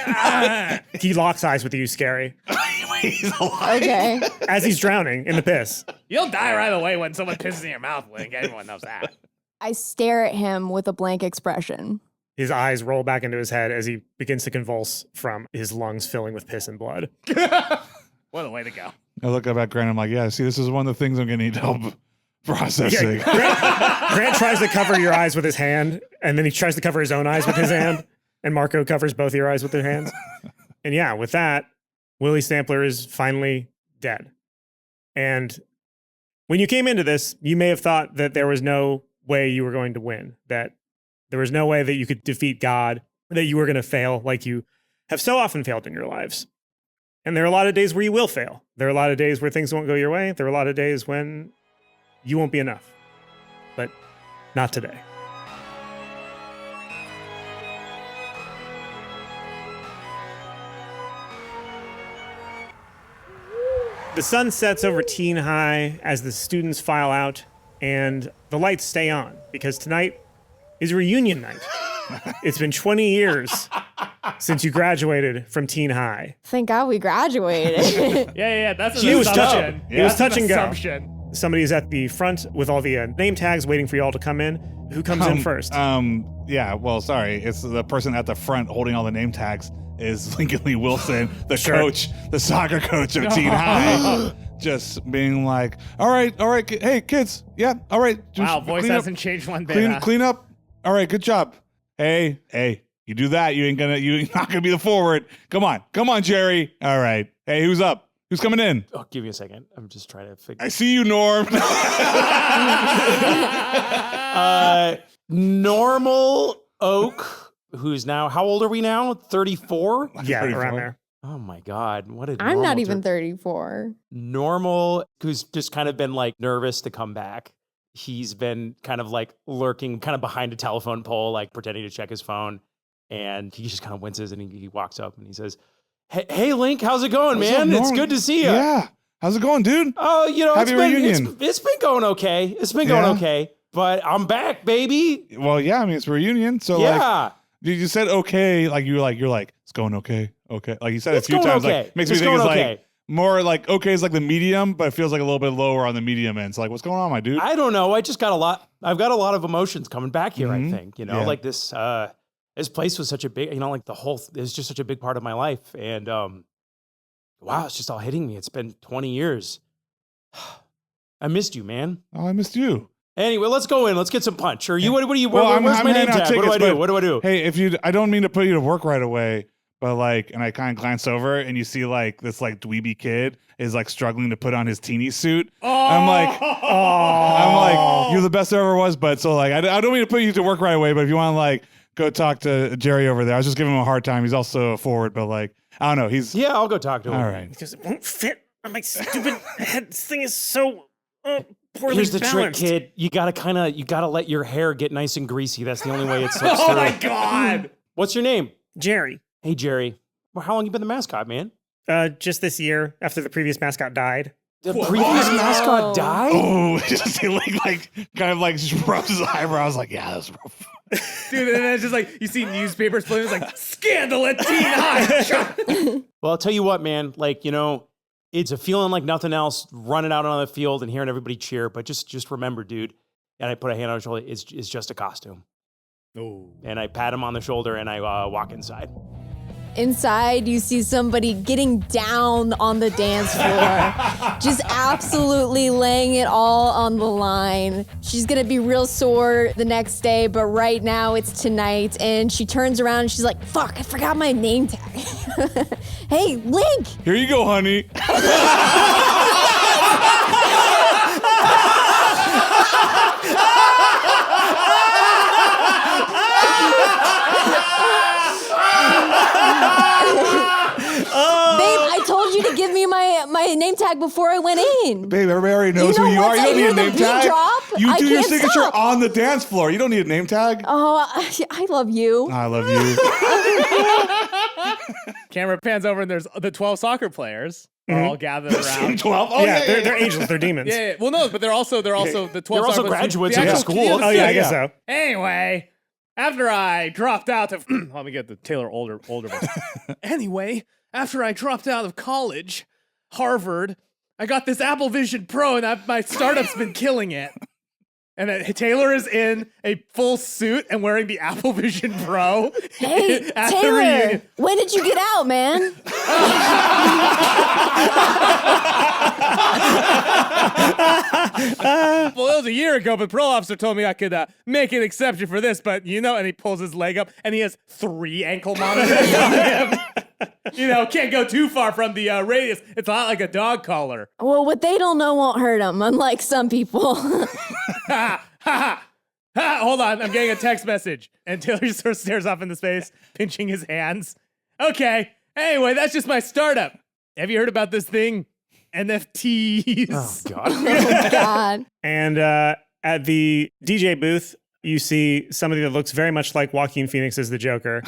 He locks eyes with you, Scary, He's alive. Okay. as he's drowning in the piss. You'll die right away when someone pisses in your mouth, Link. Everyone knows that. I stare at him with a blank expression. His eyes roll back into his head as he begins to convulse from his lungs filling with piss and blood. What a way to go. I look up at Grant. I'm like, yeah, see, this is one of the things I'm going to need help processing. Grant tries to cover your eyes with his hand, and then he tries to cover his own eyes with his hand, and Marco covers both your eyes with their hands. And yeah, with that, Willie Stampler is finally dead. And when you came into this, you may have thought that there was no way you were going to win, that there was no way that you could defeat God, that you were going to fail like you have so often failed in your lives. And there are a lot of days where you will fail. There are a lot of days where things won't go your way. There are a lot of days when you won't be enough. But not today. The sun sets over Teen High as the students file out, and the lights stay on because tonight is reunion night. It's been 20 years since you graduated from Teen High. Thank God we graduated. Yeah. That's an It was assumption. touch. It was That's an touch and go. assumption. Somebody's at the front with all the name tags waiting for you all to come in. Who comes in first? Yeah, well, sorry. It's the person at the front holding all the name tags is Lincoln Lee Wilson, the coach, the soccer coach of Teen High. Just being like, all right, hey, kids, yeah, all right. Just Wow, voice clean up, hasn't changed one bit. huh? clean up. All right, good job. Hey, you do that, you're not gonna be the forward. Come on, Jerry. All right. Hey, who's up? Who's coming in? Oh, give me a second. I'm just trying to figure. I see you, Norm. Normal Oak, who's now, how old are we now? 34? Yeah, 34. around there. Oh my God. What did I'm not even 34. Normal, who's just kind of been like nervous to come back. He's been kind of like lurking kind of behind a telephone pole, like pretending to check his phone. And he just kind of winces and he walks up and he says, Hey, Link, how's it going, What's man? up, It's Norm? good to see you. Yeah. How's it going, dude? Oh, Happy reunion. It's been going okay. It's been going Yeah. okay. But I'm back, baby. Well, yeah, I mean, it's a reunion. So, Yeah. you said okay, like you're like, it's going okay. Okay. Like you said It's a few going times, okay. like makes It's me think it's going like okay. more like okay is like the medium, but it feels like a little bit lower on the medium end. So like, what's going on, my dude? I don't know. I've got a lot of emotions coming back here, I think. Yeah. Like this place was such a big, like it's just such a big part of my life. And wow, it's just all hitting me. It's been 20 years. I missed you, man. Oh, I missed you. Anyway, let's go in. Let's get some punch. Or you, what do you, Well, where's I'm my name handing out tag? What do I tickets, do? but- What do I do? Hey, I don't mean to put you to work right away, but like, and I kind of glance over and you see like this like dweeby kid is like struggling to put on his teeny suit. I'm like, you're the best there ever was, but so like, I don't mean to put you to work right away, but if you want to like go talk to Jerry over there, I was just giving him a hard time. He's also a forward, but like, I don't know. He's Yeah, I'll go talk to him. all right. Because it won't fit on my stupid head. This thing is so poorly Here's the balanced. trick, kid. You gotta let your hair get nice and greasy. That's the only way it slips Oh through. my God. What's your name? Jerry, Hey, Jerry. Well, how long you been the mascot, man? just this year after the previous mascot died. The previous mascot died? Oh, just he like kind of like just rubs his eyebrows like, yeah, that's rough. Dude, and then it's just like, you see newspapers playing, it's like, scandal at Teen High. Well, I'll tell you what, man. Like, it's a feeling like nothing else, running out on the field and hearing everybody cheer. But just remember, dude. And I put a hand on his shoulder. It's just a costume. Oh. And I pat him on the shoulder and I walk inside. Inside, you see somebody getting down on the dance floor, just absolutely laying it all on the line. She's gonna be real sore the next day, but right now it's tonight. And she turns around and she's like, fuck, I forgot my name tag. Hey, Link! Here you go, honey. Babe, I told you to give me my name tag before I went in. Babe, everybody already knows You know who you are. once You I don't need hear a the name beat tag. drop, You I do your can't signature stop. on the dance floor. You don't need a name tag. Oh, I love you. I love you. Camera pans over and there's the 12 soccer players are all gathered around. 12? Oh, yeah, they're angels. They're demons. Yeah. Well, no, but they're also the 12 They're soccer also players. graduates The of the actual school. kids. Oh, yeah, I guess so. Anyway, after I dropped out of let me get the Taylor older voice. Anyway, after I dropped out of college, Harvard, I got this Apple Vision Pro and my startup's been killing it. And Taylor is in a full suit and wearing the Apple Vision Pro. Hey, at the Taylor, reunion. when did you get out, man? Well, it was a year ago, but parole officer told me I could make an exception for this. But, and he pulls his leg up and he has 3 ankle monitors on him. Can't go too far from the radius. It's a lot like a dog collar. Well, what they don't know won't hurt them, unlike some people. Hold on, I'm getting a text message. And Taylor just sort of stares off into space, pinching his hands. Okay, anyway, that's just my startup. Have you heard about this thing? NFTs. Oh, God. Oh, God. And at the DJ booth, you see somebody that looks very much like Joaquin Phoenix as the Joker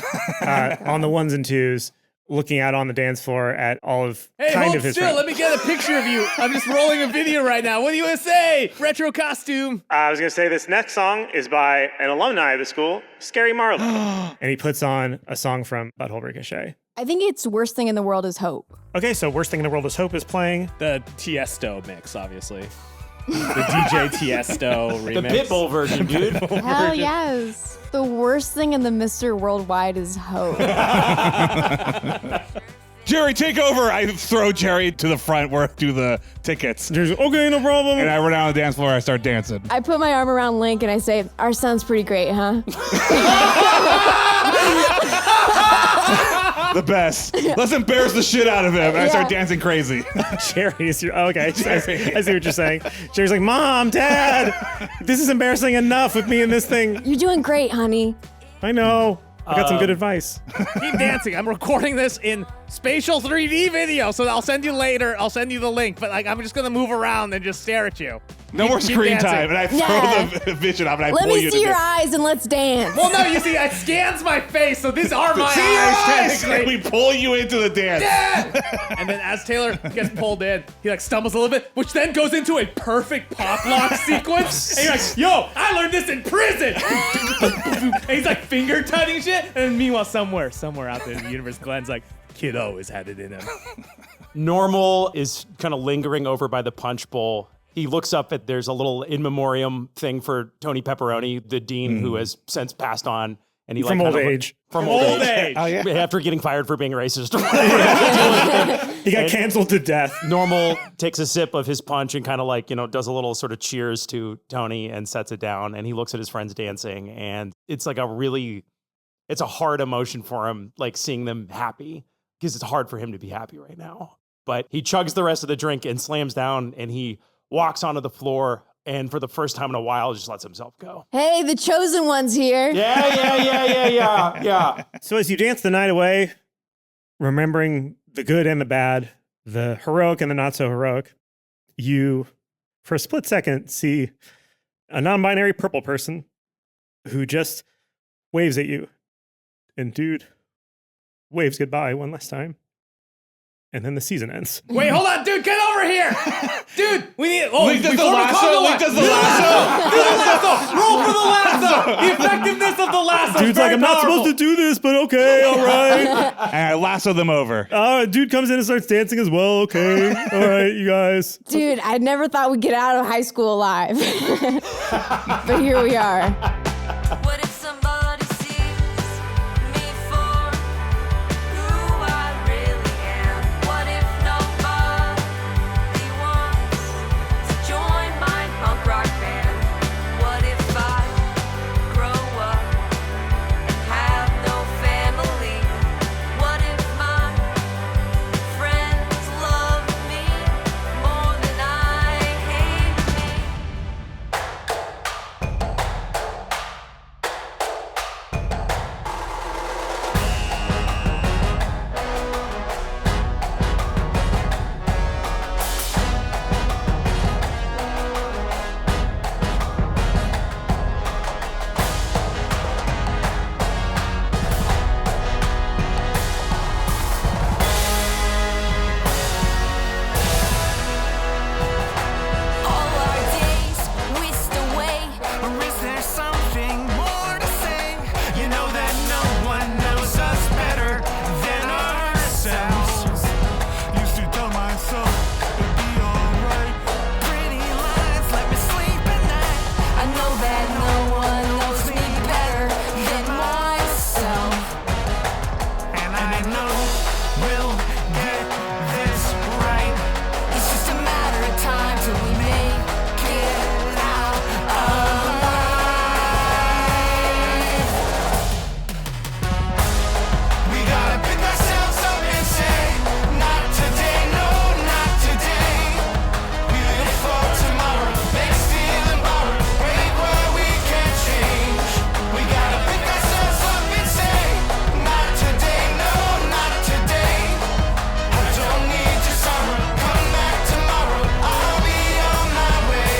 on the ones and twos, looking out on the dance floor at all of Hey, kind hold of his still. friends. Let me get a picture of you. I'm just rolling a video right now. What do you want to say? Retro costume. I was going to say this next song is by an alumni of the school, Scary Marlowe. And he puts on a song from Butthole Ricochet. I think it's worst thing in the world is hope. Okay, so Worst Thing in the World is Hope is playing. The Tiesto mix, obviously. The DJ Tiesto remix. The Pitbull version, dude. Hell yes. The worst thing in the Mr. Worldwide is hope. Jerry, take over. I throw Jerry to the front where I do the tickets. There's, okay, no problem. And I run out on the dance floor. I start dancing. I put my arm around Link and I say, our son's pretty great, huh? The best. Let's embarrass the shit out of him. And I start Yeah. dancing crazy. Jerry is your, okay, I see what you're saying. Jerry's like, Mom, Dad, this is embarrassing enough with me in this thing. You're doing great, honey. I know. I got some good advice. Keep dancing. I'm recording this in spatial 3D video, so I'll send you later. I'll send you the link, but I'm just gonna move around and just stare at you. No more Keep screen dancing. time. And I throw Yeah. the vision up and I Let pull me you see to your the eyes and let's dance. Well, no, you see, it scans my face, so these are my See your eyes, eyes! And technically. we pull you into the dance. And then as Taylor gets pulled in, he stumbles a little bit, which then goes into a perfect pop lock sequence. And you're like, yo, I learned this in prison. And he's finger tutting shit. And meanwhile, somewhere out there in the universe, Glenn's like, kid always had it in him. Normal is kind of lingering over by the punch bowl. He looks up at, there's a little in memoriam thing for Tony Pepperoni, the dean who has since passed on. And he From old age. From old age. Oh, yeah. After getting fired for being racist. He got canceled to death. Normal takes a sip of his punch and kind of does a little sort of cheers to Tony and sets it down. And he looks at his friends dancing. And it's it's a hard emotion for him, seeing them happy, because it's hard for him to be happy right now. But he chugs the rest of the drink and slams down and he walks onto the floor. And for the first time in a while, just lets himself go. Hey, the chosen one's here. Yeah. So as you dance the night away, remembering the good and the bad, the heroic and the not so heroic, you, for a split second, see a non-binary purple person who just waves at you. And dude waves goodbye one last time. And then the season ends. Wait, hold on, dude, get over here! Dude, we need. Oh, Link does the before we lasso. call Link does the lasso. Do the lasso! Roll for the lasso! The effectiveness of the lasso. Dude's like, I'm not supposed to do this, but okay, all right. And I lasso them over. Dude comes in and starts dancing as well. Okay, all right, you guys. Dude, I never thought we'd get out of high school alive. But here we are. What if somebody sees me for who I really am? What if nobody wants to join my punk rock band? What if I grow up and have no family? What if my friends love me more than I hate me? All our days whisked away, or is there something more to say? You know that no one knows us better than ourselves. Used to tell myself it'd be alright. Pretty lies let me sleep at night. I know that no one knows me better than myself, and I know we'll get this right. It's just a matter of time till we make it out alive. We gotta pick ourselves up and say, not today, no, not today. We live for tomorrow, make, steal, and borrow, break what we can't change. We gotta pick ourselves up and say, not today, no, not today. I don't need your sorrow, come back tomorrow, I'll be on my way.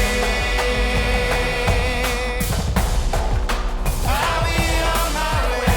I'll be on my way.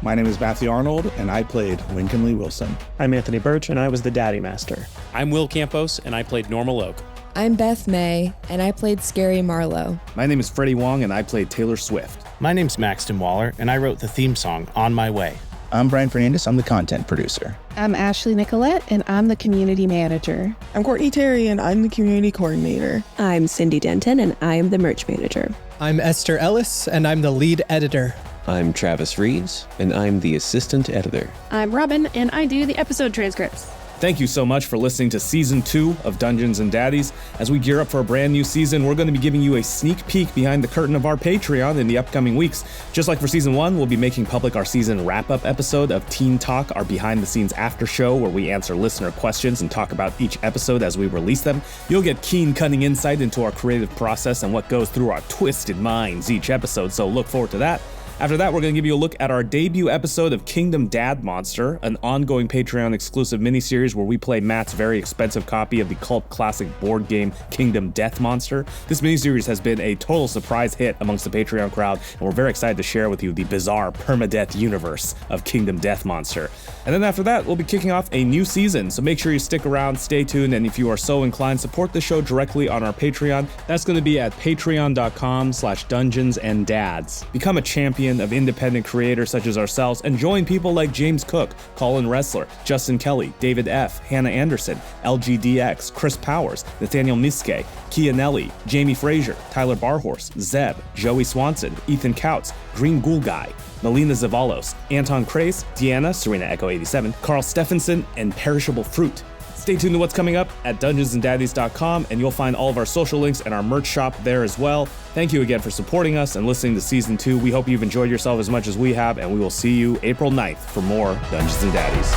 My name is Matthew Arnold, and I played Lincoln Lee Wilson. I'm Anthony Burch, and I was the Daddy Master. I'm Will Campos, and I played Normal Oak. I'm Beth May, and I played Scary Marlowe. My name is Freddie Wong, and I played Taylor Swift. My name's Maxton Waller, and I wrote the theme song, On My Way. I'm Brian Fernandez. I'm the content producer. I'm Ashley Nicolette, and I'm the community manager. I'm Courtney Terry, and I'm the community coordinator. I'm Cindy Denton, and I am the merch manager. I'm Esther Ellis, and I'm the lead editor. I'm Travis Reeves, and I'm the assistant editor. I'm Robin, and I do the episode transcripts. Thank you so much for listening to Season 2 of Dungeons & Daddies. As we gear up for a brand new season, we're going to be giving you a sneak peek behind the curtain of our Patreon in the upcoming weeks. Just like for Season 1, we'll be making public our season wrap-up episode of Teen Talk, our behind-the-scenes after show where we answer listener questions and talk about each episode as we release them. You'll get keen, cunning insight into our creative process and what goes through our twisted minds each episode, so look forward to that. After that, we're going to give you a look at our debut episode of Kingdom Dad Monster, an ongoing Patreon-exclusive miniseries where we play Matt's very expensive copy of the cult classic board game Kingdom Death Monster. This miniseries has been a total surprise hit amongst the Patreon crowd, and we're very excited to share with you the bizarre permadeath universe of Kingdom Death Monster. And then after that, we'll be kicking off a new season, so make sure you stick around, stay tuned, and if you are so inclined, support the show directly on our Patreon. That's going to be at patreon.com/dungeonsanddads. Become a champion of independent creators such as ourselves and join people like James Cook, Colin Ressler, Justin Kelly, David F., Hannah Anderson, LGDX, Chris Powers, Nathaniel Miske, Kia Nelly, Jamie Frazier, Tyler Barhorse, Zeb, Joey Swanson, Ethan Couts, Green Ghoul Guy, Melina Zavalos, Anton Krace, Deanna, Serena Echo 87, Carl Stephenson, and Perishable Fruit. Stay tuned to what's coming up at dungeonsanddaddies.com, and you'll find all of our social links and our merch shop there as well. Thank you again for supporting us and listening to Season 2. We hope you've enjoyed yourself as much as we have, and we will see you April 9th for more Dungeons and Daddies.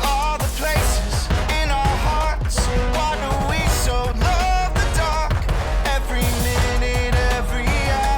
All the places in our hearts, why do we so love the dark? Every minute, every hour.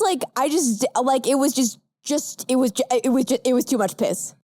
was like, it was too much piss.